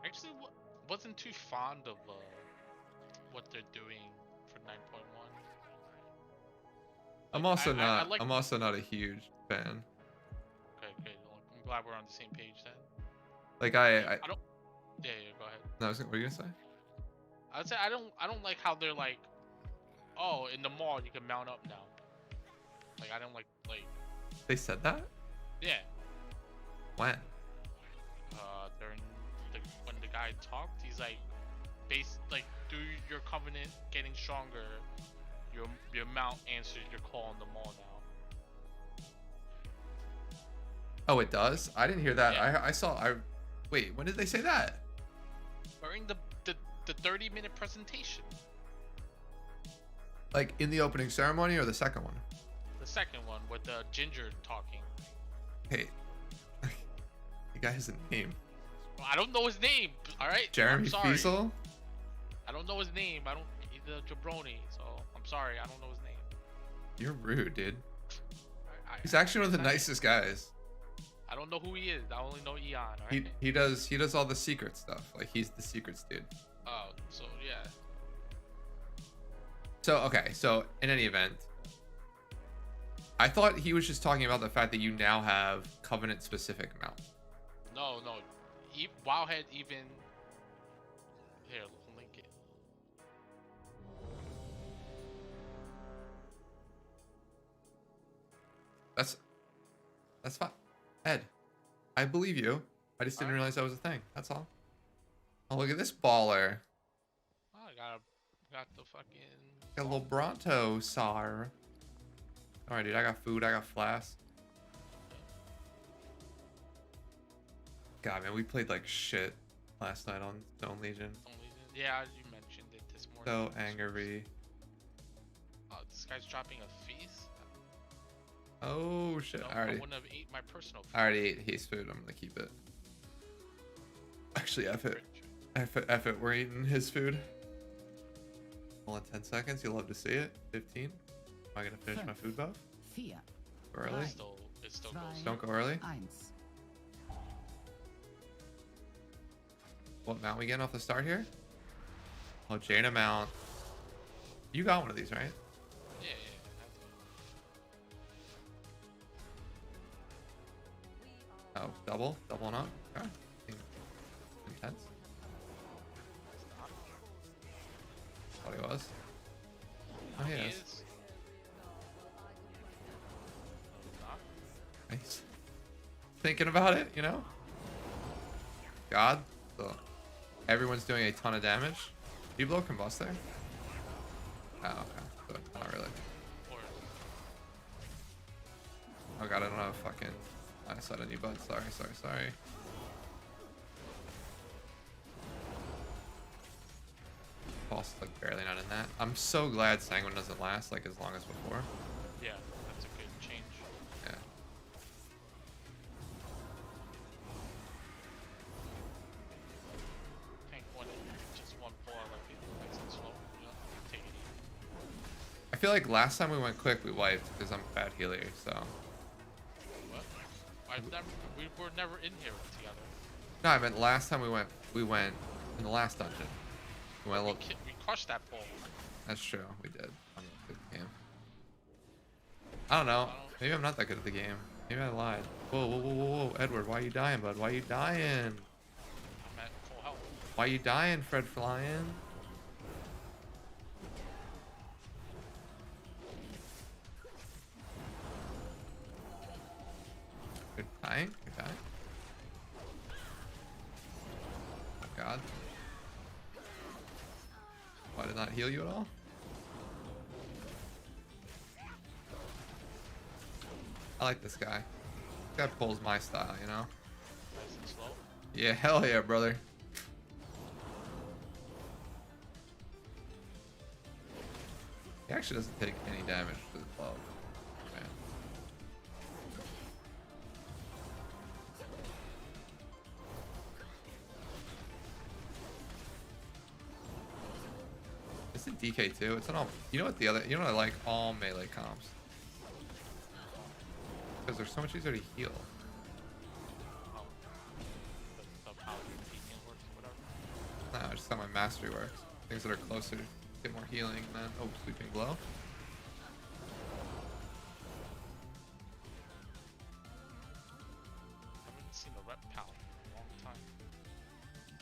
Actually, wasn't too fond of what they're doing for 9.1. I'm also not a huge fan. Okay, good. I'm glad we're on the same page then. Like I don't. Yeah, go ahead. No, what were you gonna say? I'd say I don't like how they're like, oh, in the mall you can mount up now. Like I don't like. They said that? Yeah. When? During when the guy talked, he's like, through your covenant getting stronger, your mount answers your call in the mall now. Oh, it does? I didn't hear that. Yeah. Wait, when did they say that? During the 30-minute presentation. Like in the opening ceremony or the second one? The second one with the Ginger talking. Hey, the guy has a name. Well, I don't know his name. All right. Jeremy I'm sorry. Fiesel? I don't know his name. He's a jabroni, so I'm sorry. I don't know his name. You're rude, dude. He's actually one of the nicest guys. I don't know who he is. I only know Eon. All right. He does all the secret stuff. Like he's the secrets dude. Oh, so yeah. So okay, so in any event, I thought he was just talking about the fact that you now have covenant specific mount. No. WoW had even here. Link it. That's fine. Ed, I believe you. I just didn't realize that was a thing. That's all. Oh, look at this baller. Oh, I got the fucking. Got a little Brontosaur. All right, dude. I got food. I got flasks. God, man, we played like shit last night on Stone Legion. Yeah, you mentioned it this morning. So angry. Oh, this guy's dropping a feast. Oh shit! I wouldn't have ate my personal food. I already ate his food. I'm gonna keep it. Actually, F it. We're eating his food. All in 10 seconds. You'll love to see it. 15. Am I gonna finish my food buff? Early? It still goes. Don't go early. What mount we getting off the start here? Oh, Jaina mount. You got one of these, right? Yeah. Oh, doubling up. Okay. Intense. Thought he was. Oh, he is. Nice. Thinking about it, you know? God. So everyone's doing a ton of damage. Do you blow combust there? Oh, okay. But not really. Oh god, I don't have fucking eyesight on you, bud. Sorry. Boss is like barely not in that. I'm so glad Sanguine doesn't last like as long as before. Yeah, that's a good change. Yeah. Tank just one pull, like it makes it slow. You know, take it easy. I feel like last time we went quick, we wiped because I'm a bad healer, so. What? We were never in here together. No, I meant last time we went in the last dungeon. We crushed that pole. That's true, we did. I'm good at the game. I don't know. Maybe I'm not that good at the game. Maybe I lied. Whoa, Edward, why are you dying, bud? Why are you dying? I'm at full health. Why are you dying, Fred Flying? Good dying? Good dying? Oh god. Why did not heal you at all? I like this guy. This guy pulls my style, you know? Nice and slow. Yeah, hell yeah, brother. He actually doesn't take any damage to the glove. Man. It's a DK too. It's an all. You know what what I like? All melee comps. Because they're so much easier to heal. No, just how my mastery works. Things that are closer get more healing, and then sweeping blow.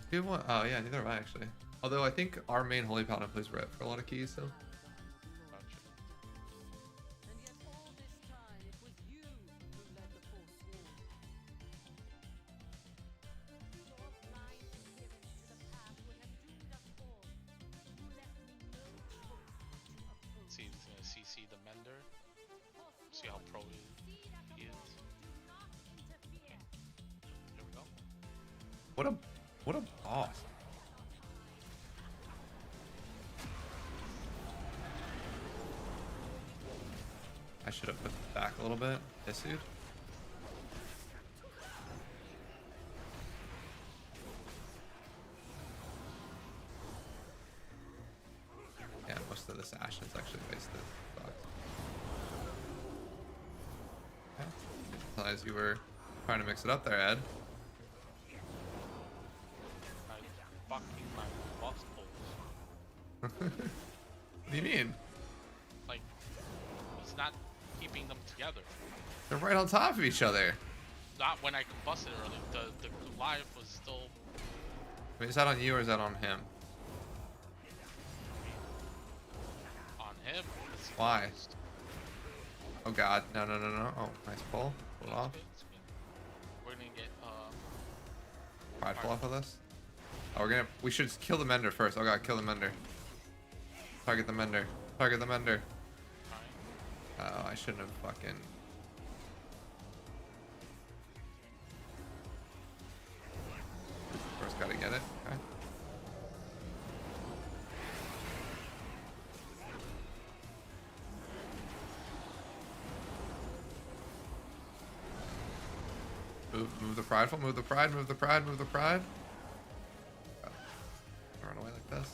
Do you have one? Oh yeah, neither have I actually. Although I think our main Holy Paladin plays red for a lot of keys, so. Gotcha. See, he's gonna CC the Mender. See how pro he is. Okay. There we go. What a boss. I should have put it back a little bit. This dude. Yeah, most of this Ashen's actually wasted. Yeah. As you were trying to mix it up there, Ed. Fucking my boss pulls. What do you mean? Like, he's not keeping them together. They're right on top of each other. Not when I combusted earlier. The Goliath was still. Wait, is that on you or is that on him? On him. Why? Oh god, no. Oh, nice pull. Pull it off. We're gonna get Prideful off of this. Oh, we should kill the Mender first. Oh god, kill the Mender. Target the Mender. Target the Mender. Oh, I shouldn't have fucking. First gotta get it. Okay. Move the prideful, move the pride, move the pride, move the pride. Oh. Run away like this.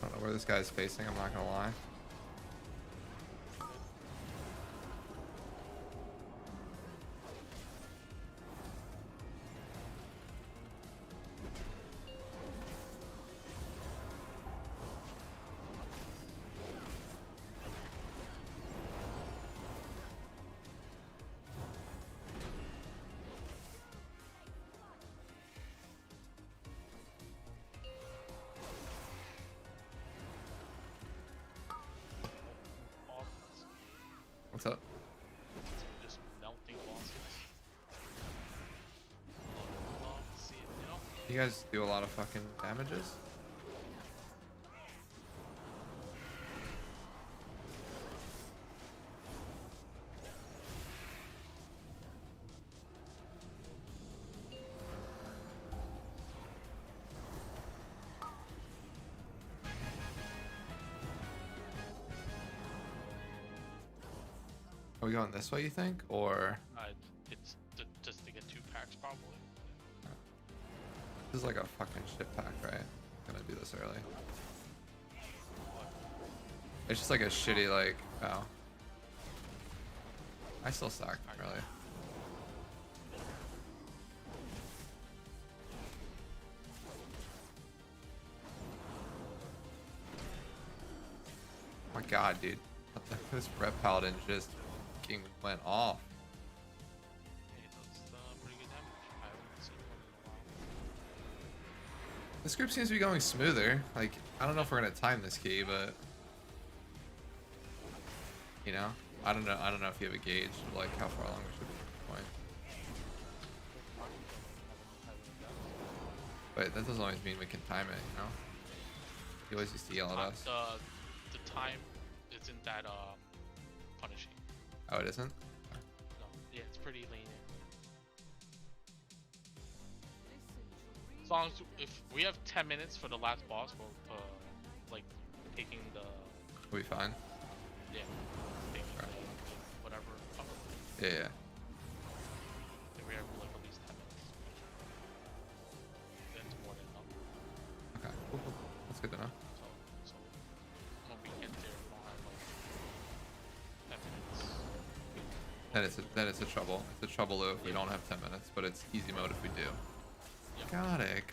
I don't know where this guy's facing, I'm not gonna lie. What's up? Just melting bosses. You guys do a lot of fucking damages? Are we going this way, you think? Or It's just to get 2 packs, probably. this is like a fucking shit pack, right? I'm gonna do this early. It's just like a shitty, like, oh. I still suck, really. Oh my god, dude. This Rep Paladin just fucking went off. This group seems to be going smoother. Like, I don't know if we're gonna time this key, but you know, I don't know if you have a gauge of like how far along we should be at this point. But that doesn't always mean we can time it, you know? You always used to yell at us. The time isn't that punishing. Oh, it isn't? No, yeah, it's pretty lenient. As long as if we have 10 minutes for the last boss, we'll like taking the. We'll be fine. Yeah. Taking the, whatever. Yeah. I think we have like at least 10 minutes. That's more than enough. Okay. Cool. That's good to know. So then it's a trouble. It's a trouble if we don't have 10 minutes, but it's easy mode if we do. Got it.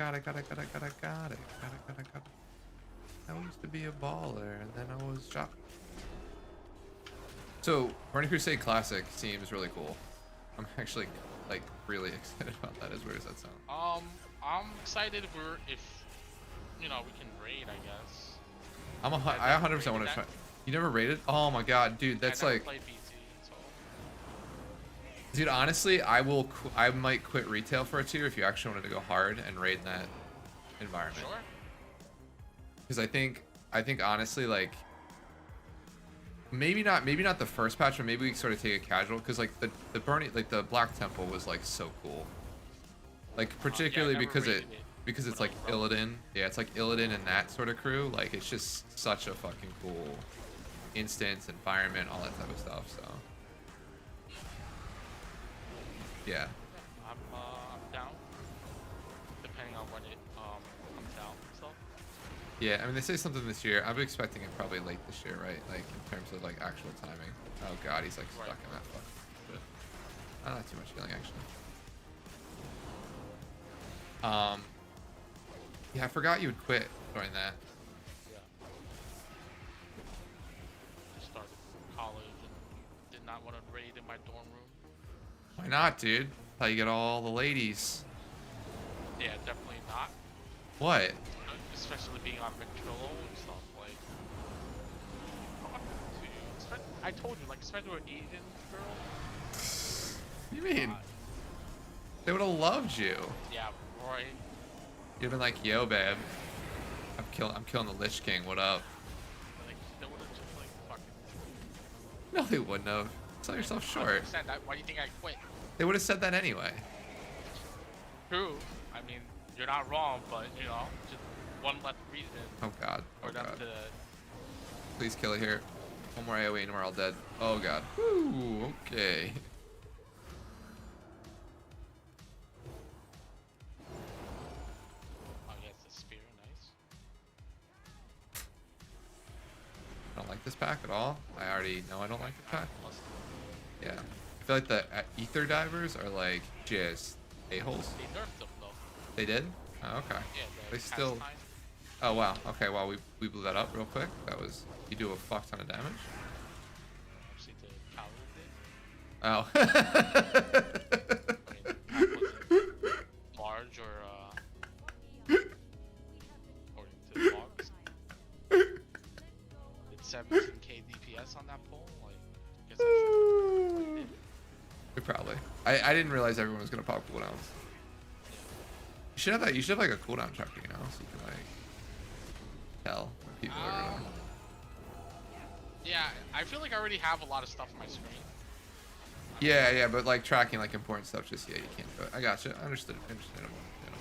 I used to be a baller, and then I was shocked. So, Burning Crusade Classic seems really cool. I'm actually like really excited about that. As weird as that sounds. I'm excited if you know, we can raid, I guess. I 100% want to try. You never raided? Oh my god, dude, that's like. Played BT, so. Dude, honestly, I might quit retail for a tier if you actually wanted to go hard and raid in that environment. Sure. Because I think honestly, like, maybe not the first patch, but maybe we sort of take it casual. Because like the burning, like the Black Temple was like so cool. Like particularly because it's like Illidan. Yeah, it's like Illidan and that sort of crew. Like it's just such a fucking cool instance, environment, all that type of stuff. So yeah. I'm down. Depending on when it comes out. So. Yeah, I mean they say something this year. I'm expecting it probably late this year, right? Like in terms of like actual timing. Oh god, he's like stuck in that fucking shit. Not too much healing actually. Yeah, I forgot you would quit during that. Yeah. I started college and did not want to raid in my dorm room. Why not, dude? How you get all the ladies? Yeah, definitely not. What? Especially being on Ventrilo and stuff, like. I told you, like, especially with Asian girls. What do you mean? They would have loved you. Yeah, right. You'd have been like, yo, babe. I'm killing the Lich King. What up? Like, they would have just, like, fucking. No, they wouldn't have. Sell yourself short. Why do you think I quit? They would have said that anyway. True. I mean, you're not wrong, but, you know, just one less reason. Oh, God. For them to. Please kill it here. One more AoE and we're all dead. Oh, God. Woo, okay. I don't like this pack at all. I already know I don't like the pack. Yeah. I feel like the ether divers are like just a-holes. They nerfed them though. They did? Oh, okay. Yeah, they still. Oh wow. Okay. Well, we blew that up real quick. That was. You do a fuck ton of damage. Actually, the paladin did. Oh. I mean, large or according to the logs. 17k DPS on that pole, like, I guess I should. Probably. I didn't realize everyone was gonna pop cooldowns. You should have that. You should have like a cooldown tracker, you know, so you can like tell when people are gonna. Yeah, I feel like I already have a lot of stuff on my screen. Yeah, but like tracking like important stuff, just you can't do it. I gotcha. Understood. Understandable. You know.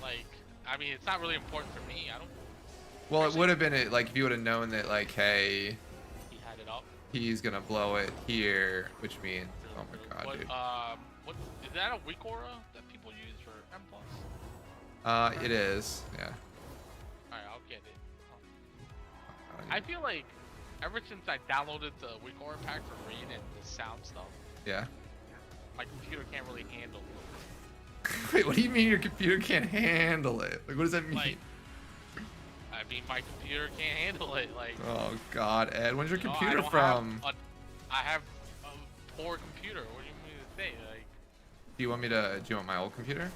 Like, I mean, it's not really important for me. I don't. Well, it would have been it like if you would have known that like, hey, he had it up. He's gonna blow it here, which means, oh my god, what, dude. What is that a weak aura that people use for M+? It is, yeah. Alright, I'll get it. I feel like ever since I downloaded the weak aura pack for Raid and the sound stuff, yeah, my computer can't really handle it. Wait, what do you mean your computer can't handle it? Like, what does that mean? Like, I mean, my computer can't handle it. Like, oh god, Ed, when's your you know, computer from? I have a poor computer. What do you mean to say? Like, do you want my old computer?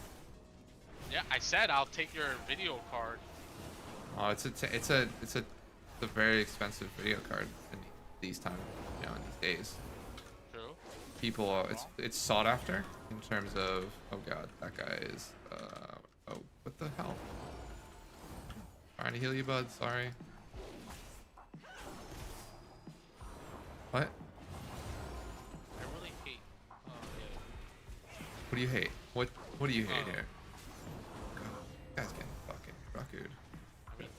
Yeah, I said I'll take your video card. Oh, it's a very expensive video card in these times, you know, in these days. True. People, it's sought after in terms of, oh god, that guy is, oh, what the hell? Trying to heal you, bud. Sorry. What? I really hate. What do you hate? What do you hate here? God, this guy's getting fucking ruckered. I mean,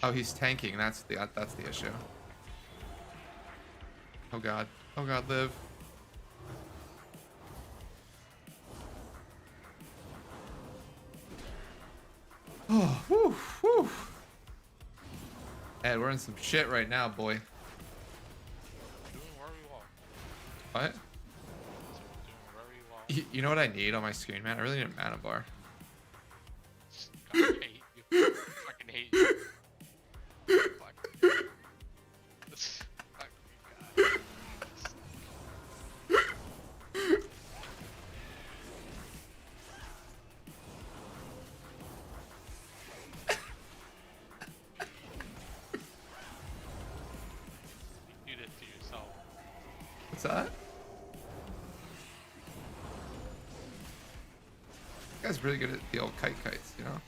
oh, he's tanking. That's the issue. Oh god. Oh god, live. Oh, whew, whew. Ed, we're in some shit right now, boy. Doing where we walk. What? You know what I need on my screen, man? I really need a mana bar. I hate you. Fucking hate you. Fuck. Fuck you, God. You do this to yourself. What's that? This guy's really good at the old kites, you know?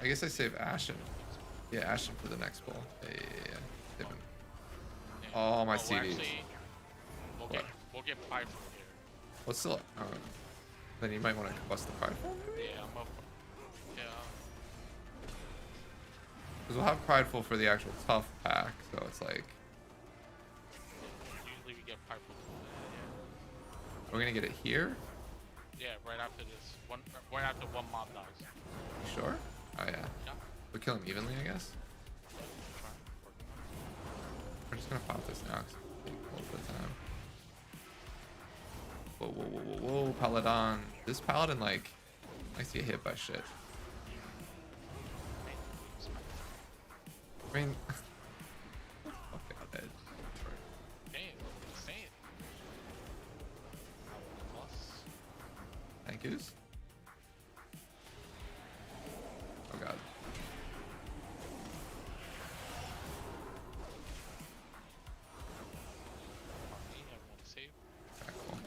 I guess I save Ashen. Yeah, Ashen for the next bowl. Yeah. Save him. Oh, my CDs. Actually, we'll get Pride from here. What's still? Then you might want to combust the Pride. Yeah, I'm up. Yeah. Because we'll have Prideful for the actual tough pack, so it's like. Usually we get Prideful. Yeah. We're gonna get it here? Yeah, right after this. Right after one mob dies. You sure? Oh yeah. Yeah. We'll kill him evenly, I guess. We're just gonna pop this now because it takes a little bit of time. Whoa, Paladin. This Paladin, like, likes to get hit by shit. I mean, fuck out dead. Damn, insane. Thank yous. Oh god. Okay, cool.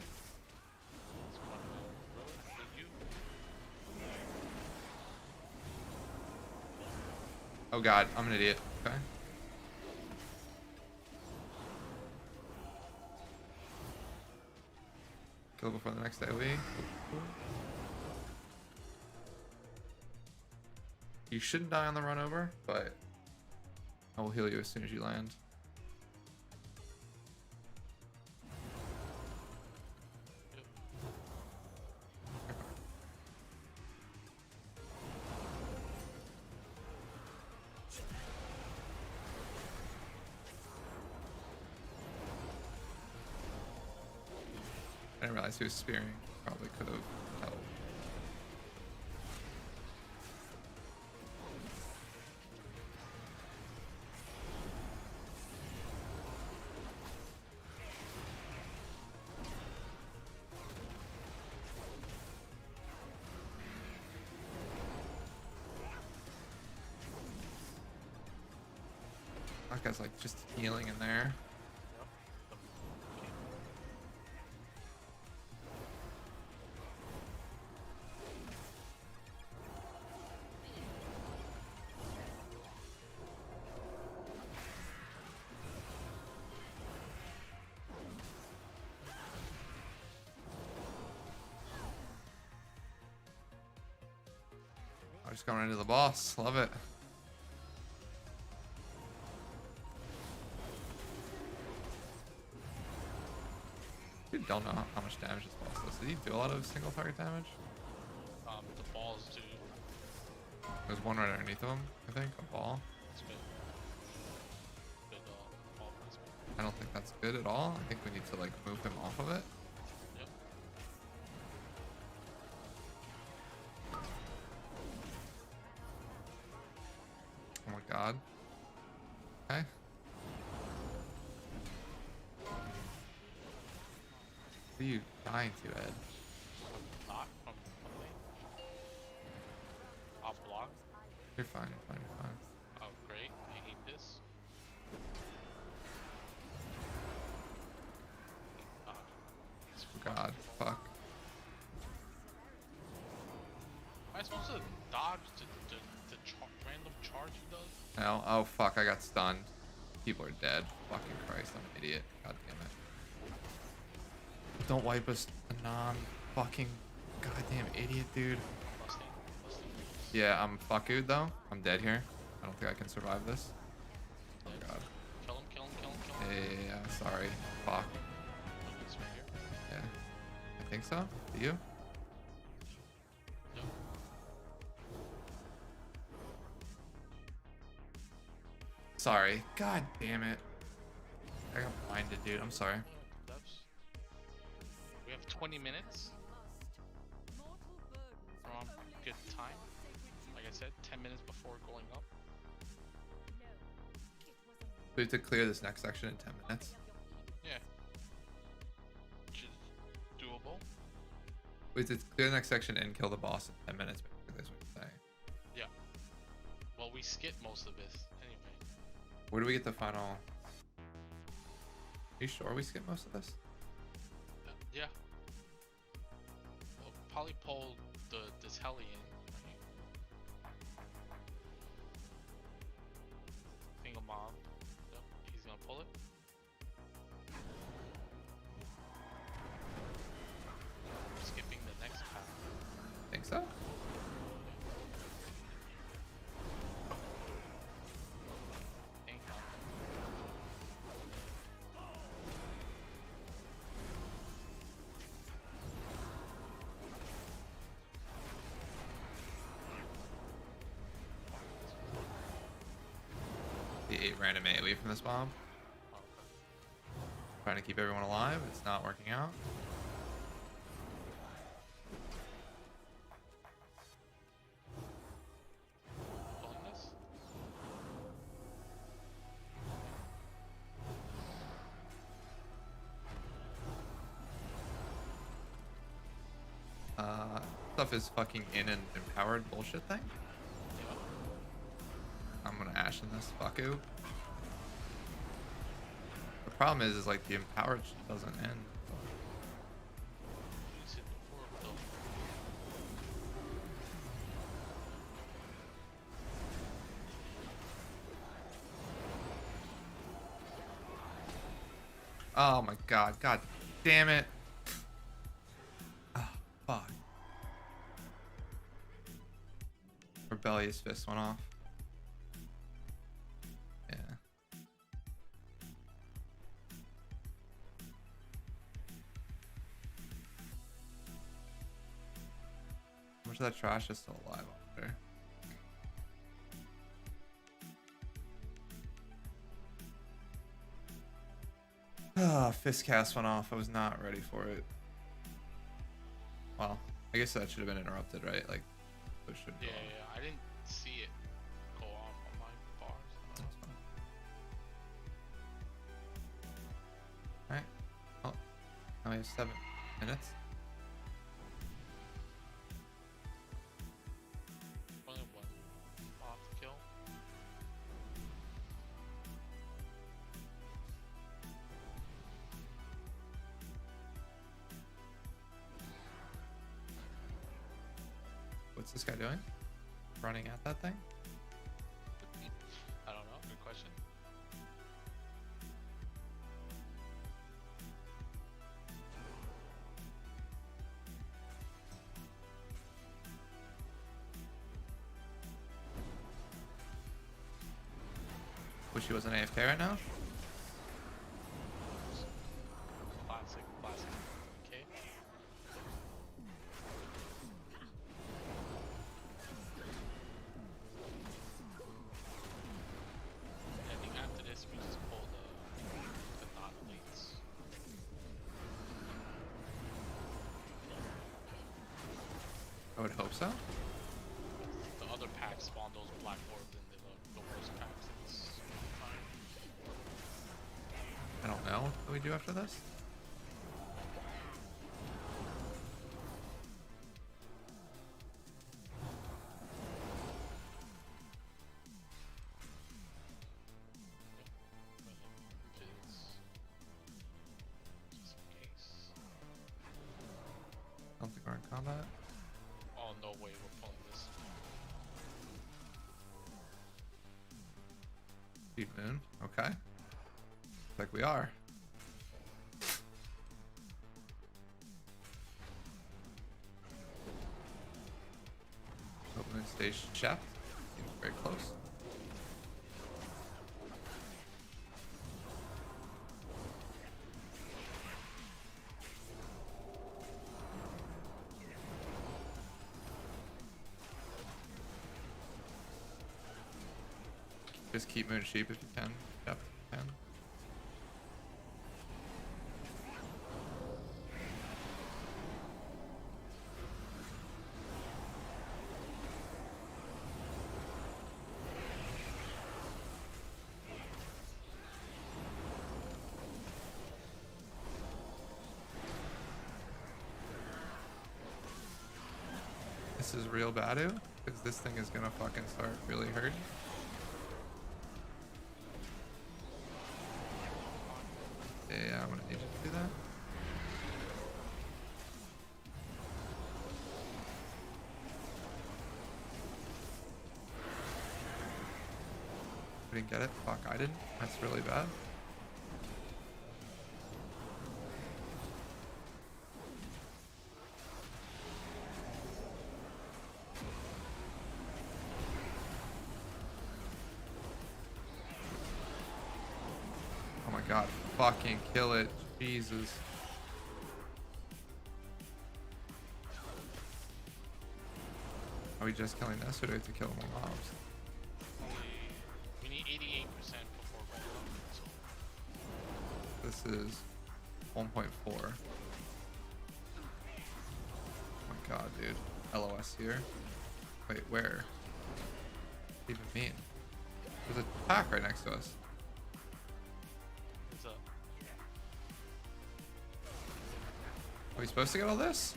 Oh god, I'm an idiot. Okay. Kill before the next AoE. You shouldn't die on the run over, but I will heal you as soon as you land. I didn't realize he was spearing. Probably could have helped. That guy's like just healing in there. I'm just going into the boss. Love it. We don't know how much damage this boss does. Did he do a lot of single target damage? The balls do. There's one right underneath him, I think. A ball. It's good. Ball placement. I don't think that's good at all. I think we need to like move him off of it. Yep. Oh my god. Okay. What are you dying to, Ed? Not from lane. Off block. You're fine, you're fine, you're fine. Oh, great. I hate this. God, fuck. Am I supposed to dodge the random charge he does? No, oh fuck, I got stunned. People are dead. Fucking Christ, I'm an idiot. God damn it. Don't wipe us, a non-fucking goddamn idiot, dude. Yeah, I'm fucked though. I'm dead here. I don't think I can survive this. Oh god. Kill him, kill him, kill him, kill him. Yeah, sorry. Fuck. It's right here. Yeah. I think so. Do you? Sorry. God damn it. I got blinded, dude. I'm sorry. We have 20 minutes. We're on good time. Like I said, 10 minutes before going up. We have to clear this next section in 10 minutes. Yeah. Which is doable. We have to clear the next section and kill the boss in 10 minutes. That's what you're saying. Yeah. Well, we skipped most of this anyway. Where do we get the final? Are you sure we skipped most of this? Yeah. We'll probably pull this heli in. Single mob. Yep, he's gonna pull it. Skipping the next path. Think so? The 8 random AoE from this bomb. Trying to keep everyone alive. It's not working out. Stuff is fucking in an empowered bullshit thing. I'm gonna ash in this. Fucku. The problem is like the empowered shit doesn't end. Oh my god. God damn it. Oh, fuck. Rebellious fist went off. Yeah. How much of that trash is still alive up there? Ah, fist cast went off. I was not ready for it. Well, I guess that should have been interrupted, right? Like, it should Yeah, I didn't see it go off on my bars. That's fine. Alright. Oh, now we have 7 minutes. Only one off kill. What's this guy doing? Running at that thing? I don't know. Good question. Wish he wasn't AFK right now? Classic. Okay. I think after this we just pull the non-elites. I would hope so. The other packs spawn those black orbs in the worst packs in this time. I don't know. What do we do after this? Just in case. I don't think we're in combat. Oh, no way we're pulling this. Speed moon. Okay. Looks like we are. Open station shaft. Seems very close. Just keep Moon Sheep if you can. Yep, you can. This is real Badu, because this thing is gonna fucking start really hurting. Yeah, I'm gonna need you to do that. I didn't get it. Fuck, I didn't. That's really bad. Oh my god, fucking kill it. Jesus. Are we just killing this or do we have to kill more mobs? We need 88% before going. This is 1.4. Oh my god, dude. LOS here. Wait, where? What does it even mean? There's a pack right next to us. What's up? Are we supposed to get all this?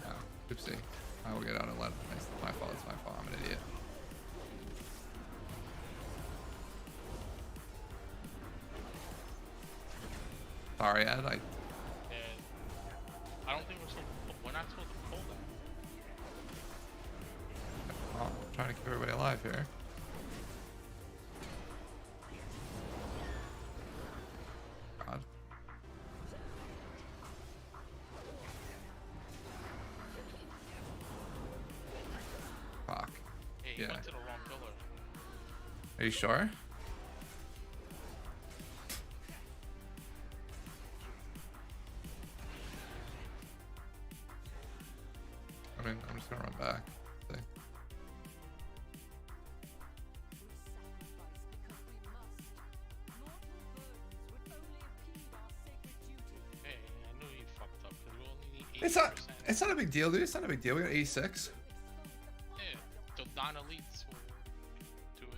Oh, oopsie. I will get out and let him. It's my fault, it's my fault. I'm an idiot. Sorry, Ed. I don't think we're not supposed to pull that. Well, I'm trying to keep everybody alive here. God. Fuck. Hey, you went to the wrong pillar. Are you sure? I mean, I'm just gonna run back. See. Hey, I knew you fucked up because we only need 80%. It's not a big deal, dude. It's not a big deal. We got 86. Yeah, the non-elites will do it.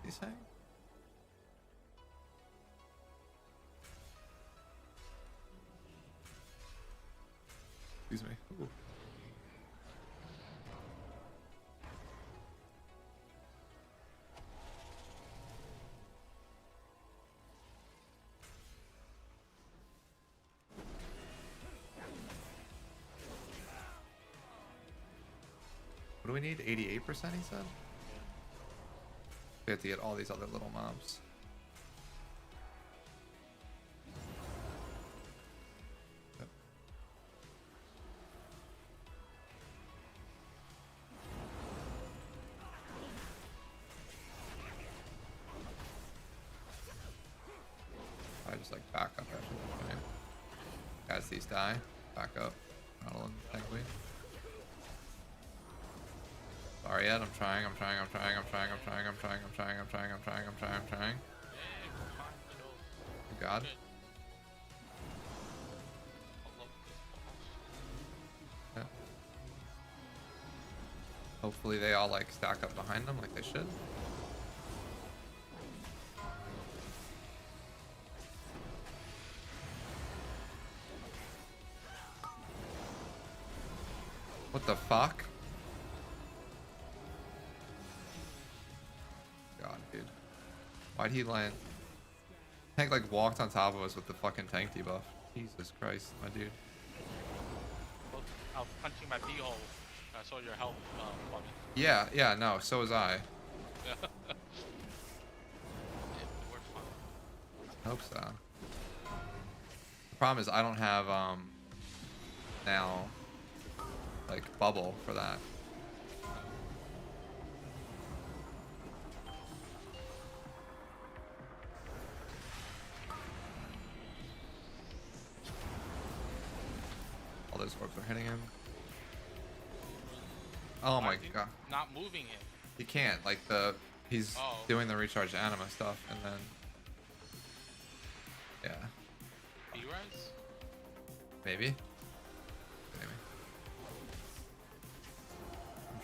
He's saying? Excuse me. Ooh. What do we need? 88%, he said? We have to get all these other little mobs. Yep. I just like back up actually. As these die, back up. Rattle and thankfully. Sorry, Ed. I'm trying. Oh, God. Yeah. Hopefully they all like stack up behind them like they should. What the fuck? God, dude. Why'd he land? Tank like walked on top of us with the fucking tank debuff. Jesus Christ, my dude. Well, I was punching my beehole. I saw your health plummet. Yeah, yeah, no, so was I. Yeah, we're fine. Hope so. The problem is I don't have now like bubble for that. All those orbs are hitting him. Oh my god. Not moving him. He can't, like he's doing the recharge anima stuff and then yeah. B-rise? Maybe.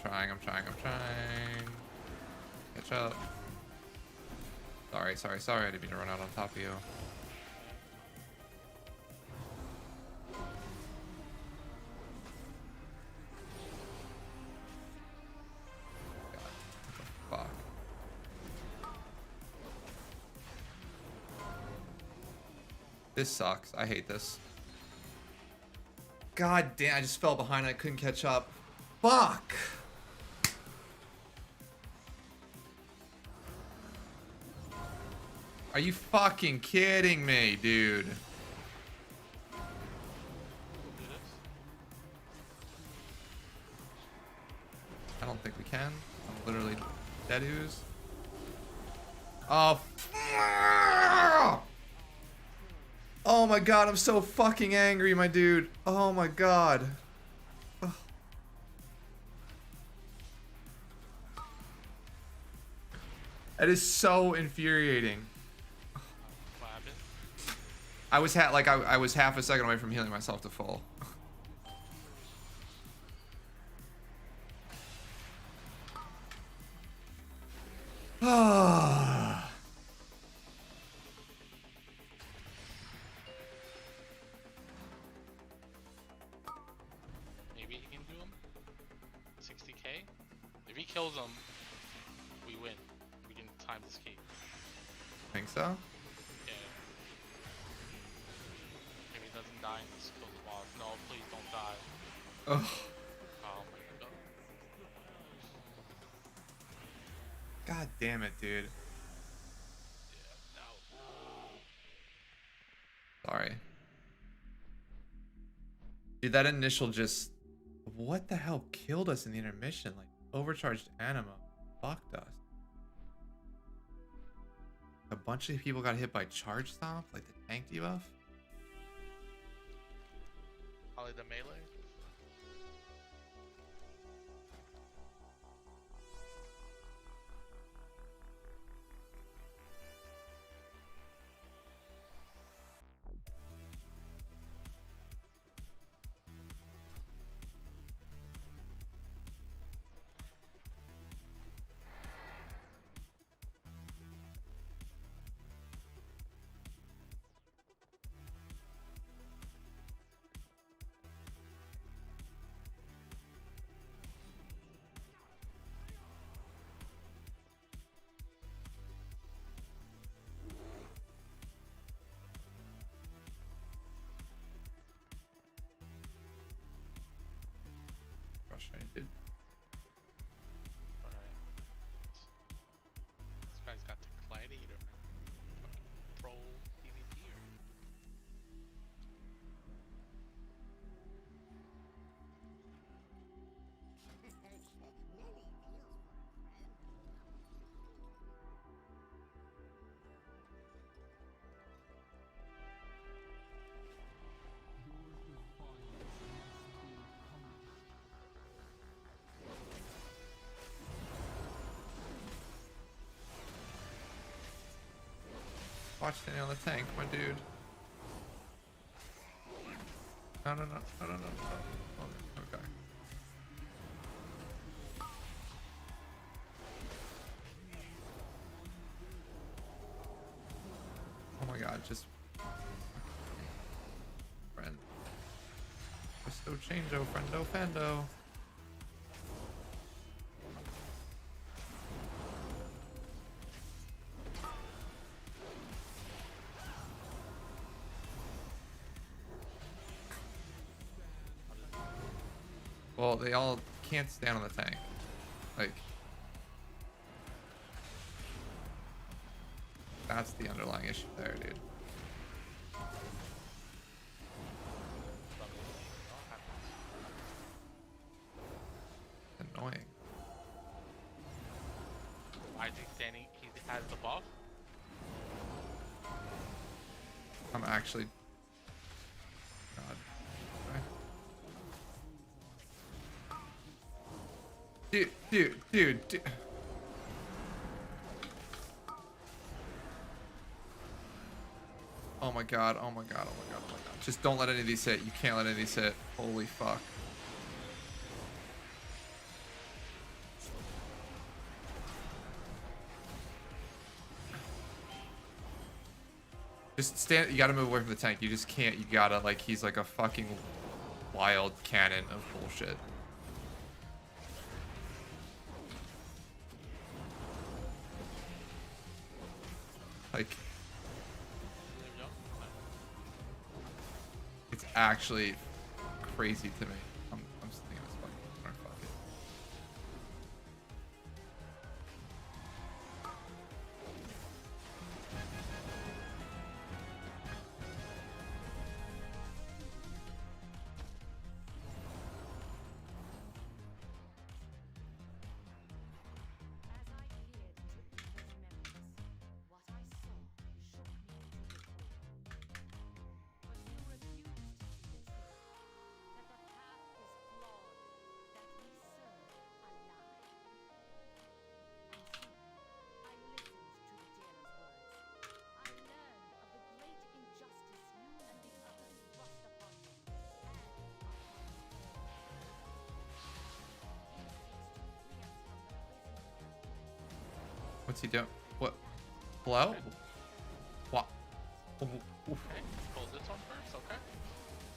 I'm trying. Catch up. Sorry, I didn't mean to run out on top of you. God, what the fuck? This sucks. I hate this. God damn, I just fell behind. I couldn't catch up. Fuck! Are you fucking kidding me, dude? I don't think we can. I'm literally dead ooze. Oh. Oh my god, I'm so fucking angry, my dude. Oh my god. Ugh. That is so infuriating. I was I was half a second away from healing myself to full. Maybe he can do him. 60k. If he kills him, we win. We can time this key. Think so? Yeah. If he doesn't die and just kills the boss. No, please don't die. Ugh. Oh my god. God damn it, dude. Yeah, no. Sorry. Dude, that initial just... What the hell killed us in the intermission? Like, overcharged anima fucked us. A bunch of people got hit by charge stomp, like the tank debuff. Probably the melee. Frustrated. Alright. This guy's got the gladiator, man. Fucking pro PvPer. Watch standing on the tank, my dude. No. Okay. Oh my god, just... Friend. Presto changeo, friendo fendo. Well, they all can't stand on the tank. Like, that's the underlying issue there, dude. Annoying. Why is he standing? He has the buff. I'm actually. God. Okay. Dude. Oh my god. Just don't let any of these hit. You can't let any of these hit. Holy fuck. Just stand. You gotta move away from the tank. You just can't. You gotta, like, he's like a fucking wild cannon of bullshit. Like, it's actually crazy to me. I'm sitting in this fucking corner. Fuck it. What's he doing? What? Hello? What? Okay, pull this one first, okay?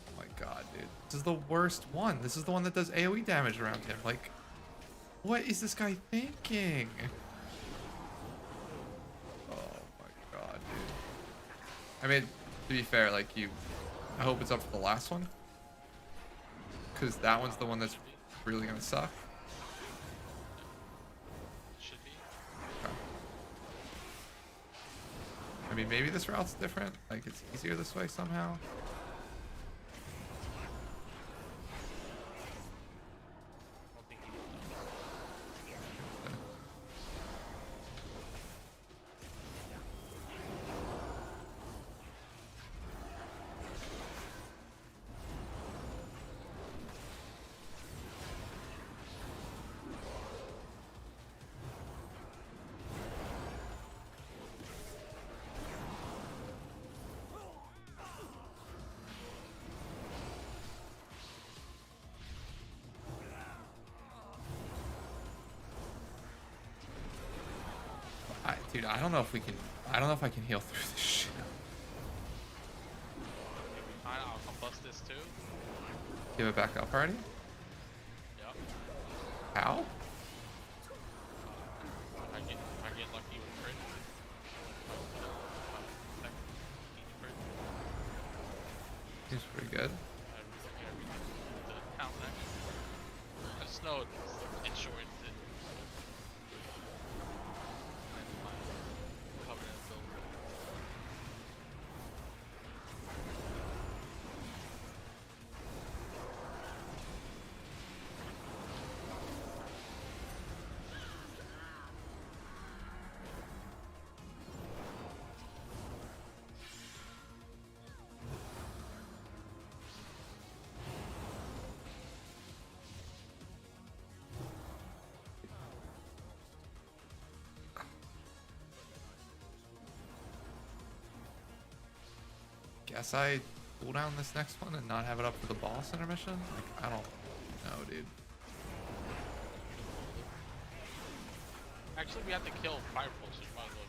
Oh my god, dude. This is the worst one. This is the one that does AoE damage around him. Like, what is this guy thinking? Oh my god, dude. I mean, to be fair, like, I hope it's up for the last one. Because that one's the one that's really gonna suck. I mean, maybe this route's different. Like, it's easier this way somehow. Dude, I don't know if we can. I don't know if I can heal through this shit. I'll combust this too. Give it back up already? Yep. How? I get lucky with crit. Seems pretty good. I just know it's short. Guess I pull down this next one and not have it up for the boss intermission? Like, I don't know, dude. Actually, we have to kill Fire Pulse, so you might as well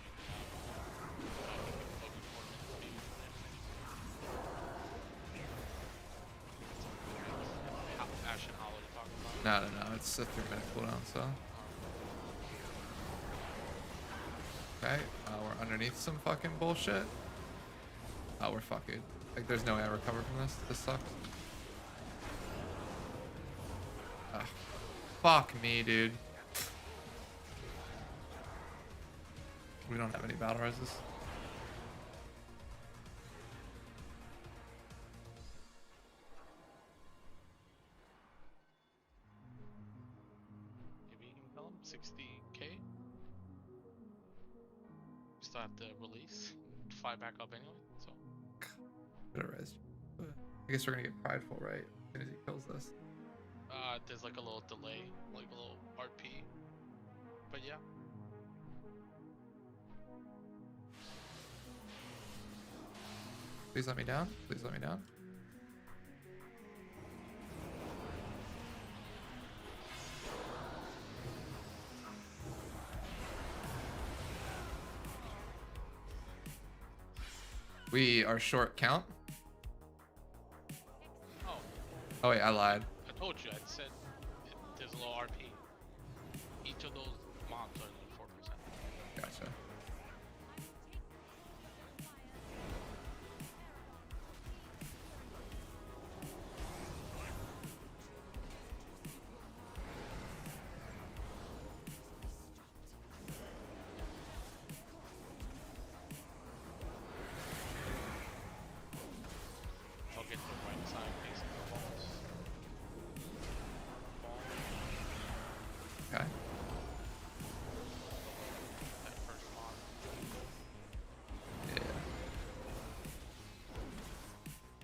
use Ash and Hollow to talk about. No, it's a 3-minute cooldown, so. Okay, we're underneath some fucking bullshit. Oh, we're fucking. Like, there's no way I recover from this. This sucks. Ugh, fuck me, dude. We don't have any battle reses. Maybe you can tell him 60k. Still have to release, fly back up anyway. So. Could have resed. I guess we're gonna get prideful, right? As soon as he kills this. There's like a little delay, like a little RP. But yeah. Please let me down. Please let me down. We are short count. Oh. Oh wait, I lied. I told you. I said there's a little RP. Each of those mobs are like 4%. Gotcha. I'll get the right side facing the walls. Okay. That first mob. Yeah.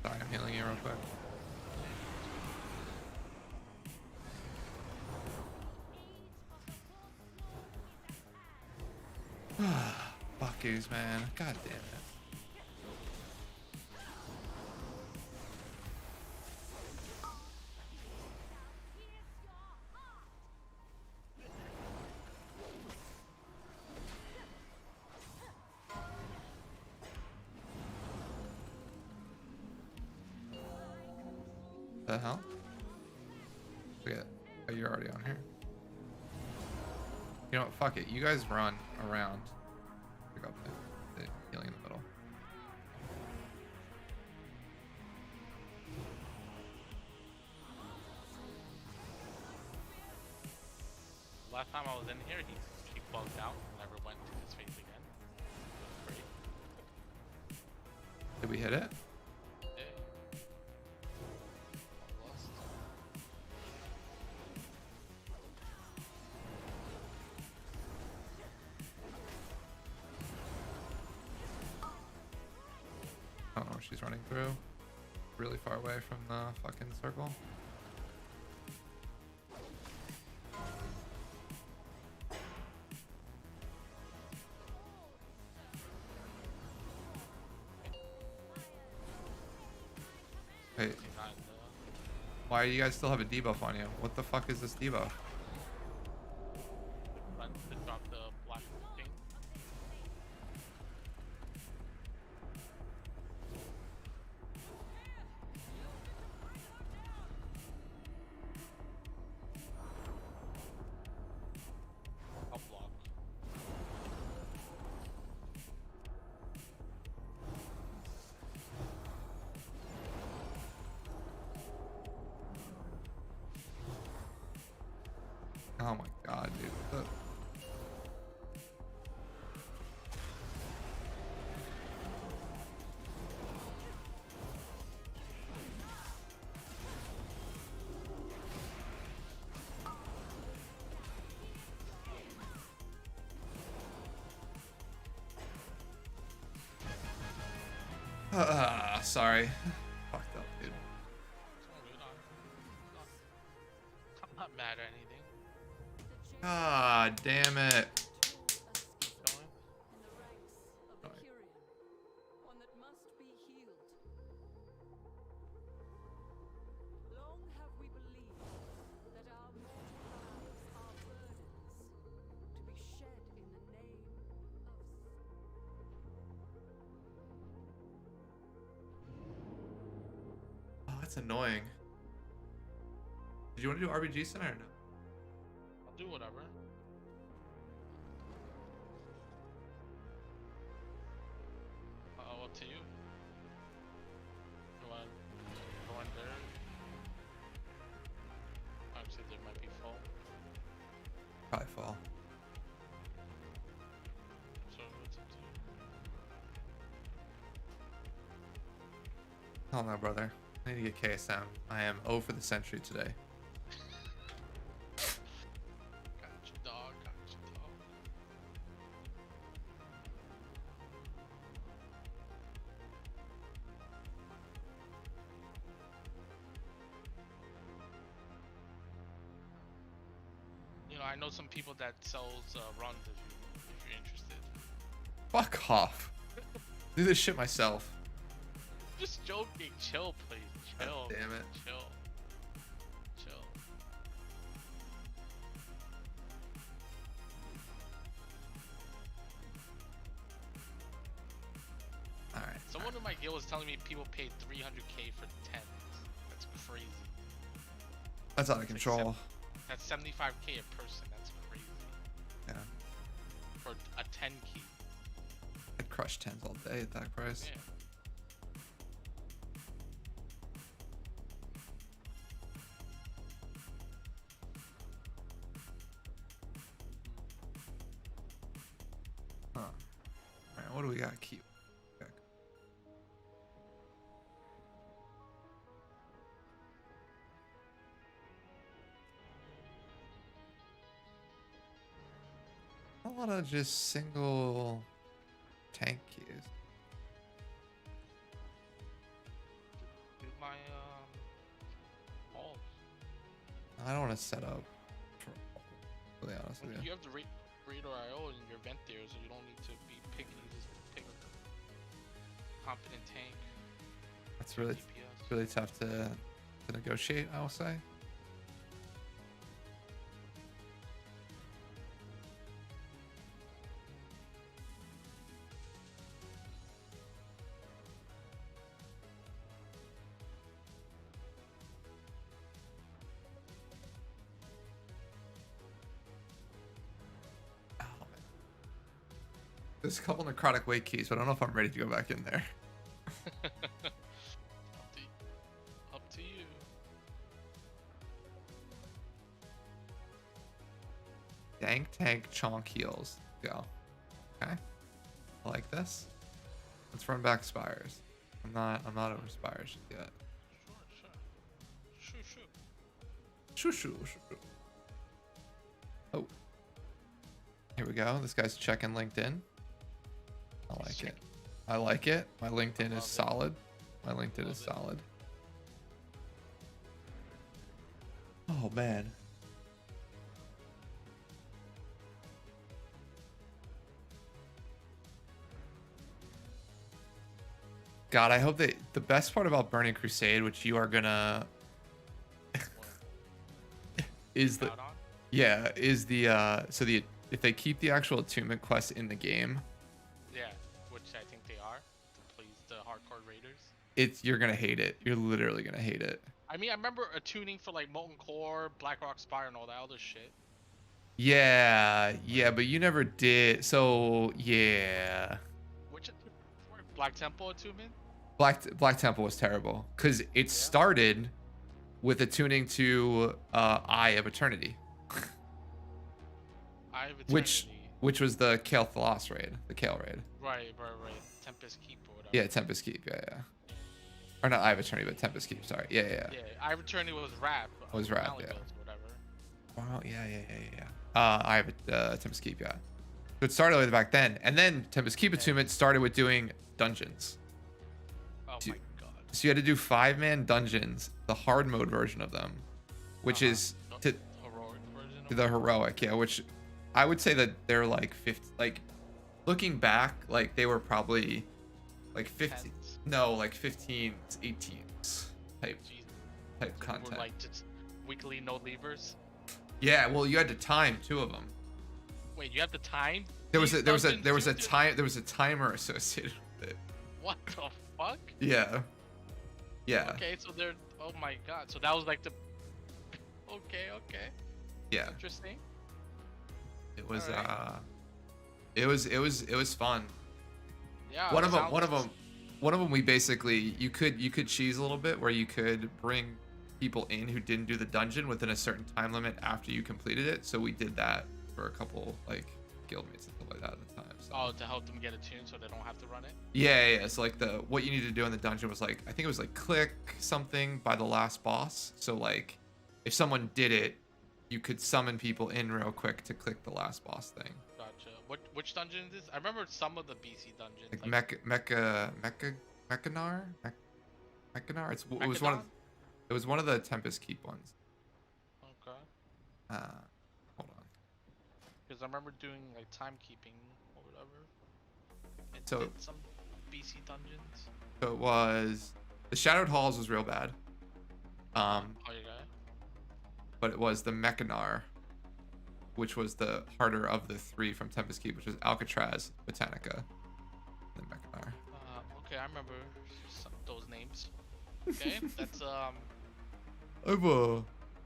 Sorry, I'm healing you real quick. Fuck yous, man. God damn it. The hell? Forget. Oh, you're already on here. You know what? Fuck it. You guys run around. Pick up the healing in the middle. Last time I was in here, he bugged out and never went to his face again. Great. Did we hit it? Yeah. Lost. I don't know where she's running through. Really far away from the fucking circle. Wait. Why do you guys still have a debuff on you? What the fuck is this debuff? Run to drop the black thing. I'll block. Oh my god, dude. What the... Sorry. Fucked up, dude. I'm not mad at anything. God damn it. One that must be healed. Long have we believed that our mortal lives are burdens to be shed in the name of... Oh, that's annoying. Did you want to do RBG Center or no? I'll do whatever. Up to you. You want there? Obviously, there Oh no, brother. I need to get KSM. I am 0 for the century today. Gotcha, dog. Gotcha, dog. You know, I know some people that sells runs if you're interested. Fuck off. Do this shit myself. Just joking. Chill, please. Chill. God damn it. Chill. Chill. Alright. Someone in my guild was telling me people paid 300k for 10. That's crazy. That's out of control. That's 75k a person. That's crazy. Yeah. For a 10 key. I'd crush 10s all day at that price. Yeah. Huh. Alright, what do we got? Keep. A lot of just single tank keys. Do my balls. I don't want to set up. For, to be honest with you. You have the Raider IO in your vent there, so you don't need to be picky. Just pick a competent tank. That's really tough to negotiate, I will say. There's a couple necrotic weight keys, but I don't know if I'm ready to go back in there. Up to you. Dank tank chonk heals. Go. Okay. I like this. Let's run back spires. I'm not over spires yet. Sure. Shoo. Oh. Here we go. This guy's checking LinkedIn. I like it. I like it. My LinkedIn is solid. My LinkedIn is solid. Oh, man. God, I hope that the best part about Burning Crusade, which you are gonna is the if they keep the actual attunement quests in the game, Yeah, which I think they are to please the hardcore raiders. you're gonna hate it. You're literally gonna hate it. I mean, I remember attuning for like Molten Core, Blackrock Spire, and all that other shit. Yeah, but you never did. So yeah, Which Black Temple attunement? Black Temple was terrible because it started with attuning to Eye of Eternity. Eye of Eternity. Which was the Kale Thalos raid, the Kale raid. Right. Tempest Keep or whatever. Yeah, Tempest Keep. Yeah. Or not Eye of Eternity, but Tempest Keep. Sorry. Yeah. Yeah, Eye of Eternity was rap. Was rap, Valley yeah. Builds or whatever. Wow. Yeah. Eye of Tempest Keep. Yeah. So it started way back then, and then Tempest Keep attunement started with doing dungeons. Oh my god. So you had to do 5-man dungeons, the hard mode version of them, which is to Heroic version. the heroic, yeah, which I would say that they're like 50, like looking back, like they were probably like 50, no, like 15s, 18s type content. Were like just weekly no leavers. Yeah, well, you had to time 2 of them. Wait, you have the time? There was a timer associated with it. What the fuck? Yeah. Okay, so they're. Oh my god. So that was like the. Okay. Yeah. Interesting. It was Alright. it was fun. Yeah. One of them we basically you could cheese a little bit where you could bring people in who didn't do the dungeon within a certain time limit after you completed it. So we did that for a couple like guildmates and stuff like that at the time. Oh, to help them get attuned so they don't have to run it? Yeah. So like what you need to do in the dungeon was like, I think it was like click something by the last boss. So like if someone did it, you could summon people in real quick to click the last boss thing. Gotcha. Which dungeon is this? I remember some of the BC dungeons. Like Mechanar? It was one of the Tempest Keep ones. Okay. Hold on. Because I remember doing like timekeeping or whatever. And So- did some BC dungeons. So it was the Shadowed Halls was real bad. Oh, you got it? But it was the Mechanar, which was the harder of the three from Tempest Keep, which was Alcatraz, Botanica, and Mechanar. Okay, I remember those names. Okay, that's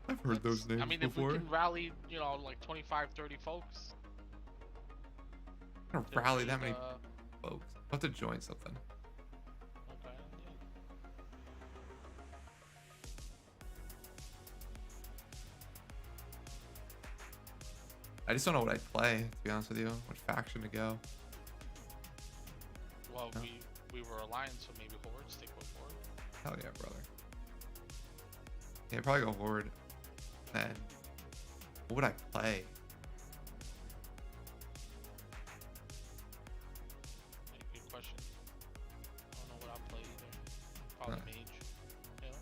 I've heard those names I mean, before. if we can rally, you know, like 25, 30 folks. I don't rally that many folks. I'll have to join something. Okay. I just don't know what I'd play, to be honest with you. What faction to go. Well, No. we were Alliance, so maybe Horde. Stick with Horde. Hell yeah, brother. Yeah, probably go Horde. Then, what would I play? Good question. I don't know what I'll play either. Probably Mage. Yeah.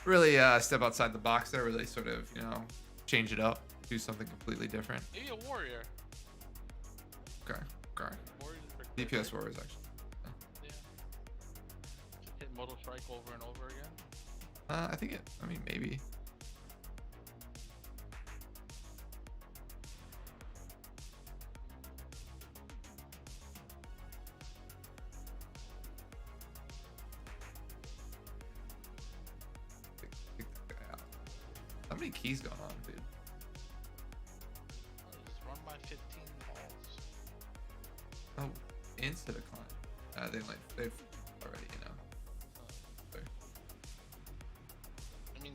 Really step outside the box there, really sort of, you know, change it up, do something completely different. Maybe a Warrior. Okay. Warriors are pretty DPS Warriors, actually. Yeah. Hit Mortal Strike over and over again. I think maybe. Pick that guy out. How many keys going on, dude? Just run by 15 balls. Oh, insta decline. They've already, you know. Sorry. I mean,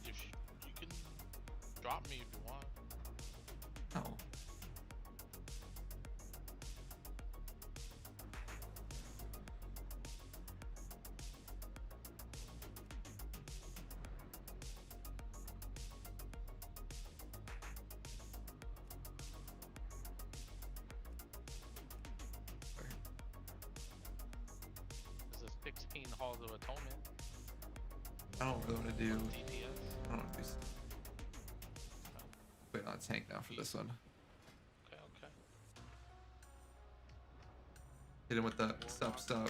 if you can drop me if you want. No. This is 16 Halls of Atonement. I don't really want to do. DPS. I don't want to do. Wait on tank now for this one. Okay. Hit him with the stop.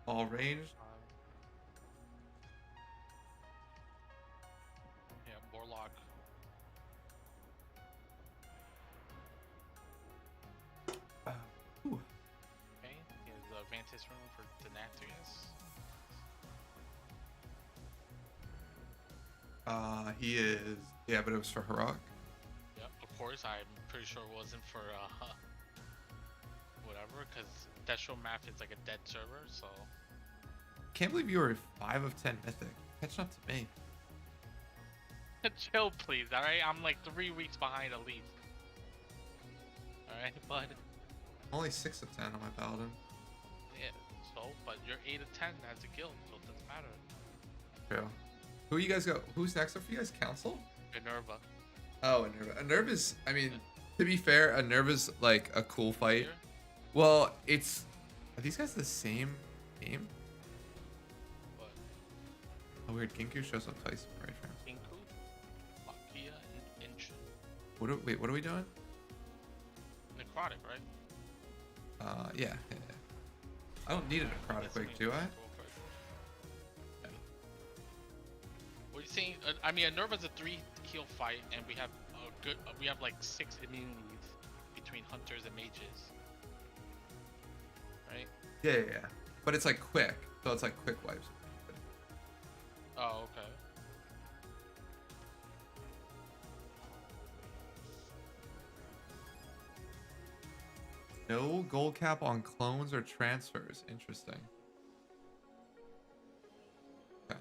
All ranged. Yeah, Warlock. Ooh. Okay, here's the Vantis room for Denatrius. He is. Yeah, but it was for Heroic. Yep, of course. I'm pretty sure it wasn't for whatever, because Destro Math is like a dead server, so. Can't believe you were 5 of 10 mythic. Catching up to me. Chill, please. All right, I'm like 3 weeks behind at least. All right, bud. Only 6 of 10 on my paladin. Yeah. So, but you're 8 of 10 as a guild, so it doesn't matter. True. Who you guys go? Who's next up for you guys? Council? Minerva. Oh, Minerva is. I mean, to be fair, Minerva's like a cool fight. Well, it's. Are these guys the same name? What? Oh, weird. Ginku shows up twice in right frames. Inku, Makia, and Inch. Wait, what are we doing? Necrotic, right? Yeah. I don't need a necrotic wake, do I? What are you saying? I mean, Minerva's a 3 heal fight, and we have we have like 6 immunities between hunters and mages, right? Yeah. But it's like quick, so it's like quick wipes. Oh, okay. No gold cap on clones or transfers. Interesting. Okay.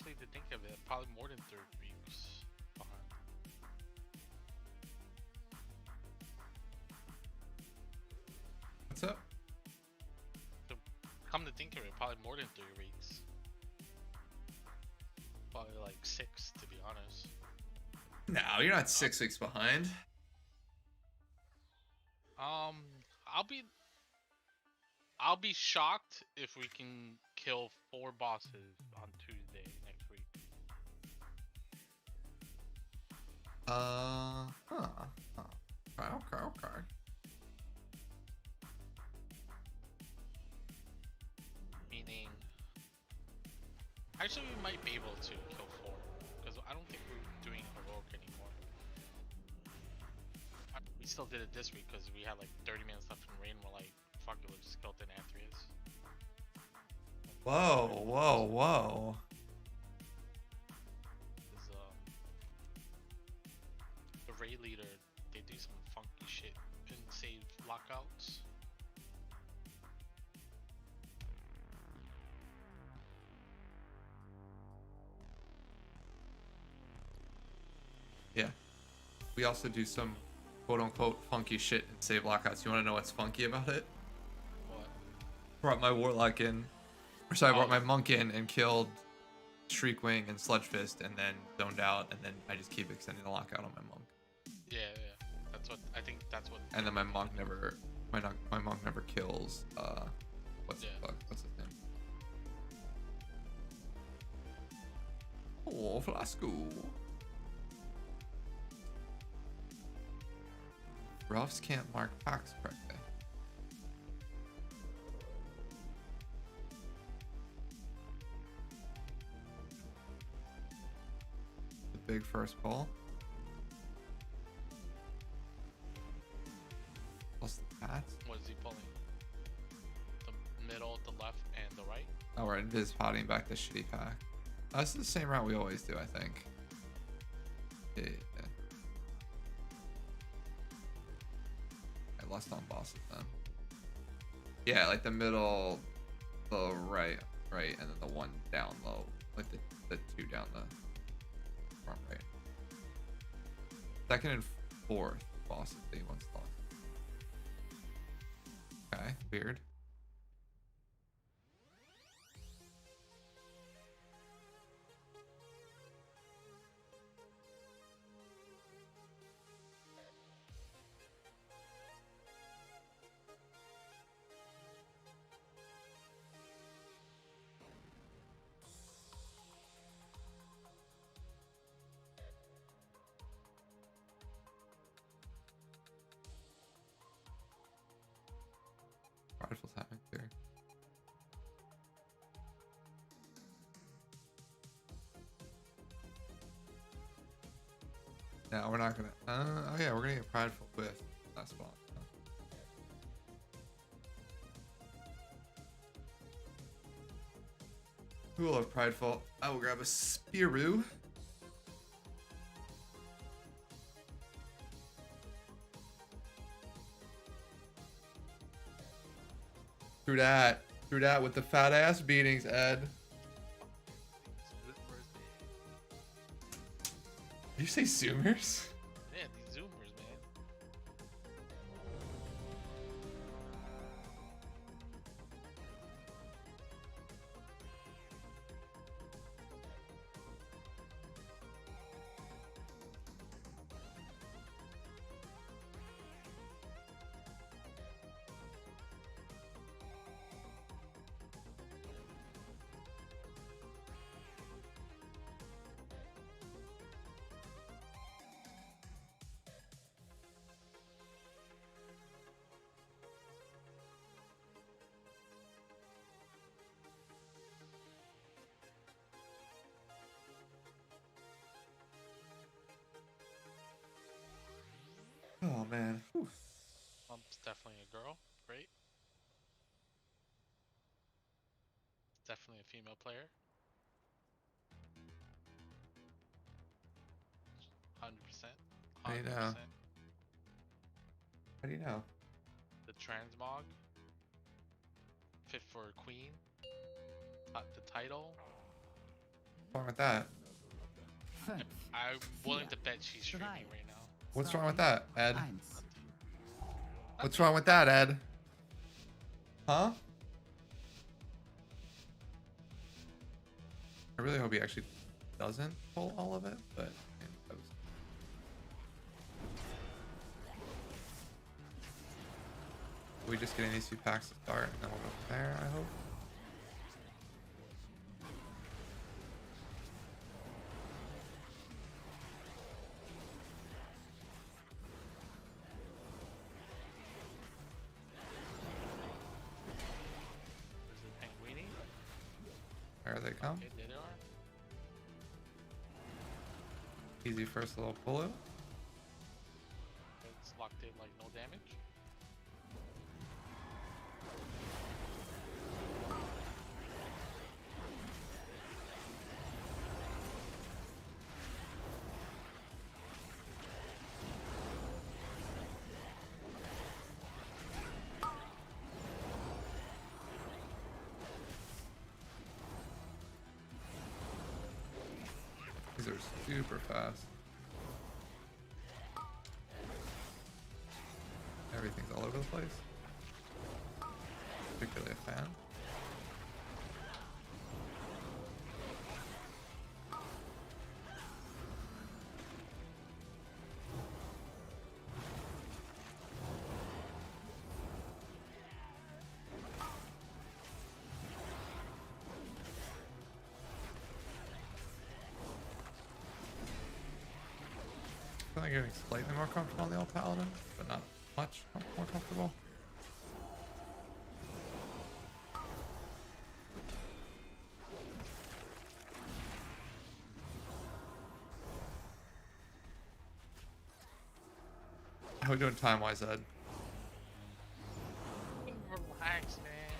Actually, to think of it, probably more than 3 weeks behind. What's up? So, come to think of it, probably more than 3 weeks. Probably like 6, to be honest. No, you're not 6 weeks behind. I'll be shocked if we can kill 4 bosses on Tuesday next week. Okay. Meaning, actually, we might be able to kill 4 because I don't think we're doing heroic anymore. We still did it this week because we had like 30 minutes left in rain. We're like, fuck it, we'll just kill Denathrius. Whoa. The raid leader, they do some funky shit and save lockouts. Yeah. We also do some quote-unquote funky shit and save lockouts. You want to know what's funky about it? What? Brought my warlock in. Or sorry, I brought my monk in and killed Shriekwing and Sludgefist and then zoned out, and then I just keep extending the lockout on my monk. Yeah. That's what I think. That's what. And then my monk never kills. What's his name? Oh, Flasco. Ruffs can't mark packs correctly. The big first pull. Plus the pats. What is he pulling? The middle, the left, and the right? Oh, we're invis potting back the shitty pack. This is the same route we always do, I think. Yeah. I lost on bosses then. Yeah, like the middle, the right, and then the one down low. Like the 2 down the front right. Second and fourth bosses that you once lost. Okay, weird. Prideful's happening there. No, we're not gonna. Oh yeah, we're gonna get Prideful with that spawn. Who will have Prideful? I will grab a Spearoo. Through that with the fat ass beatings, Ed. Did you say Zoomers? Yeah, these Zoomers, man. Oh man. Whew. It's definitely a girl. Great. Definitely a female player. 100%. How do you know? How do you know? The transmog. Fit for a queen. The title. What's wrong with that? I'm willing to bet she's streaming right now. What's wrong with that, Ed? What's wrong with that, Ed? Huh? I really hope he actually doesn't pull all of it, but we just getting these 2 packs to start, and then we'll go from there, I hope. There they come. Okay, there they are. Easy first little pull out. It's locked in like no damage. These are super fast. Everything's all over the place. Particularly a fan. I feel like getting slightly more comfortable on the old paladin, but not much more comfortable. How are we doing time-wise, Ed? Relax, man.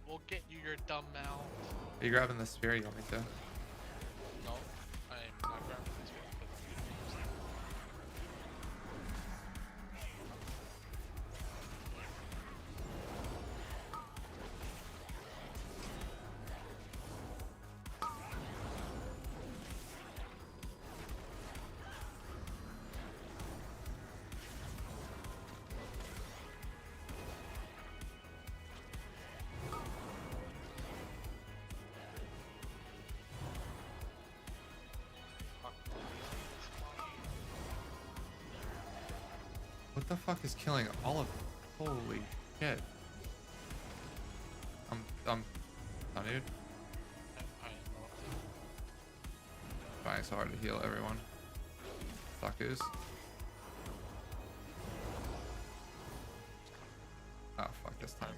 We'll get you your dumb mouth. Are you grabbing the spear? You want me to? No, I'm not grabbing this one because I'm confused. What the fuck is killing all of them? Holy shit. Oh, dude. Trying so hard to heal everyone. Suckers. Oh, fuck this time.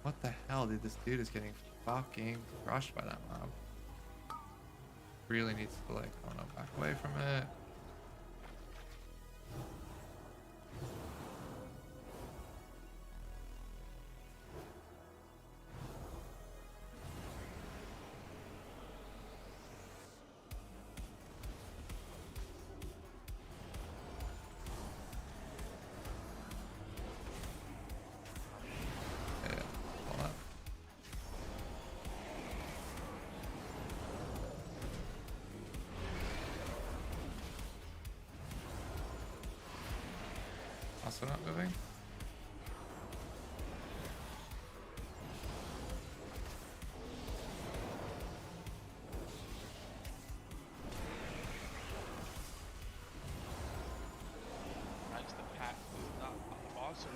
What the hell, dude? This dude is getting fucking crushed by that mob. Really needs to, like, I don't know, back away from it. Yeah, all that. Also not moving. That's the path is not on the boss or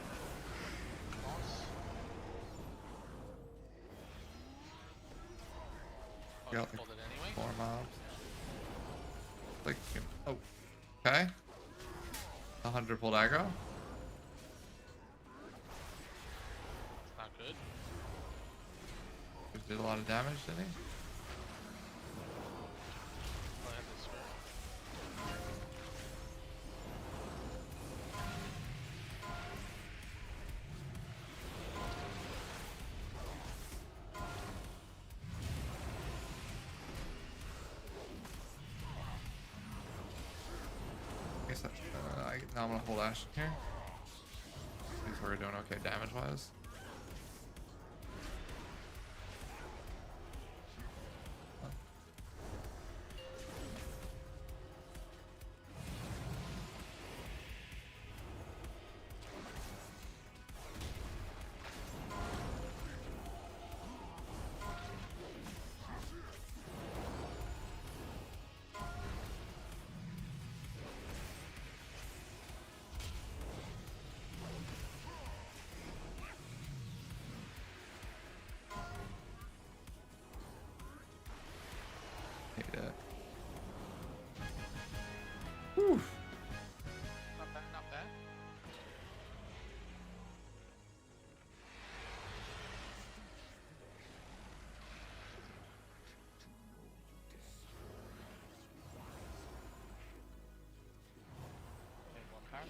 the boss. Oh, Got you pulled it anyway? 4 mobs. Like, oh, okay. 100 pulled aggro. It's not good. Just did a lot of damage, didn't he? I have this spear. I guess that's, now I'm gonna hold Ash here. Use we're doing okay damage-wise. Whew. Not bad, not bad. Okay, one pack.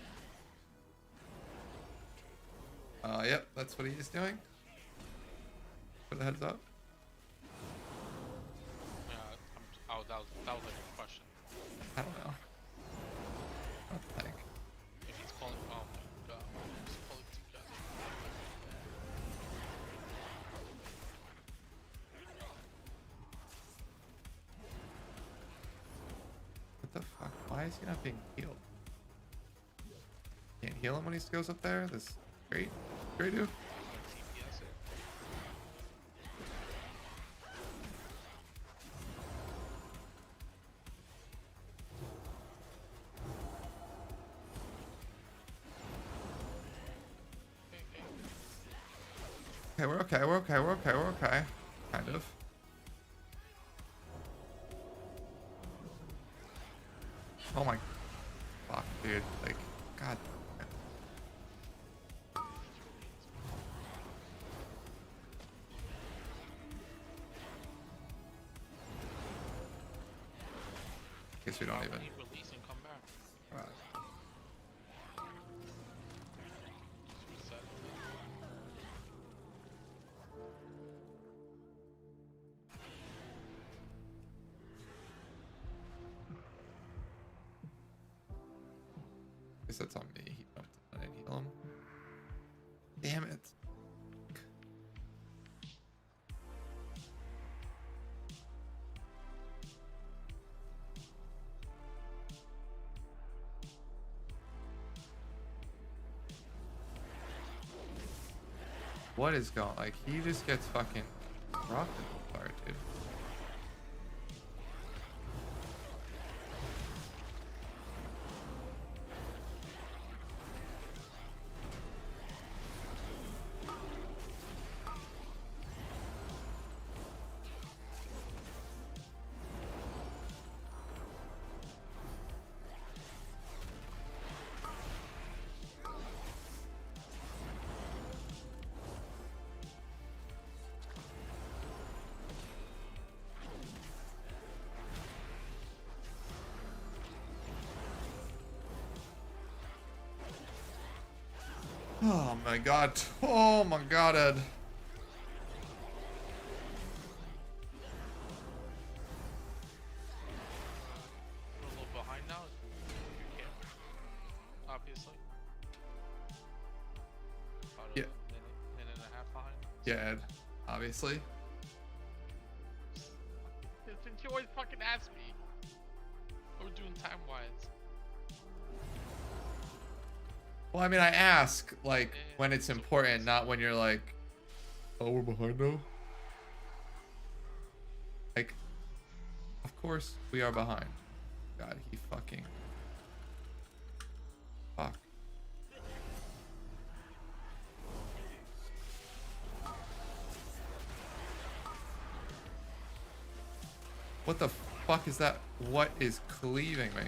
Yep, that's what he's doing. For the heads up. Yeah, oh, that was a good question. I don't know. What the heck? If he's pulling, oh my god, he's pulling together. What the fuck? Why is he not being healed? Can't heal him when he goes up there? This great dude. Okay, we're okay, we're okay, we're okay, we're okay. Kind of. Oh my fuck, dude. Like, god. Guess we don't even. Release and come back. Reset. Guess that's on me. He jumped and I didn't heal him. Damn it. What is going? Like, he just gets fucking rocked in the fire, dude. Oh my god. Oh my god, Ed. We're a little behind now. You can, obviously. About Yeah. a minute and a half behind. Yeah, Ed. Obviously. Since you always fucking ask me what we're doing time-wise. Well, I mean, I ask, like, when it's important, not when you're like, oh, we're behind now. Like, of course we are behind. God, he fucking. Fuck. What the fuck is that? What is cleaving me?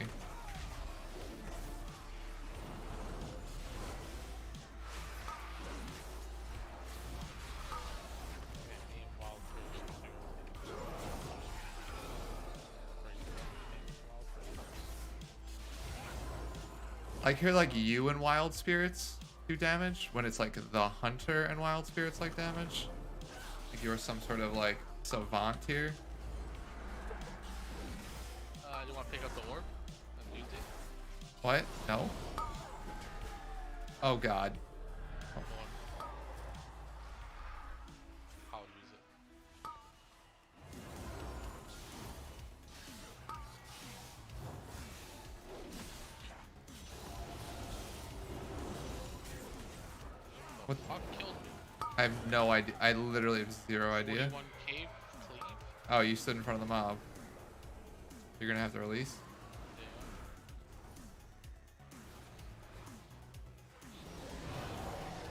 I hear like you and Wild Spirits do damage when it's like the Hunter and Wild Spirits like damage. Like you're some sort of like savant here. Do you want to pick up the orb and use it? What? No. Oh god. Oh The fuck killed me? I have no idea. I literally have zero idea. 41 cave, cleave. Oh, you stood in front of the mob. You're gonna have to release.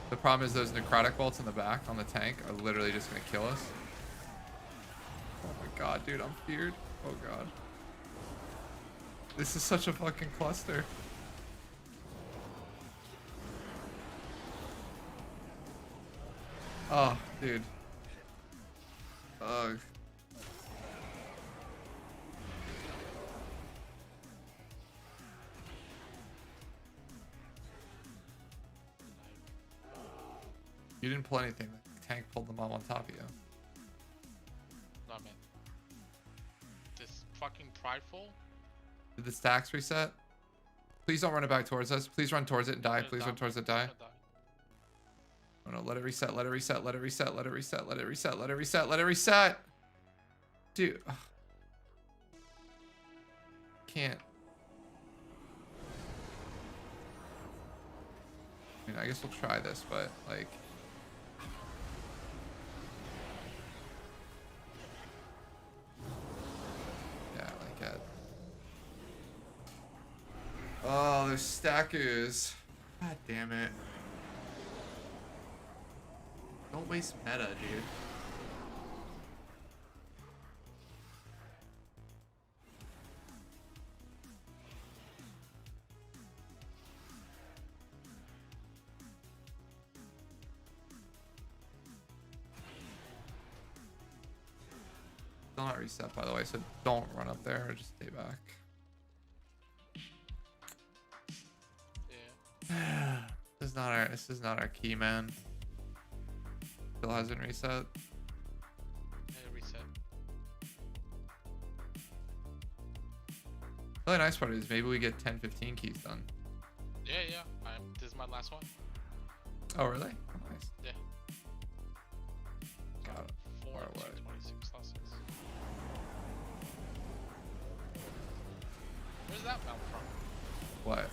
The problem is those necrotic bolts in the back on the tank are literally just gonna kill us. Oh my god, dude, I'm feared. Oh god. This is such a fucking cluster. Oh, dude. Ugh. You didn't pull anything. The tank pulled them all on top of you. No, man. This fucking prideful. Did the stacks reset? Please don't run it back towards us. Please run towards it and die. Please run towards it, die. Oh no, let it reset, let it reset, let it reset, let it reset, let it reset, let it reset, let it reset. Dude. Ugh. Can't. I mean, I guess we'll try this, but like. Yeah, like that. Oh, there's stackers. God damn it. Don't waste meta, dude. Still not reset, by the way, so don't run up there or just stay back. Yeah. This is not our key, man. Still hasn't reset. Yeah, reset. The really nice part is maybe we get 10-15 keys done. Yeah, yeah. This is my last one. Oh, really? Oh, nice. Yeah. Got it. 4 226 losses. Where's that mount from? What?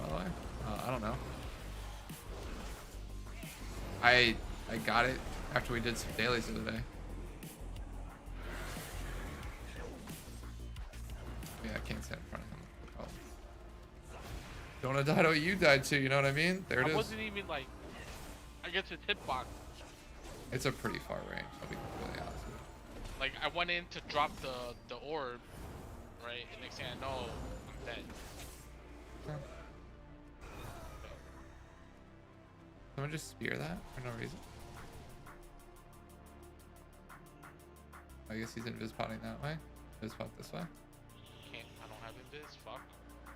By the way, I don't know. I got it after we did some dailies the other day. Yeah, I can't stand in front of him. Oh. Don't want to die to what you died to, you know what I mean? There it is. I wasn't even like, I guess it's hitbox. It's a pretty far range, I'll be completely honest with you. Like, I went in to drop the orb, right? And next thing I know, I'm dead. Huh. Someone just spear that for no reason. I guess he's invis-potting that way. Invis-pot this way. Can't, I don't have invis, fuck. I'm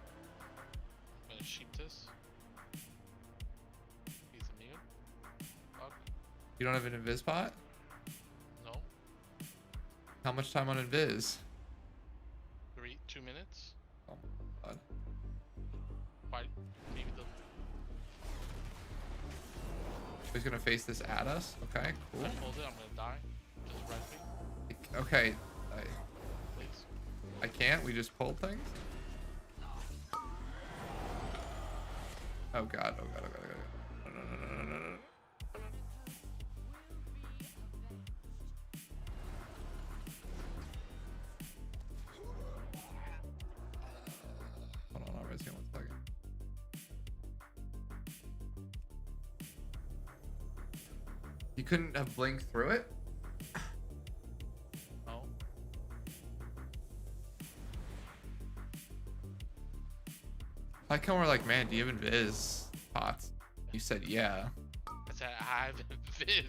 gonna sheep this. He's immune. Fuck. You don't have an invis-pot? No. How much time on invis? 2 minutes. Oh my god. Fight. Maybe the... He's gonna face this at us. Okay, cool. I hold it, I'm gonna die. Just res me. Okay. Please. I can't. We just pulled things. Oh god. Oh god. Oh god. Oh god. No. Hold on. I'll res you 1 second. You couldn't have blinked through it? No. Like how we're like, man, do you have invis pots? You said yeah. I said I have invis.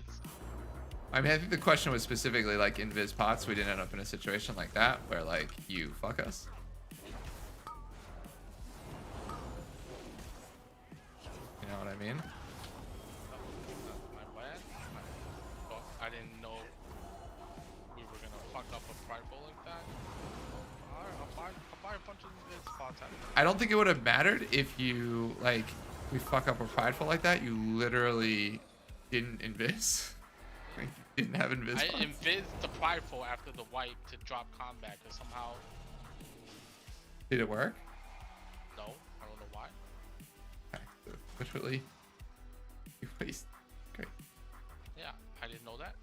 I mean, I think the question was specifically like invis pots. We didn't end up in a situation like that where like you fuck us. You know what I mean? My bad. Well, I didn't know we were gonna fuck up a prideful like that. Alright, I'll buy a bunch of invis spots. I don't think it would have mattered if you like we fuck up a prideful like that. You literally didn't invis. Like, you didn't have invis. I pots. invis the prideful after the wipe to drop combat because somehow. Did it work? No, I don't know why. Literally. You waste. Great. Yeah, I didn't know that.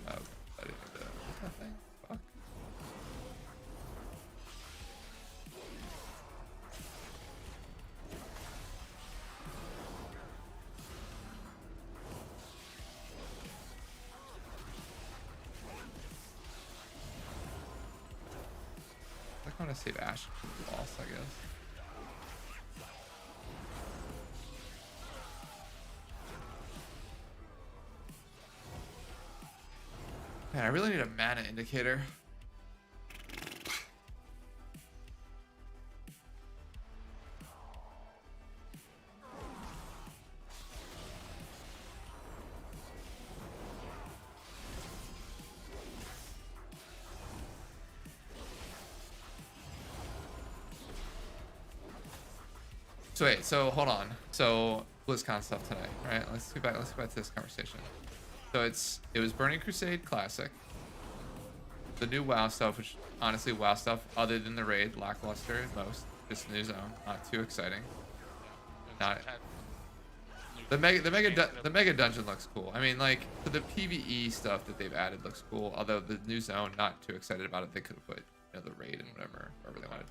Oh, I didn't know that. What's that thing? Fuck. I want to save Ash from the loss, I guess. Man, I really need a mana indicator. So wait, so hold on. So BlizzCon stuff tonight, right? Let's get back to this conversation. So it was Burning Crusade Classic. The new WoW stuff, which honestly WoW stuff, other than the raid, lackluster at most. Just new zone, not too exciting. Not the mega dungeon looks cool. I mean, like for the PvE stuff that they've added looks cool. Although the new zone, not too excited about it. They could have put the raid and whatever they wanted.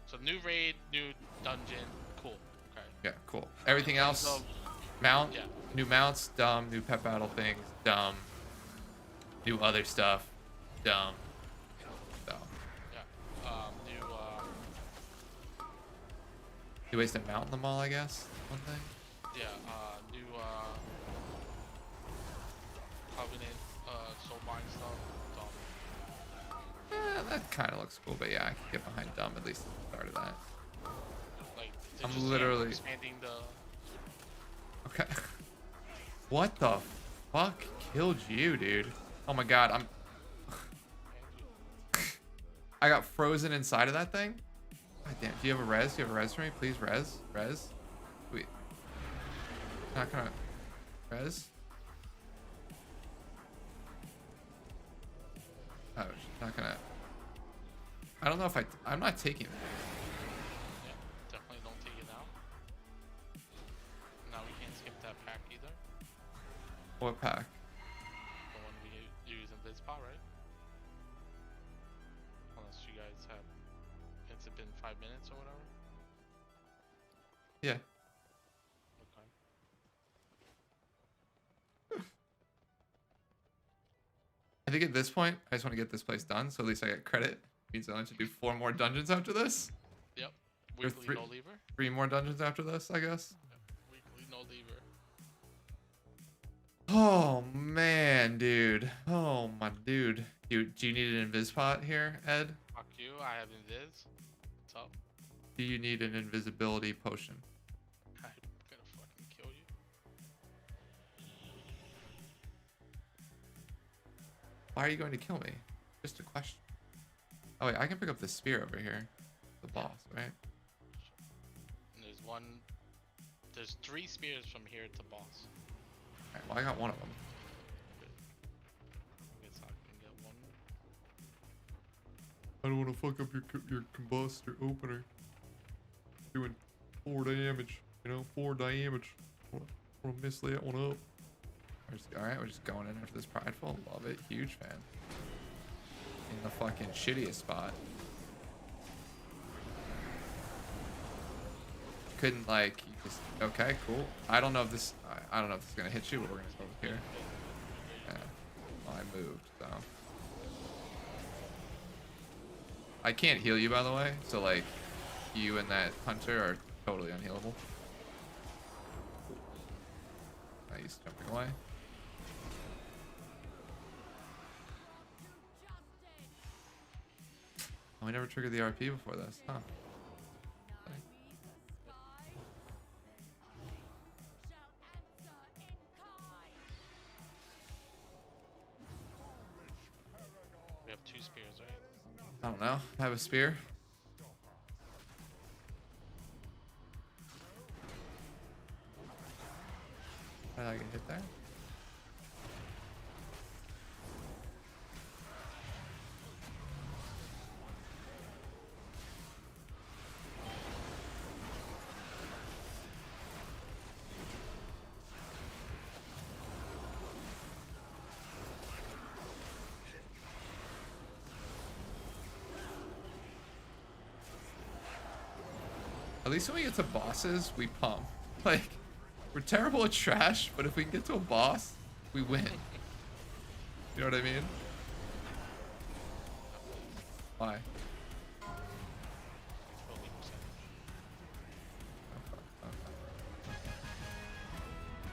So new raid, new dungeon, cool. Okay. Yeah, cool. Everything else, new mounts, dumb. New pet battle things, dumb. New other stuff, dumb. New ways to mount them all, I guess. One thing. Yeah, new Covenant, Soulbind stuff. Dumb. That kind of looks cool, but yeah, I can get behind dumb at least at the start of that. Like, I'm literally expanding the. Okay. What the fuck killed you, dude? Oh my god, I got frozen inside of that thing. God damn, do you have a res? Do you have a res for me? Please, res. Wait. Not gonna res. Oh, she's not gonna. I don't know if I'm not taking that. Yeah, definitely don't take it out. Now we can't skip that pack either. What pack? The one we use in BlizzCon, right? Unless you guys have. It's been 5 minutes or whatever. Yeah. Okay. I think at this point, I just want to get this place done, so at least I get credit. Means I have to do 4 more dungeons after this. Yep. Or Weekly no lever. 3 more dungeons after this, I guess. Yep. Weekly no lever. Oh man, dude. Oh my dude. Do you need an invis pot here, Ed? Fuck you. I have invis. What's up? Do you need an invisibility potion? I'm gonna fucking kill you. Why are you going to kill me? Just a question. Oh wait, I can pick up the spear over here. The boss, right? And there's 3 spears from here to boss. Alright, well I got one of them. Guess I can get one. I don't want to fuck up your combustor opener. Doing 4 damage, 4 damage. I want to miss that one up. Alright, we're just going in after this prideful. Love it. Huge fan. In the fucking shittiest spot. Couldn't like you just okay, cool. I don't know if this is gonna hit you, but we're gonna go here. Yeah. Well, I moved, so I can't heal you, by the way. So like, you and that hunter are totally unhealable. Nice, jumping away. Oh, we never triggered the RP before this, huh? We have 2 spears, right? I don't know. I have a spear. How did I get hit there? At least when we get to bosses, we pump. Like, we're terrible at trash, but if we can get to a boss, we win. You know what I mean? Why?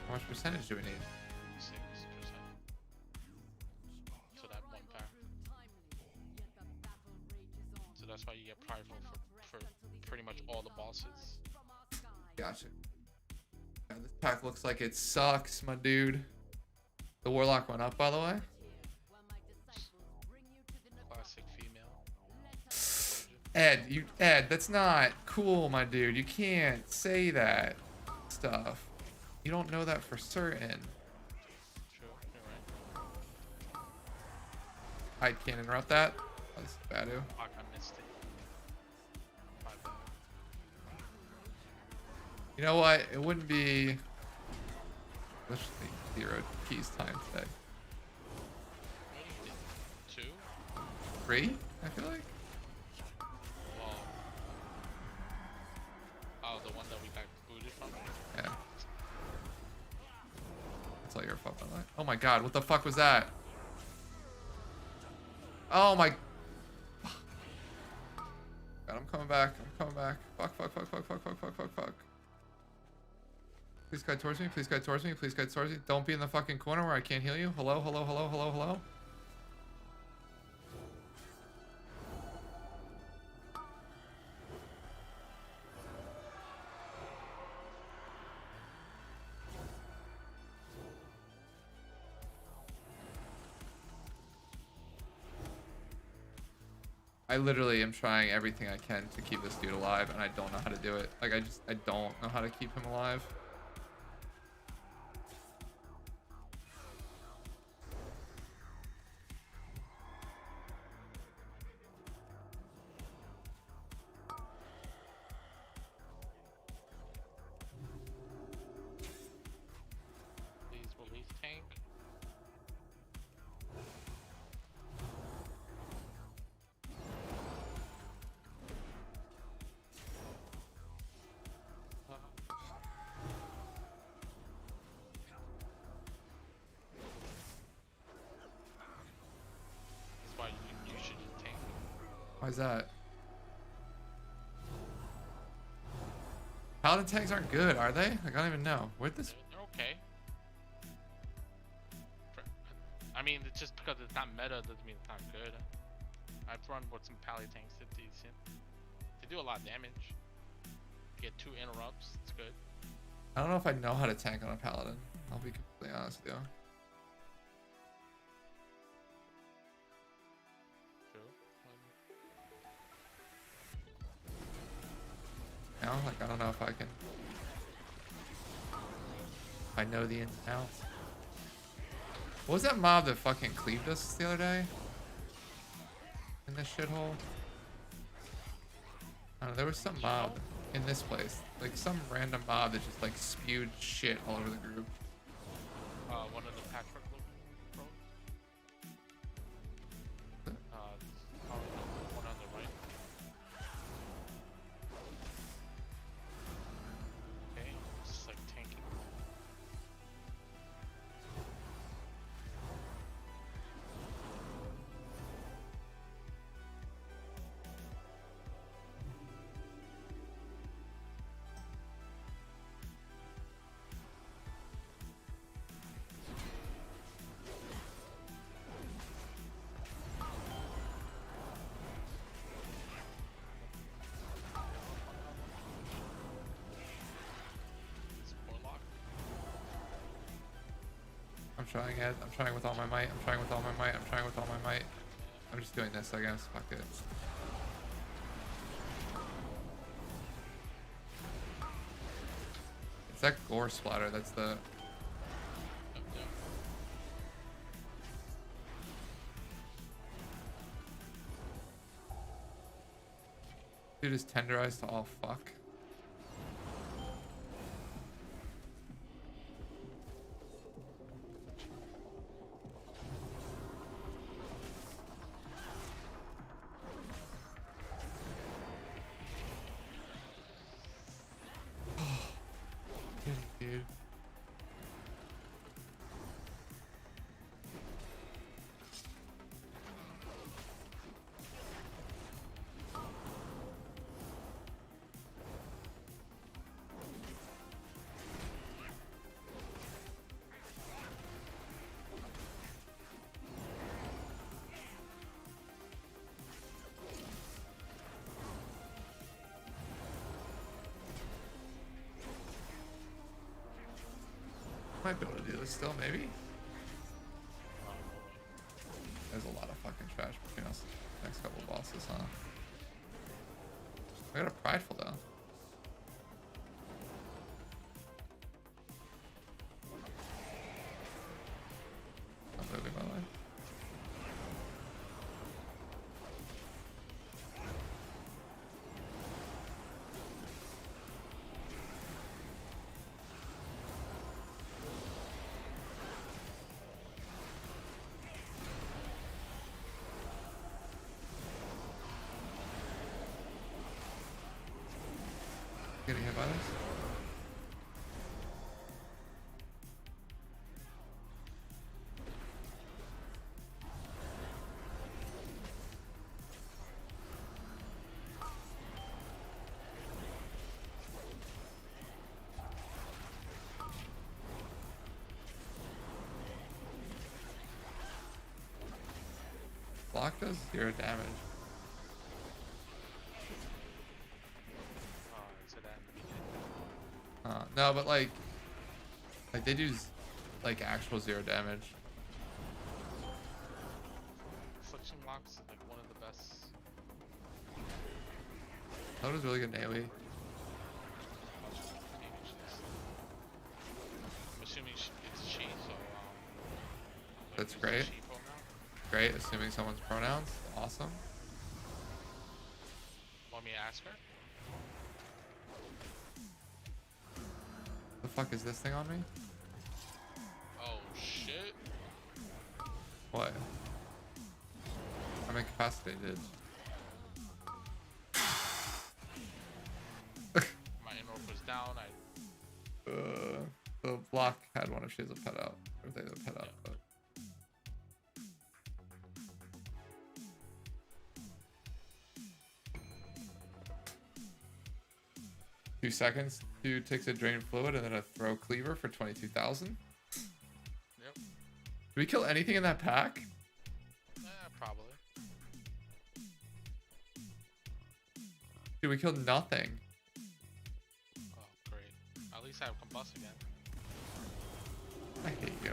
How much percentage do we need? 6%. So that one pack. So that's why you get prideful for pretty much all the bosses. Gotcha. Yeah, this pack looks like it sucks, my dude. The warlock went up, by the way. Classic female. Ed, that's not cool, my dude. You can't say that stuff. You don't know that for certain. True, you're right. I can't interrupt that. Oh, this is Badu. Fuck, I missed it. My bad. You know what? It wouldn't be literally 0 keys time today. 2? 3? I feel like. Well, oh, the one that we got booted from? Yeah. That's all your fault, by the way. Oh my god, what the fuck was that? Oh my. God, I'm coming back. I'm coming back. Fuck, fuck, fuck, fuck, fuck, fuck, fuck, fuck, fuck. Please guide towards me. Please guide towards me. Please guide towards me. Don't be in the fucking corner where I can't heal you. Hello, hello, hello, hello, hello. I literally am trying everything I can to keep this dude alive, and I don't know how to do it. Like, I don't know how to keep him alive. Please release tank. That's why you should just tank. Why is that? Paladin tanks aren't good, are they? Like, I don't even know. Where'd this... They're okay. I mean, it's just because it's not meta doesn't mean it's not good. I've run with some pally tanks that's decent. They do a lot of damage. Get 2 interrupts, it's good. I don't know if I know how to tank on a paladin. I'll be completely honest with you. True. You know, like, I don't know if I can... I know the ins and outs. What was that mob that fucking cleaved us the other day? In this shithole? I don't know, there was some mob in this place. Like, some random mob that just, like, spewed shit all over the group. One of the patchwork looking pros. Probably the one on the right. Okay, just like tanking. I'm trying it. I'm trying with all my might. I'm trying with all my might. I'm trying with all my might. I'm just doing this, I guess. Fuck it. It's that gore splatter. That's the... Dude is tenderized to all fuck. Dude. Might be able to do this still, maybe. There's a lot of fucking trash between us. Next couple of bosses, huh? I got a prideful though. I'm moving, by the way. Getting hit by this? Block does 0 damage. No, but like they do like actual 0 damage. Affliction blocks like one of the best. That was really good AoE. I'm assuming it's she, so That's great. Great, assuming someone's pronouns. Awesome. Want me to ask her? The fuck is this thing on me? Oh shit. What? I'm incapacitated. My inward was down. The block had one if she has a pet out. Or if they have a pet out, but. 2 seconds. 2 takes a drain fluid and then a throw cleaver for 22,000. Yep. Did we kill anything in that pack? Probably. Dude, we killed nothing. Oh, great. At least I have combust again. I hate you.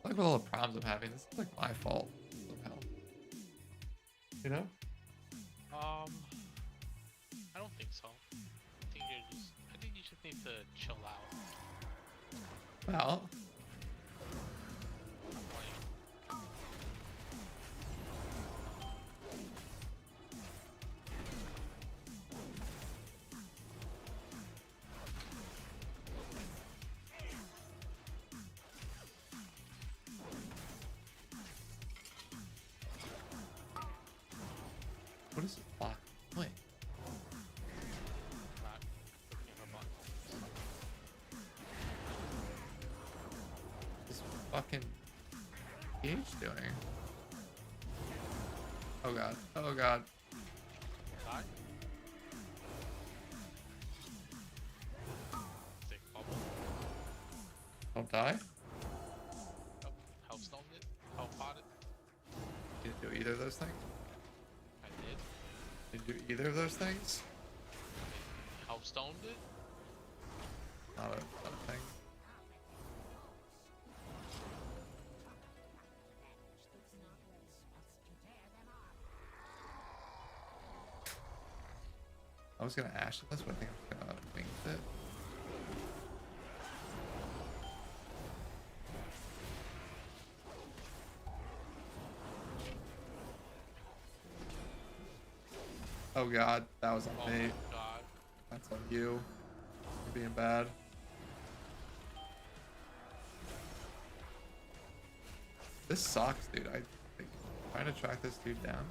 Look at all the problems I'm having. This is like my fault somehow. You know? I don't think so. I think you just need to chill out. Well. What is it? Block. Wait. What's fucking Gage doing? Oh god. Oh god. Die? Take bubble. Don't die? Nope. Help stoned it. Help pot it. either of those things? I did. Did you do either of those things? Help stoned it? Not a thing. I was gonna ash this, but I think I'm gonna wing it. Oh god, that was on me. God. That's on you. You're being bad. This sucks, dude. I think trying to track this dude down.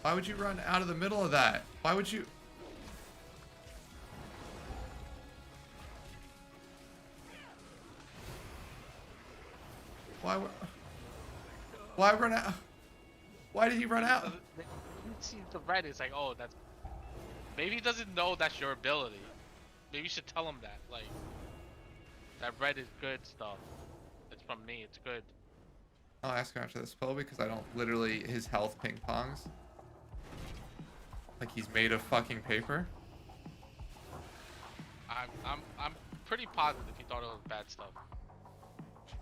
Why would you run out of the middle of that? Why would you? Why run out? Why did he run out? He sees the red. It's like, oh, that's. Maybe he doesn't know that's your ability. Maybe you should tell him that. Like, that red is good stuff. It's from me. It's good. I'll ask him after this pull because I don't literally his health ping pongs. Like he's made of fucking paper. I'm pretty positive he thought it was bad stuff.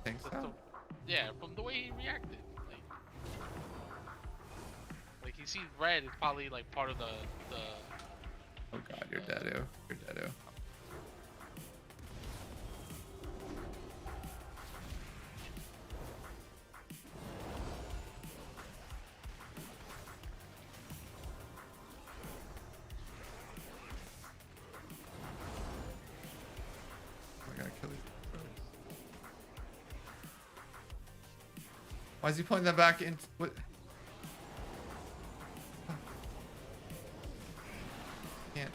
Think so? Yeah, from the way he reacted. Like he sees red. It's probably like part of the. Oh god, you're dead-o. You're dead-o. Why is he pulling that back in? What? Can't.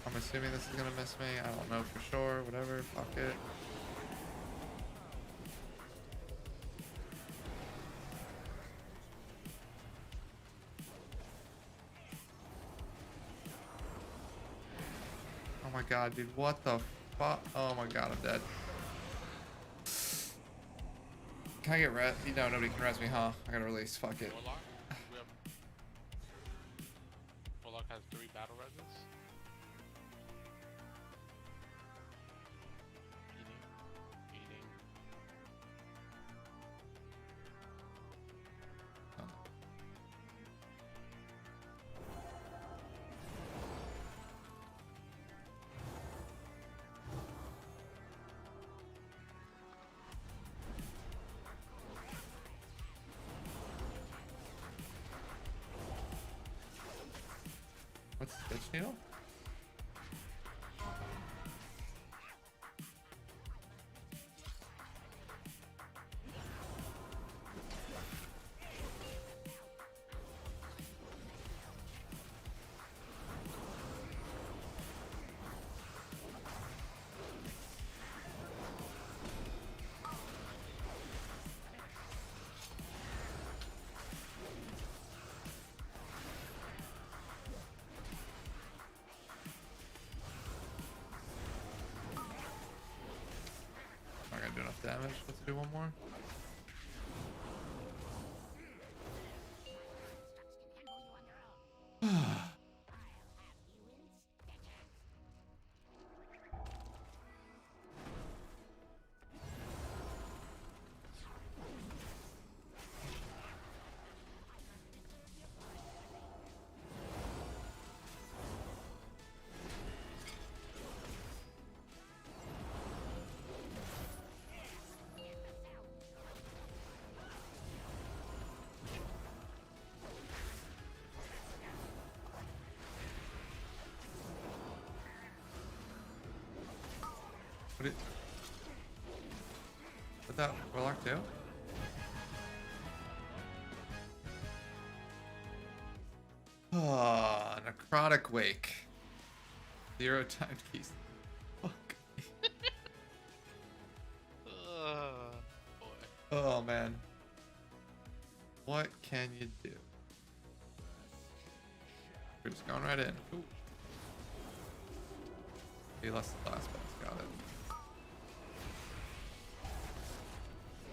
I'm assuming this is gonna miss me. I don't know for sure. Whatever. Fuck it. Oh my god, dude. What the fuck? Oh my god, I'm dead. Can I get res? No, nobody can res me, huh? I gotta release. Fuck it. Warlock has 3 battle reses. Eating. What's the Stitch Needle? Not gonna do enough damage. Let's do one more. What that Warlock do? Oh, necrotic wake. 0 timed keys. Fuck. Boy. Oh man. What can you do? We're just going right in. Ooh. He lost the last boss. Got it.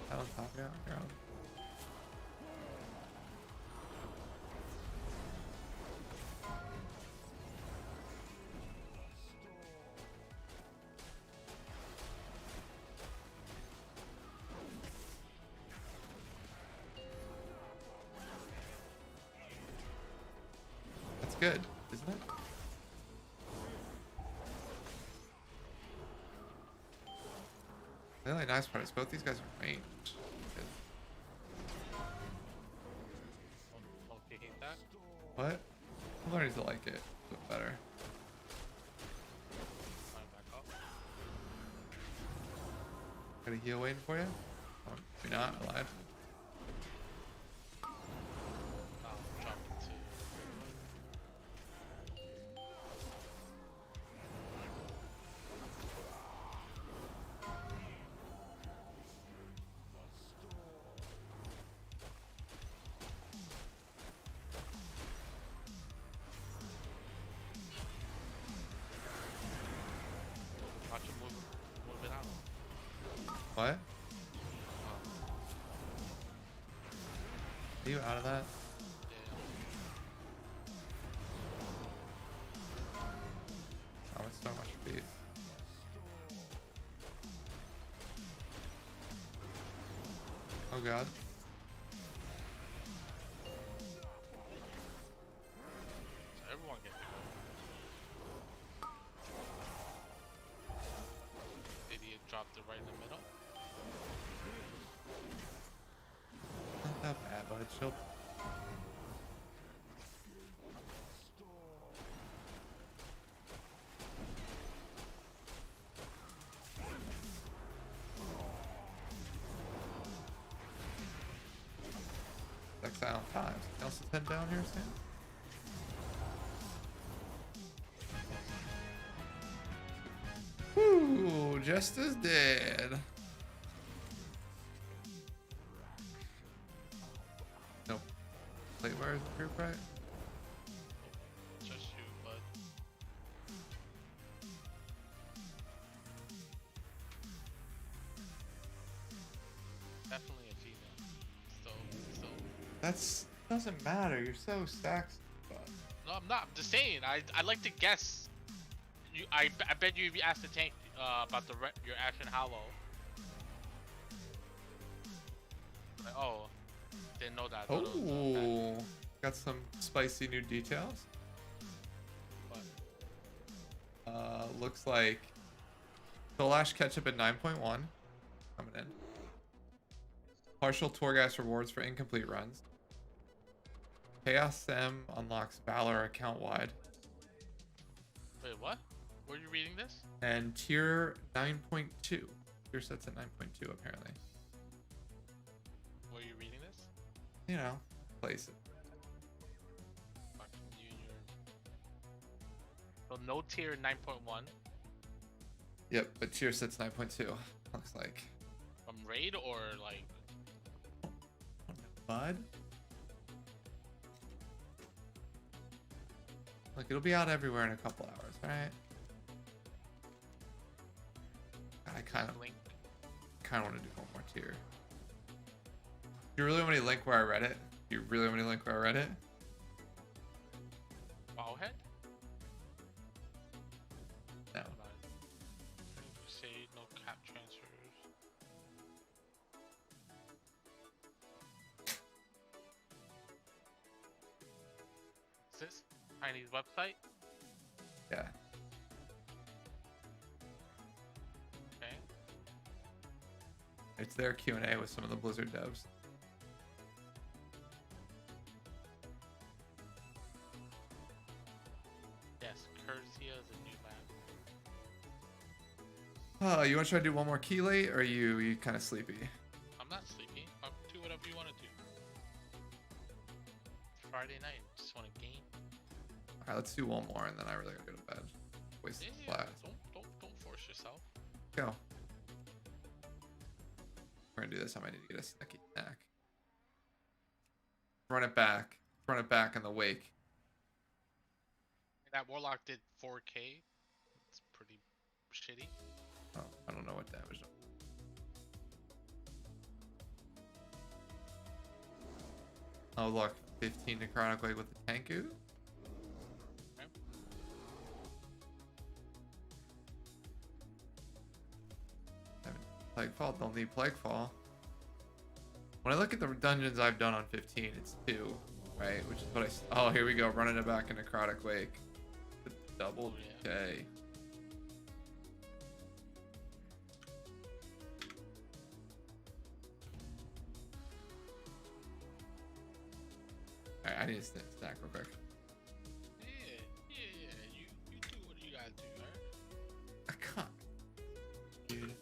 That on top, yeah. You're on. That's good, isn't it? The only nice part is both these guys are ranged. Don't you hate that? What? I'm learning to like it a bit better. Back up. Got a heal waiting for you? Oh, you're not. I lied. Drop it to. Watch him move it out. What? Are you out of that? Oh, it's so much speed. Oh god. So everyone gets to go. Idiot dropped it right in the middle. Not that bad, but it's still. Exile 5. Something else to 10 down here, Sam? Ooh, just as dead. Nope. Wait, where is the group right? Just you, bud. Definitely a female. So. That's doesn't matter. You're so stacked. No, I'm not. I'm just saying. I like to guess. I bet you if you asked the tank about your Ashen Hollow. Like, oh, didn't know that. Oh, got some spicy new details. What? Looks like Solash Ketchup at 9.1 coming in. Partial Torghast rewards for incomplete runs. Chaos Sim unlocks Valor account wide. Wait, what? Were you reading this? And tier 9.2. Tier sets at 9.2 apparently. Were you reading this? You know, place it. Fucking you and your. So no tier 9.1. Yep, but tier sets 9.2. Looks like. From raid or like. Bud? Look, it'll be out everywhere in a couple hours, alright? I kind of want to do one more tier. Do you really want me to link where I read it? Do you really want me to link where I read it? Wowhead? No. Say no cap transfers. Is this Chinese website? Yeah. Okay. It's their Q&A with some of the Blizzard devs. Yes, Cursia is a new map. Oh, you want to try to do one more key late, or are you kind of sleepy? I'm not sleepy. I'll do whatever you want to do. Friday night, just want to game. All right, let's do one more, and then I really gotta go to bed. Waste the class. Don't force yourself. Go. We're gonna do this. I might need to get a snacky snack. Run it back. Run it back in the wake. That Warlock did 4K. It's pretty shitty. Oh, I don't know what damage. Oh look, 15 necrotic wake with the Tanku. Okay. Plaguefall, don't need Plaguefall. When I look at the dungeons I've done on 15, it's 2, right? Which is what oh, here we go, running it back in necrotic wake. The double K. Alright, I need a snack real quick. Yeah. You do what you gotta do, right? I can't. Dude.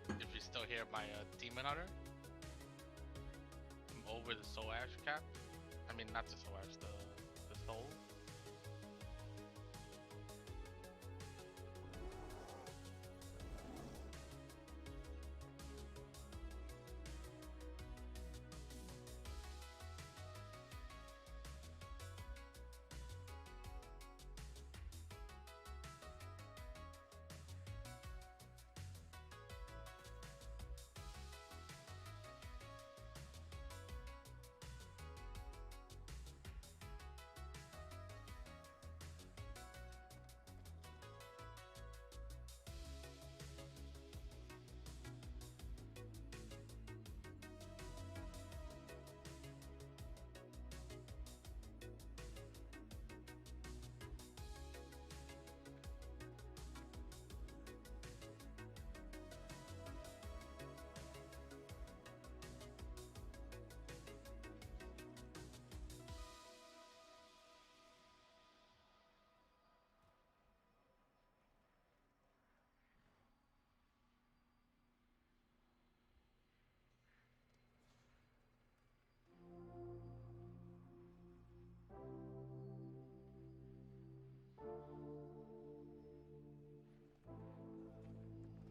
If you're still here, my Demon Hunter. I'm over the Soul Ash cap. I mean, not the Soul Ash, the Soul.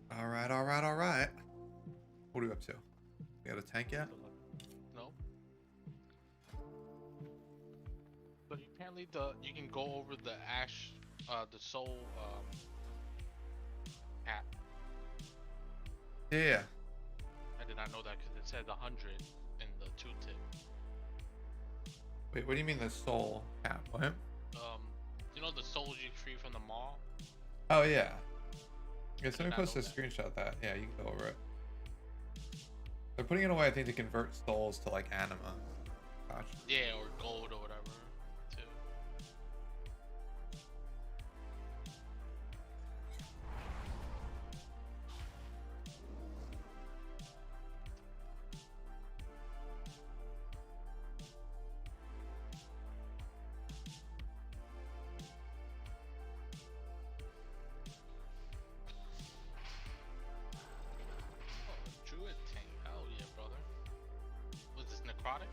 Alright. What are we up to? We got a tank yet? No. But apparently you can go over the Ash, the Soul, cap. Yeah. I did not know that because it says 100 in the tooltip. Wait, what do you mean the soul cap? What? You know the souls you free from the mall? Oh yeah. Yeah, somebody post a screenshot of that. Yeah, you can go over it. They're putting it away, I think, to convert souls to like anima. Gosh. Yeah, or gold or whatever, too. Druid tank, hell yeah, brother. Was this necrotic?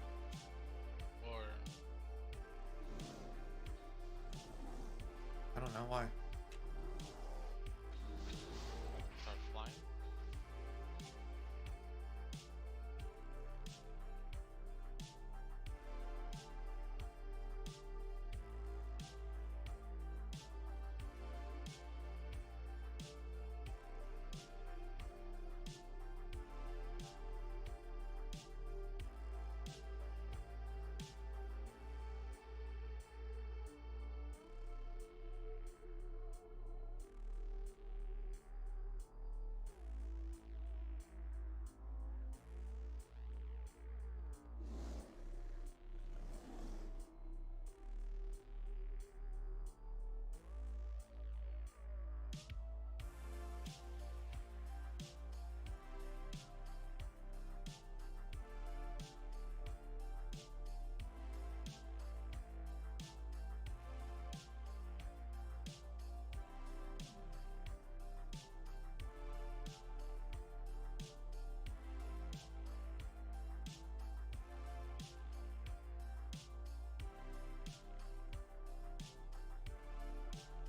Or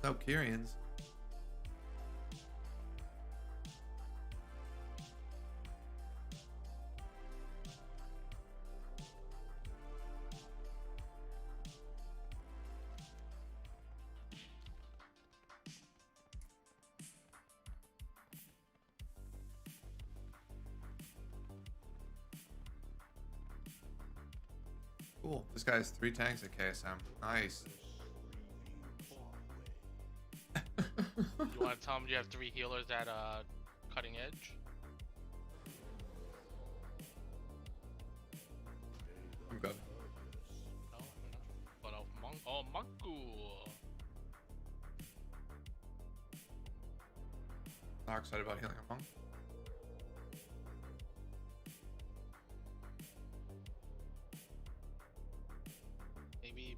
No Kyrians. Cool. This guy has 3 tanks at KSM. Nice. You want to tell him you have 3 healers at cutting edge? I'm good. No, but Manku. Not excited about healing a monk.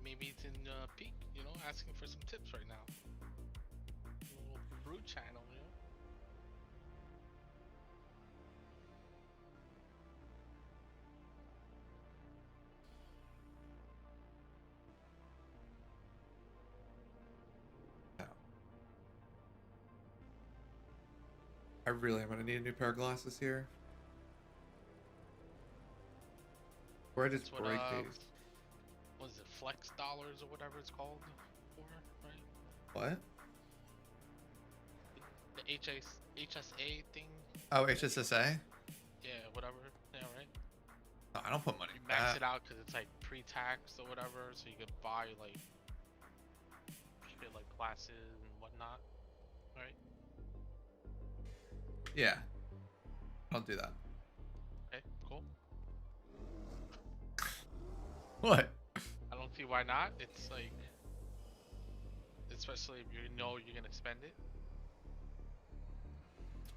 Maybe it's in peak, you know, asking for some tips right now. A little brew channel, you know. I really am gonna need a new pair of glasses here. Or I just That's break these. What is it, flex dollars or whatever it's called for, right? What? The HSA thing? Oh, HSSA? Yeah, whatever. Yeah, right? No, I don't put money You in max that. it out because it's like pre-tax or whatever, so you could buy like shit like glasses and whatnot, right? Yeah. I'll do that. Okay, cool. What? I don't see why not. It's like, especially if you know you're gonna spend it.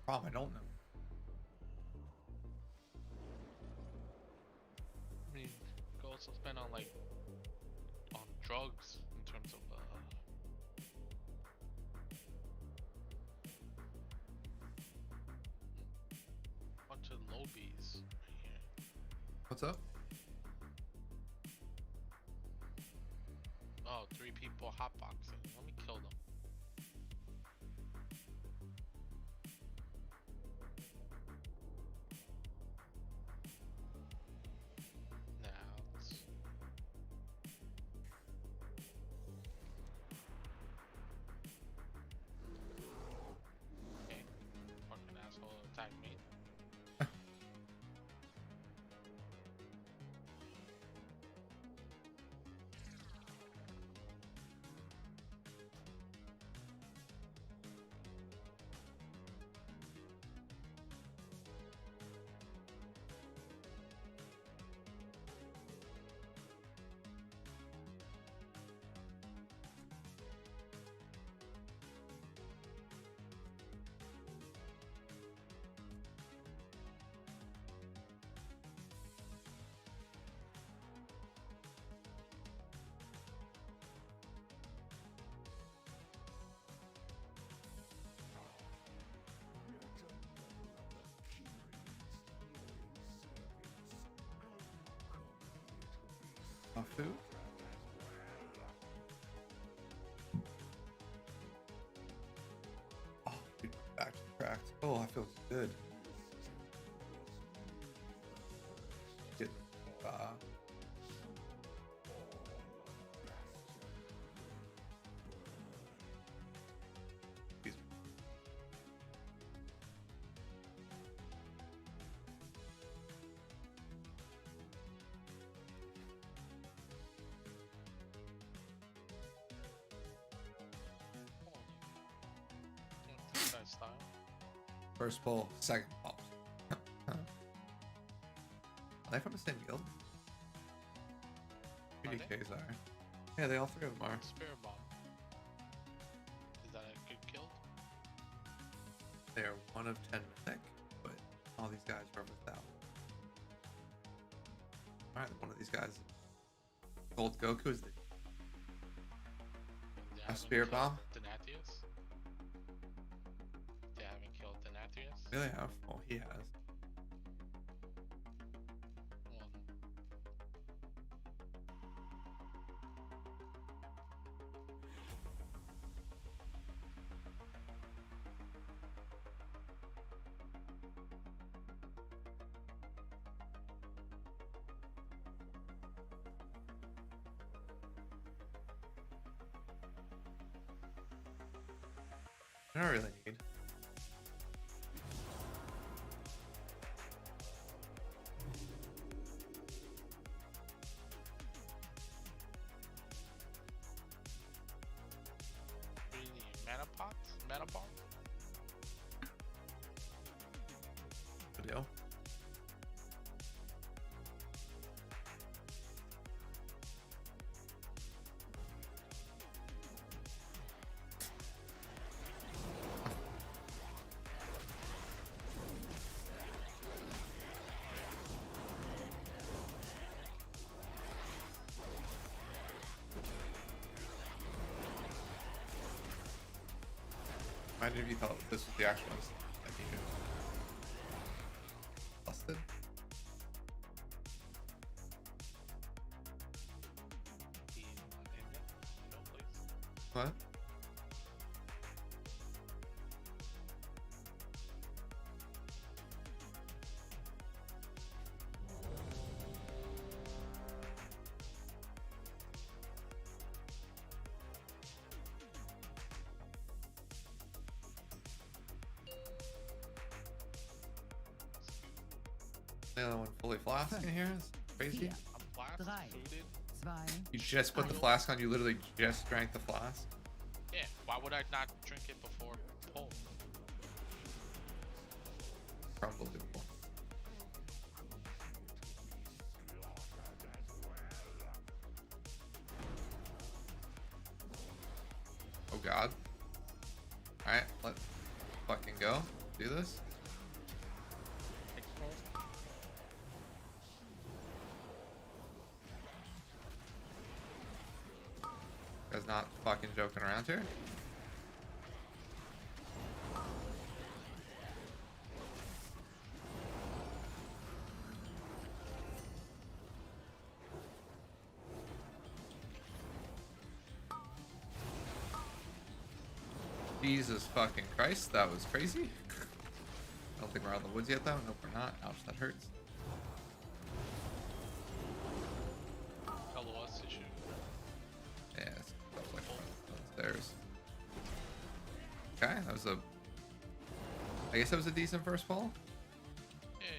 Problem, I don't know. I mean, you could also spend on like on drugs in terms of bunch of lobies right here. What's up? Oh, 3 people hotboxing. Let me kill them. Now let's... Okay. Fucking asshole attacked me. Food? Oh, dude, back to the cracked. Oh, I feel good. Get, excuse me. Style. First pull, second pull. Are they from the same guild? PDKs are. Yeah, they all 3 of them are. Spirit bomb. Is that a good kill? They are 1 of 10 mythic, but all these guys are without. Alright, one of these guys. Gold Goku is the Spirit Bomb. Denathrius? They haven't killed Denathrius? Yeah, they have. Well, he has. I don't really need. Mana pots? Mana bar? Video. Imagine if you thought this was the actual that you knew. Busted. What? The other one fully flask in here is crazy. You just put the flask on, you literally just drank the flask. Yeah, why would I not drink it before pull? Unbelievable. Oh god. Alright, let's fucking go. Do this. Guys not fucking joking around here. Jesus fucking Christ, that was crazy. I don't think we're out of the woods yet though. Nope, we're not. Ouch, that hurts. LOS issue. Yeah, it's like downstairs. Okay, that was a... I guess that was a decent first pull. Yeah, yeah.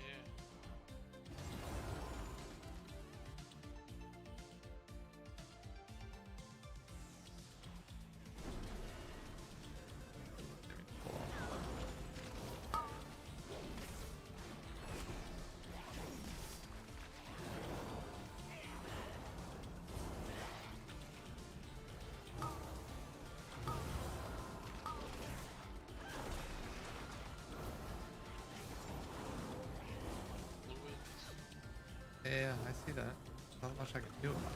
Yeah, I see that. Not much I can do about it.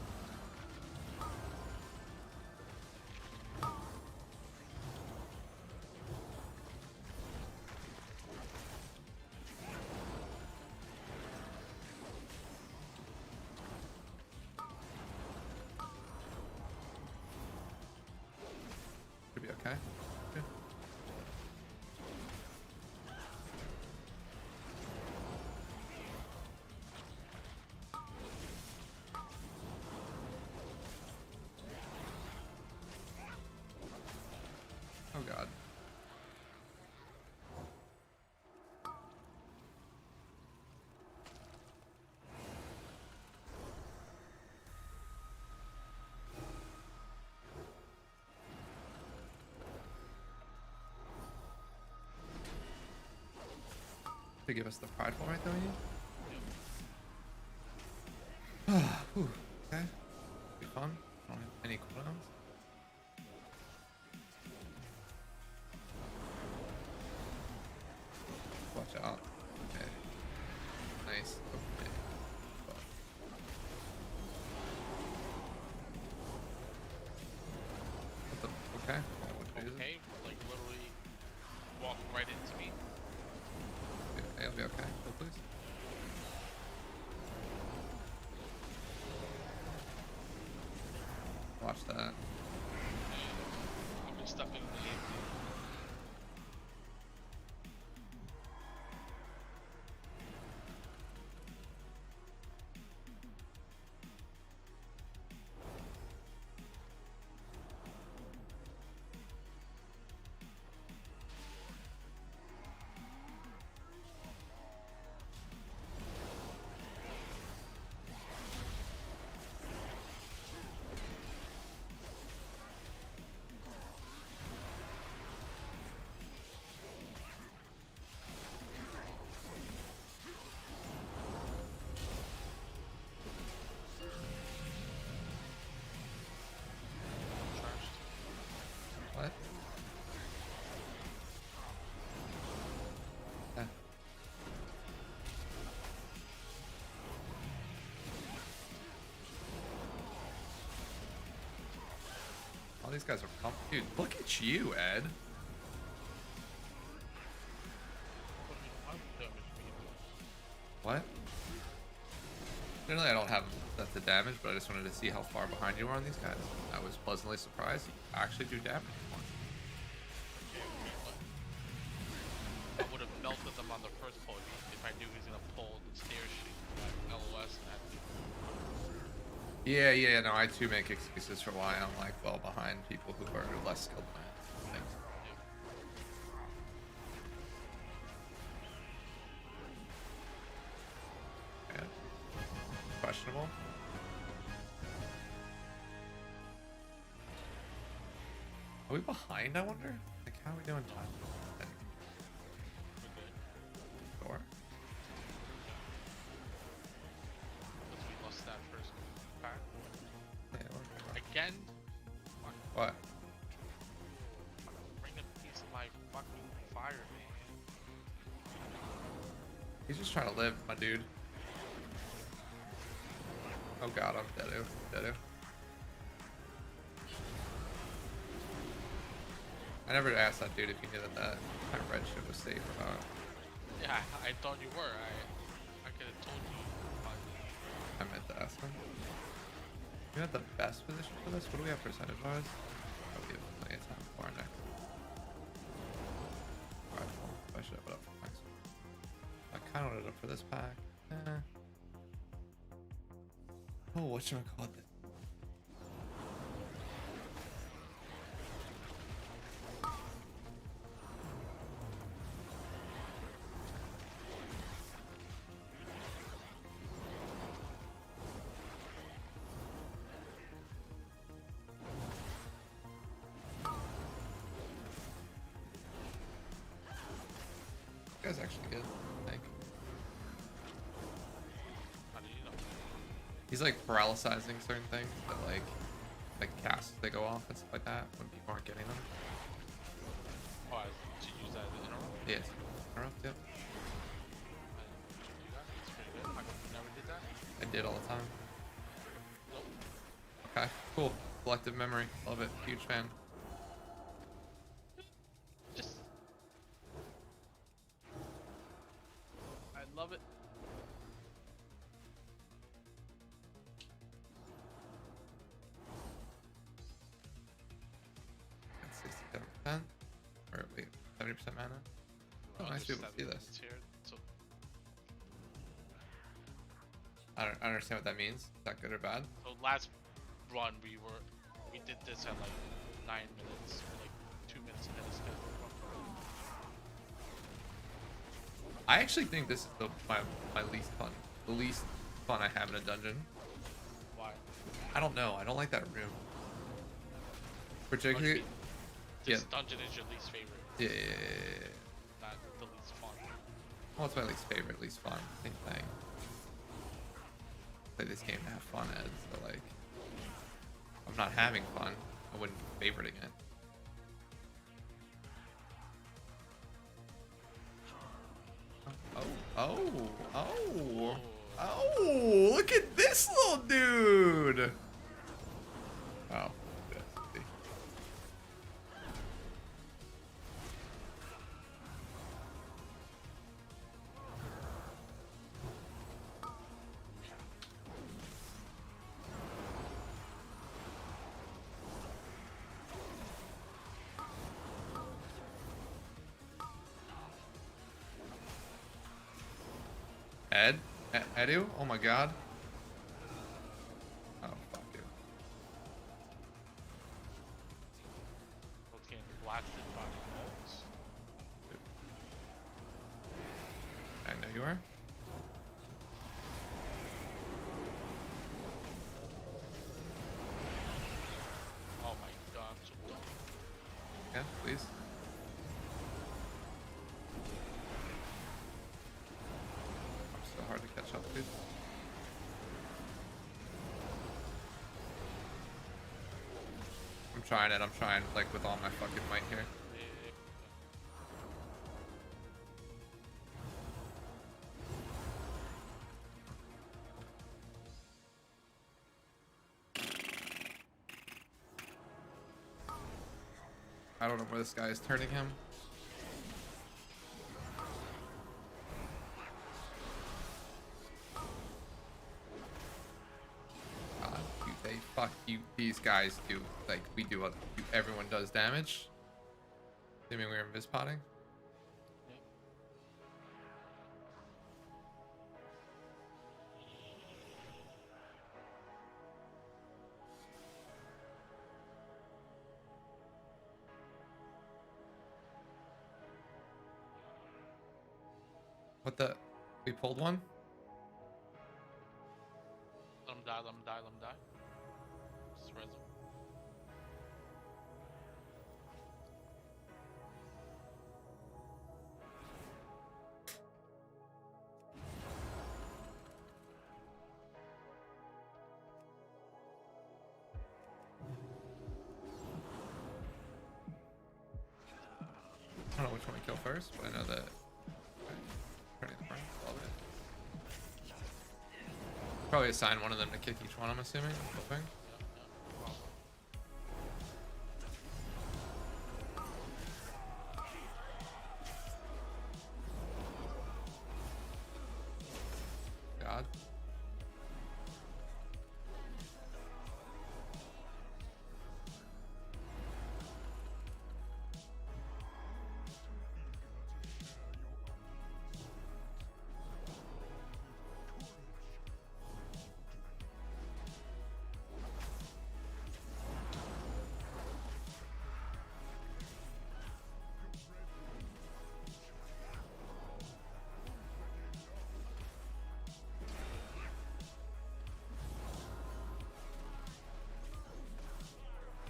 Should be okay. Yeah. Oh god. To give us the prideful right there, you? Whew. Okay. Be fun. I don't have any cooldowns. Watch out. Okay. Nice. Okay. Fuck. What the? Okay. Okay, like literally walked right into me. It'll be okay. Go please. Watch that. I've been stuck in the game. these guys are pumped. Dude, look at you, Ed. What? Generally, I don't have the damage, but I just wanted to see how far behind you are on these guys. I was pleasantly surprised you actually do damage. I would have melted them on the first pull if I knew he was gonna pull the stairs shit, LOS, and Yeah, no, I too make excuses for why I'm like well behind people who are less skilled than I am. Yeah. Questionable. Are we behind, I wonder? Like, how are we doing time? Sure. we lost that first pack. Yeah, we're Again? what? Bring a piece of my fucking fire, man. He's just trying to live, my dude. Oh god, I'm dead. I never asked that dude if he knew that red shit was safe or not. Yeah, I thought you were. I could have told you. I meant to ask him. You have the best position for this? What do we have percentage-wise? Oh, we have plenty of time for our next. Alright, well, I should have it up for next one. I kind of wanted it up for this pack. Oh, what should I call this? This guy's actually good, I think. How do you know? He's like paralysizing certain things that like casts they go off and stuff like that when people aren't getting them. Oh, to use that as an interrupt? Yes. Interrupt, yep. That's pretty good. I never did that. I did all the time. Nope. Okay, cool. Collective memory. Love it. Huge fan. Just. I love it. At 67%? Or wait, 70% mana? Oh, nice to be able to see this. Here, so I don't understand what that means. Is that good or bad? So last run we did this at like 9 minutes, or like 2 minutes ahead of schedule. I actually think this is my least fun. The least fun I have in a dungeon. Why? I don't know. I don't like that room. Particularly. This dungeon is your least favorite. Yeah. Not the least fun. Well, it's my least favorite, least fun. Same thing. Play this game to have fun, Ed. So like, if I'm not having fun, I wouldn't be favoriting it. Oh, look at this little dude. Oh. Ed? Edu? Oh my god. Oh, fuck you. Both getting blasted by balls. I know you are. Oh my god, I'm so dumb. Yeah, please. So hard to catch up, dude. I'm trying it. I'm trying, like, with all my fucking might here. I don't know where this guy is turning him. God, dude, they fuck you. These guys do like we do. Everyone does damage. Assuming we're invis potting. What the? We pulled one? Let him die, let him die, let him die. Just res him. I don't know which one to kill first, but I know that. Turning the brain, love it. Probably assign one of them to kick each one, I'm assuming. I'm hoping. God.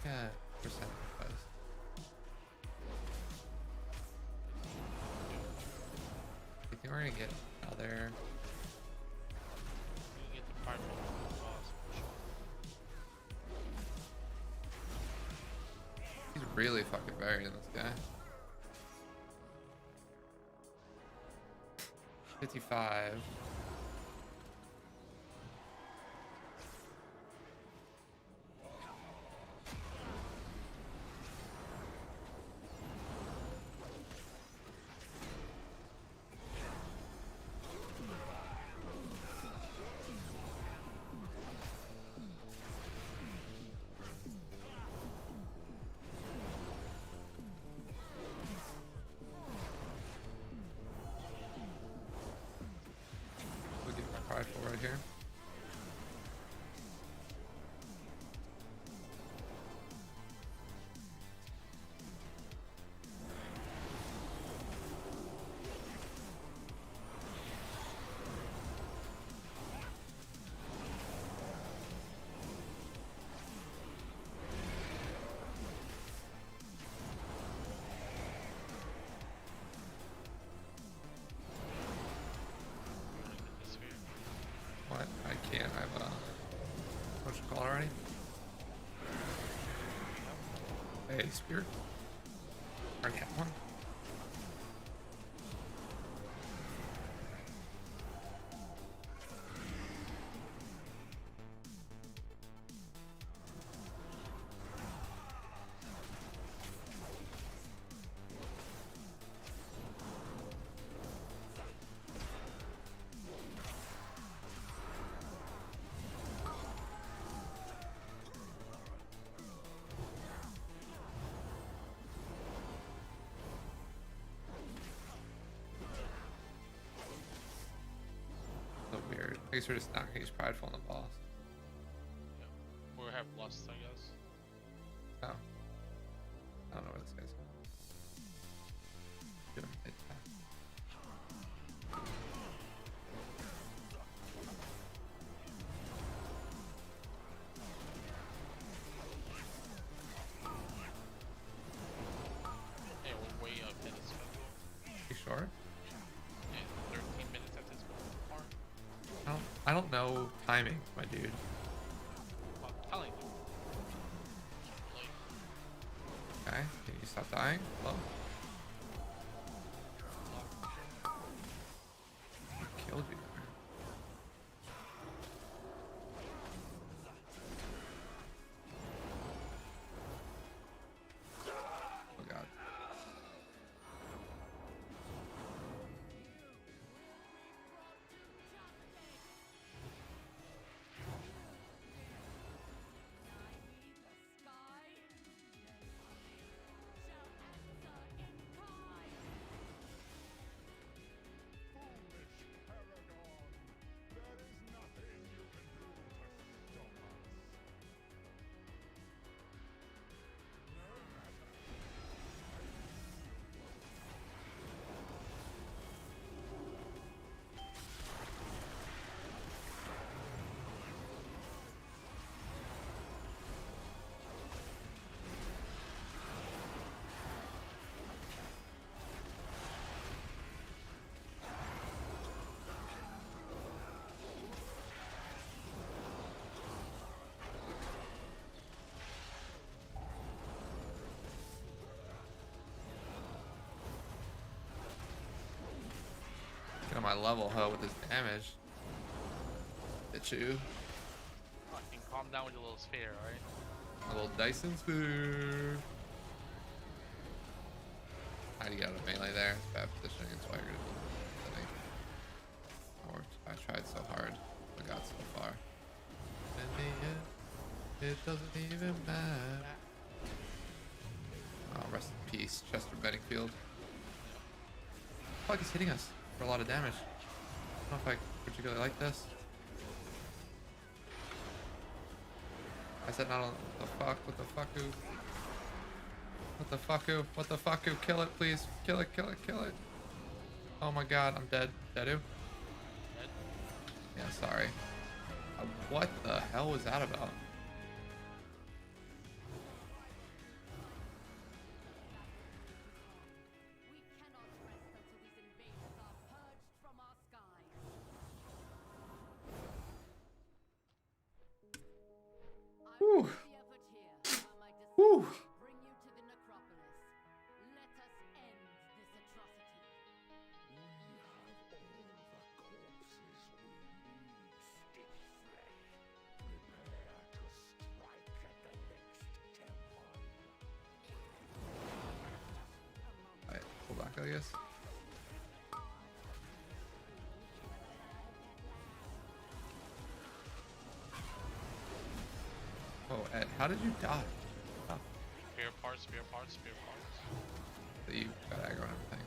Yeah, percent buzz. I think we're gonna get another. You get the part of the boss for sure. He's really fucking burying this guy. 55. We'll get my rifle right here. What? I can't. I have a what's it called already? Hey, spear. Already have one. So weird. I guess we're just not he's prideful in the boss. Or have lust, I guess. Oh. I don't know where this guy's going. Get him hit back. Hey, we're way up in the schedule. You sure? Yeah, 13 minutes at this part. I don't know timing, my dude. I'm telling you. Okay, can you stop dying? Hello? I killed you there. Oh level, huh, with his damage. Hit you. Fucking calm down with your little sphere, alright? A little Dyson sphere. How'd you get out of melee there? Bad positioning, that's why you're gonna be sitting. I tried so hard, but got so far. In the end, it doesn't even matter. Oh, rest in peace, Chester Benningfield. Fuck, he's hitting us for a lot of damage. I don't know if I particularly like this. I said not on the fuck. What the fuck-oo? What the fuck-oo? What the fuck-oo? Kill it, please. Kill it, kill it, kill it. Oh my god, I'm dead. Dead-oo? Yeah, sorry. What the hell was that about? Whew. Whew. Alright, pull back, I guess. Oh, Ed, how did you die? Oh. Spear parts, spear parts, spear parts. So you got aggro and everything.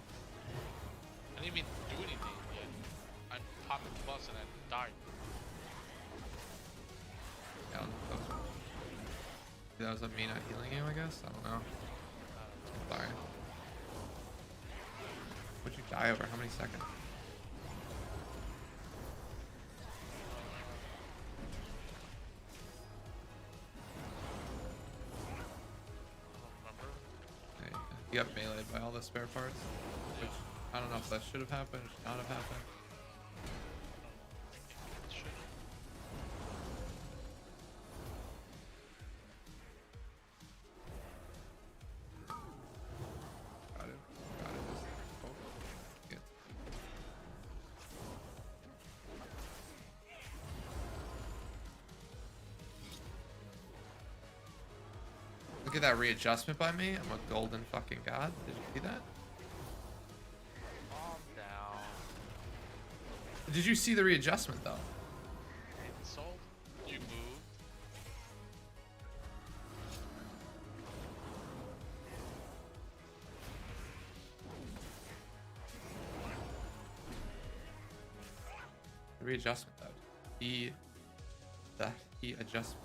I didn't even do anything yet. I popped the bus and I died. Yeah, that was me not healing you, I guess? I don't know. Sorry. What'd you die over? How many seconds? You got meleeed by all the spare parts, which I don't know if that should have happened or should not have happened. Got it. Got it. Oh, yeah. Look at that readjustment by me. I'm a golden fucking god. Did you see that? Calm down. Did you see the readjustment though? Insult? You moved. The readjustment though. He adjustment.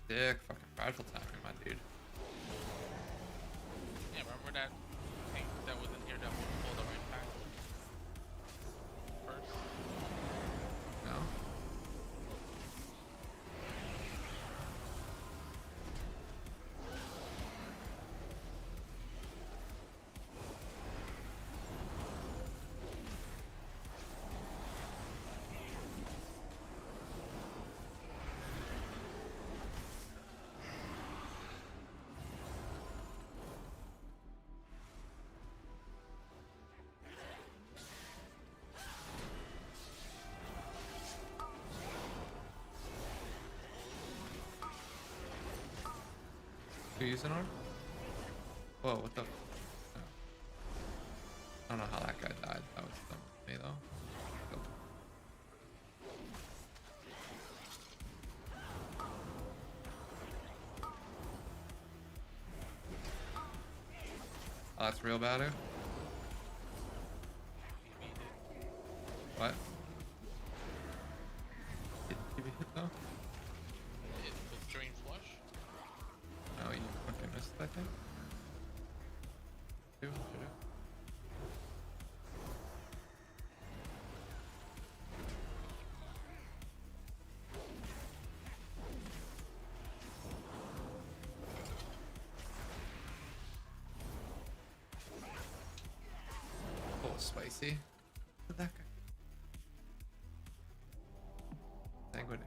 Dick, fucking prideful timing, my dude. Yeah, remember that thing that was in here that would pull the right back? First? No? You using arm? Whoa, what the? Oh. I don't know how that guy died. That was dumb of me though. Oh, that's real bad. What? Did you hit though? It was drain flush. No, you fucking missed it, I think. Should have. Oh, spicy. Look at that guy. Sanguinic.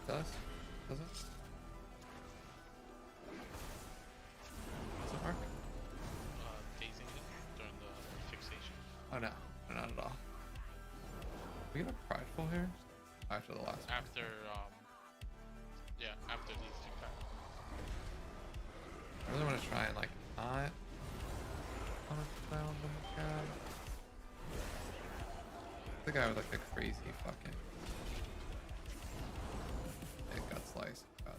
Does it? Does it work? Dazing it during the fixation. Oh no, not at all. We get a prideful here after the last one. After yeah, after these two times. I really want to try and like not down the cab. The guy with like the crazy fucking gut slice. God.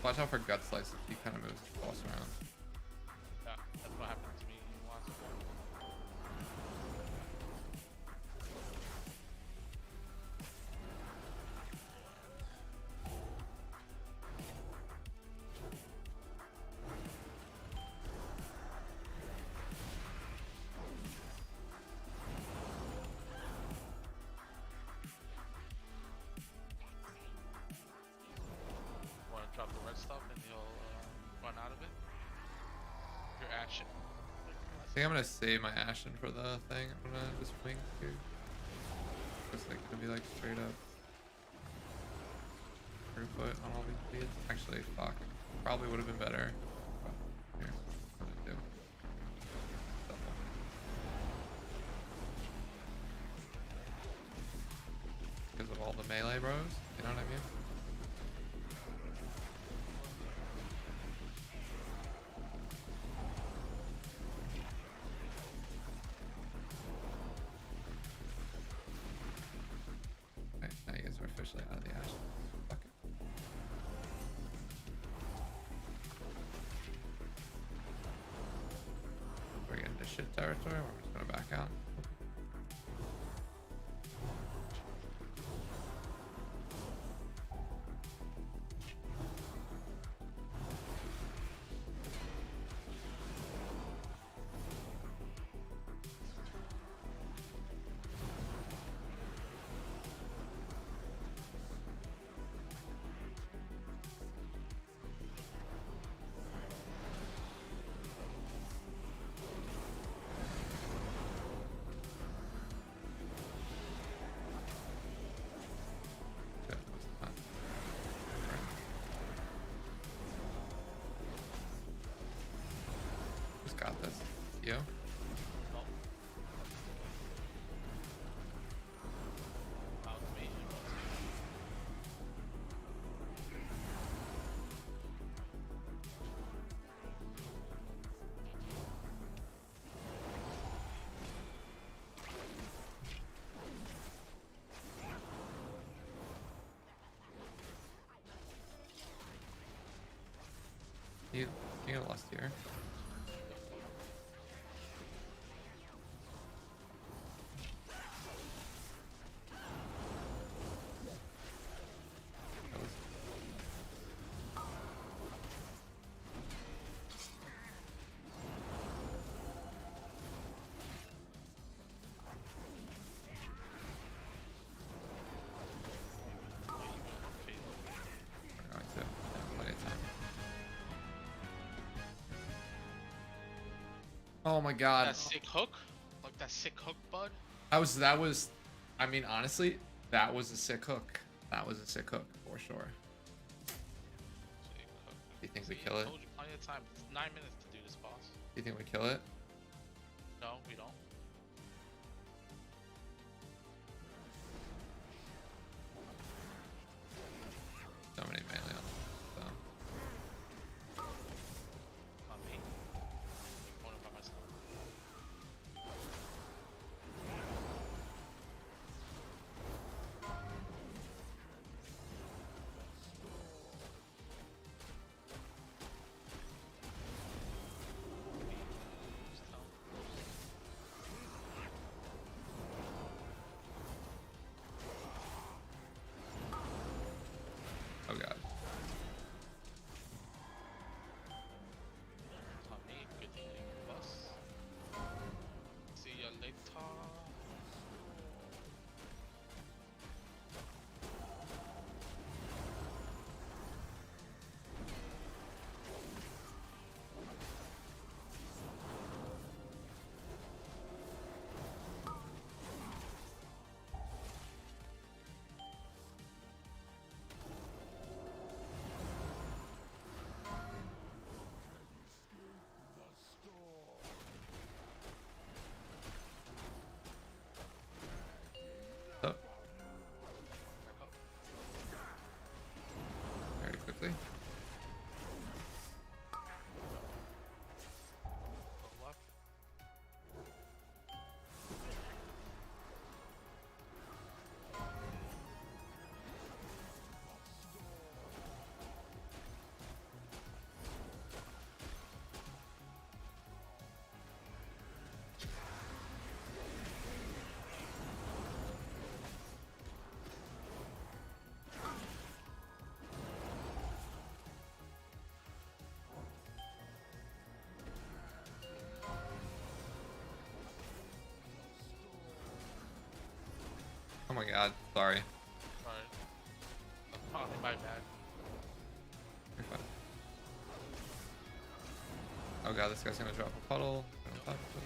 Watch out for gut slices. He kind of moves the boss around. Yeah, that's what happened to me once before. Want to drop the red stuff and he'll run out of it? Your action. I think I'm gonna save my Ashen for the thing. I'm gonna just wing here. It's like gonna be like straight up throughput on all these beats. Actually, fuck. Probably would have been better. But here, what do I do? Double. Because of all the melee bros, you know what I mean? Okay, now you guys are officially out of the Ashen. Fuck it. We're getting into shit territory. We're just gonna back out. you. No. That was me. You get lost here. Oh my god. That sick hook? Like that sick hook, bud? That was, I mean, honestly, that was a sick hook. That was a sick hook, for sure. Do you think we kill it? I told you plenty of time. It's 9 minutes to do this boss. Do you think we kill it? No, we don't. So many melee on so. Not me. I'm going by myself. Oh god. Not me. Good thing you bus. See ya later. Up. Very quickly. Go left. Oh my god, sorry. Sorry. That's probably my bad. You're fine. Oh god, this guy's gonna drop a puddle on top of this.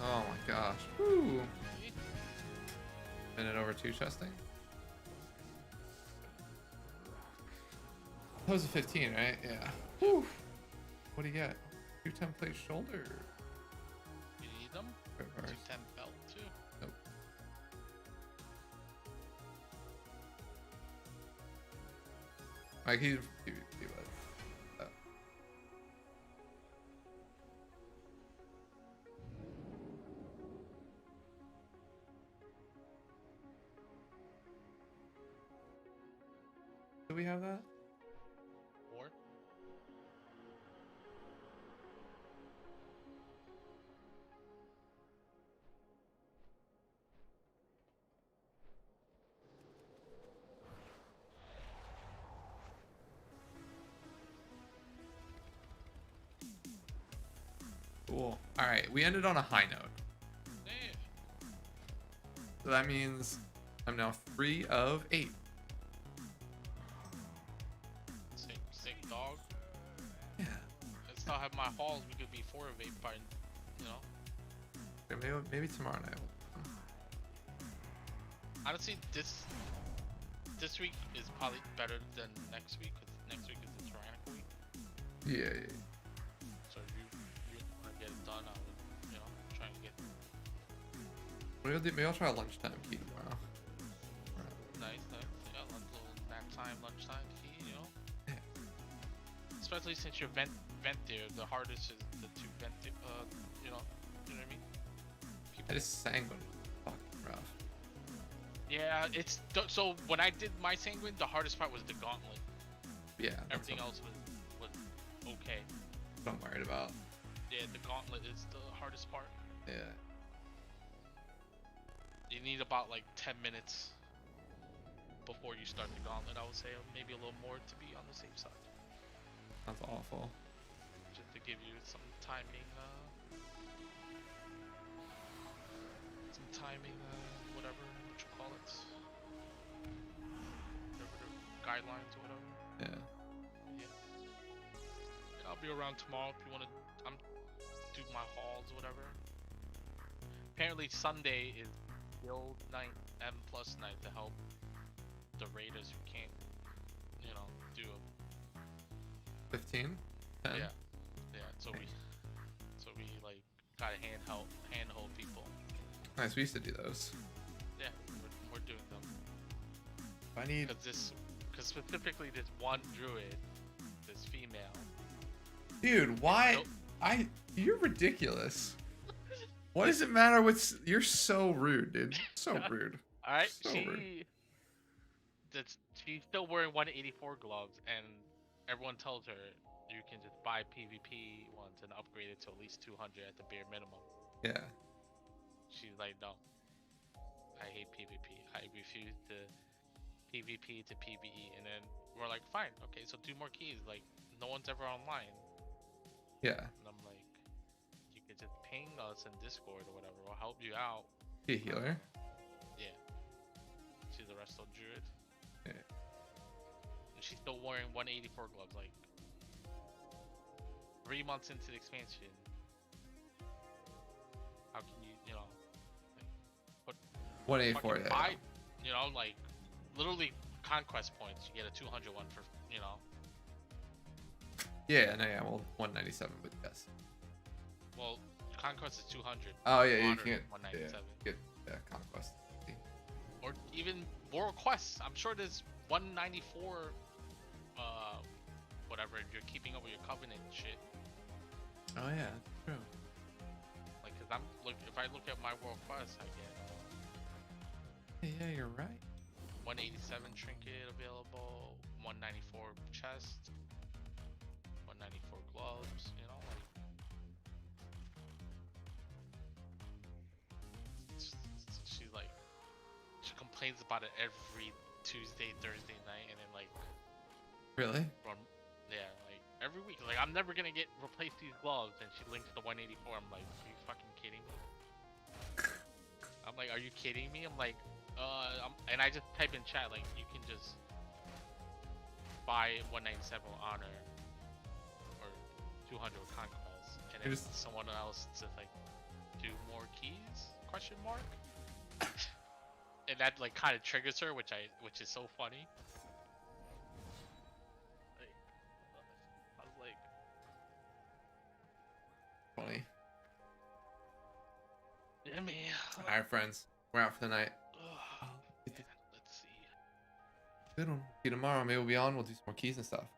Oh my gosh. Woo. Minute over 2 chesting. That was a 15, right? Yeah. Whew. What do you get? 2 template shoulder. You need them? Reverse. 210 belt too. Nope. Like he was. Do we have that? Or Cool. All right, we ended on a high note. So that means I'm now 3 of 8. still have my hauls. We could be 4 of 8 by, you know. Maybe tomorrow night. Honestly, this week is probably better than next week because next week is the tyrannical week. Yeah. So if you want to get it done, I would, you know, try and get. Maybe I'll try a lunchtime key tomorrow. Nice. Yeah, little nap time, lunchtime key, you know. Especially since you're vent there, the hardest is the 2 vent. You know what I mean. I just sanguine. Fucking rough. Yeah, it's so when I did my sanguine, the hardest part was the gauntlet. Yeah. Everything else was okay. What I'm worried about. Yeah, the gauntlet is the hardest part. Yeah. You need about like 10 minutes before you start the gauntlet, I would say, or maybe a little more to be on the safe side. That's awful. Just to give you some timing, whatever you call it, whatever the guidelines or whatever. Yeah. And I'll be around tomorrow if you want to. Do my hauls, or whatever. Apparently Sunday is guild night, M+ night to help the raiders who can't, you know, do a 15? 10? Yeah. So we like gotta handhold people. Nice. We used to do those. Yeah, we're doing them. I need. Because specifically this one druid, this female. Dude, why? You're ridiculous. What does it matter? You're so rude, dude. So rude. All right, so rude. She's still wearing 184 gloves, and everyone tells her you can just buy PvP ones and upgrade it to at least 200 at the bare minimum. Yeah. She's like, no, I hate PvP. I refuse to PvP to PvE. And then we're like, fine, okay, so 2 more keys. Like, no one's ever online. Yeah. And I'm like, you could just ping us in Discord or whatever. We'll help you out. Be a healer. Yeah. She's a resto druid. Yeah. And she's still wearing 184 gloves. Like, 3 months into the expansion. How can you, you know, like, put 184, yeah. Buy, you know, like, literally conquest points. You get a 200 one for, you know. Yeah, no, yeah, well, 197, but yes. Well, conquest is 200. Oh, yeah, you Honor can't. 197. Yeah, get conquest. Or even world quests. I'm sure there's 194, whatever, if you're keeping up with your covenant shit. Oh, yeah, that's true. Like, cause if I look at my world quest, I get, yeah, you're right. 187 trinket available, 194 chest, 194 gloves, you know, like. She complains about it every Tuesday, Thursday night, and then like. Really? Yeah, like every week. Like, I'm never gonna replace these gloves, and she links to 184. I'm like, are you fucking kidding me? I'm like, are you kidding me? I'm like, and I just type in chat, like, you can just buy 197 honor or 200 conquest, and then someone else to like do more keys? Question mark. And that like kind of triggers her, which is so funny. Like, I was like, funny. Yeah, man. All right, friends, we're out for the night. Man, let's see. Good one. See you tomorrow. Maybe we'll be on. We'll do some more keys and stuff.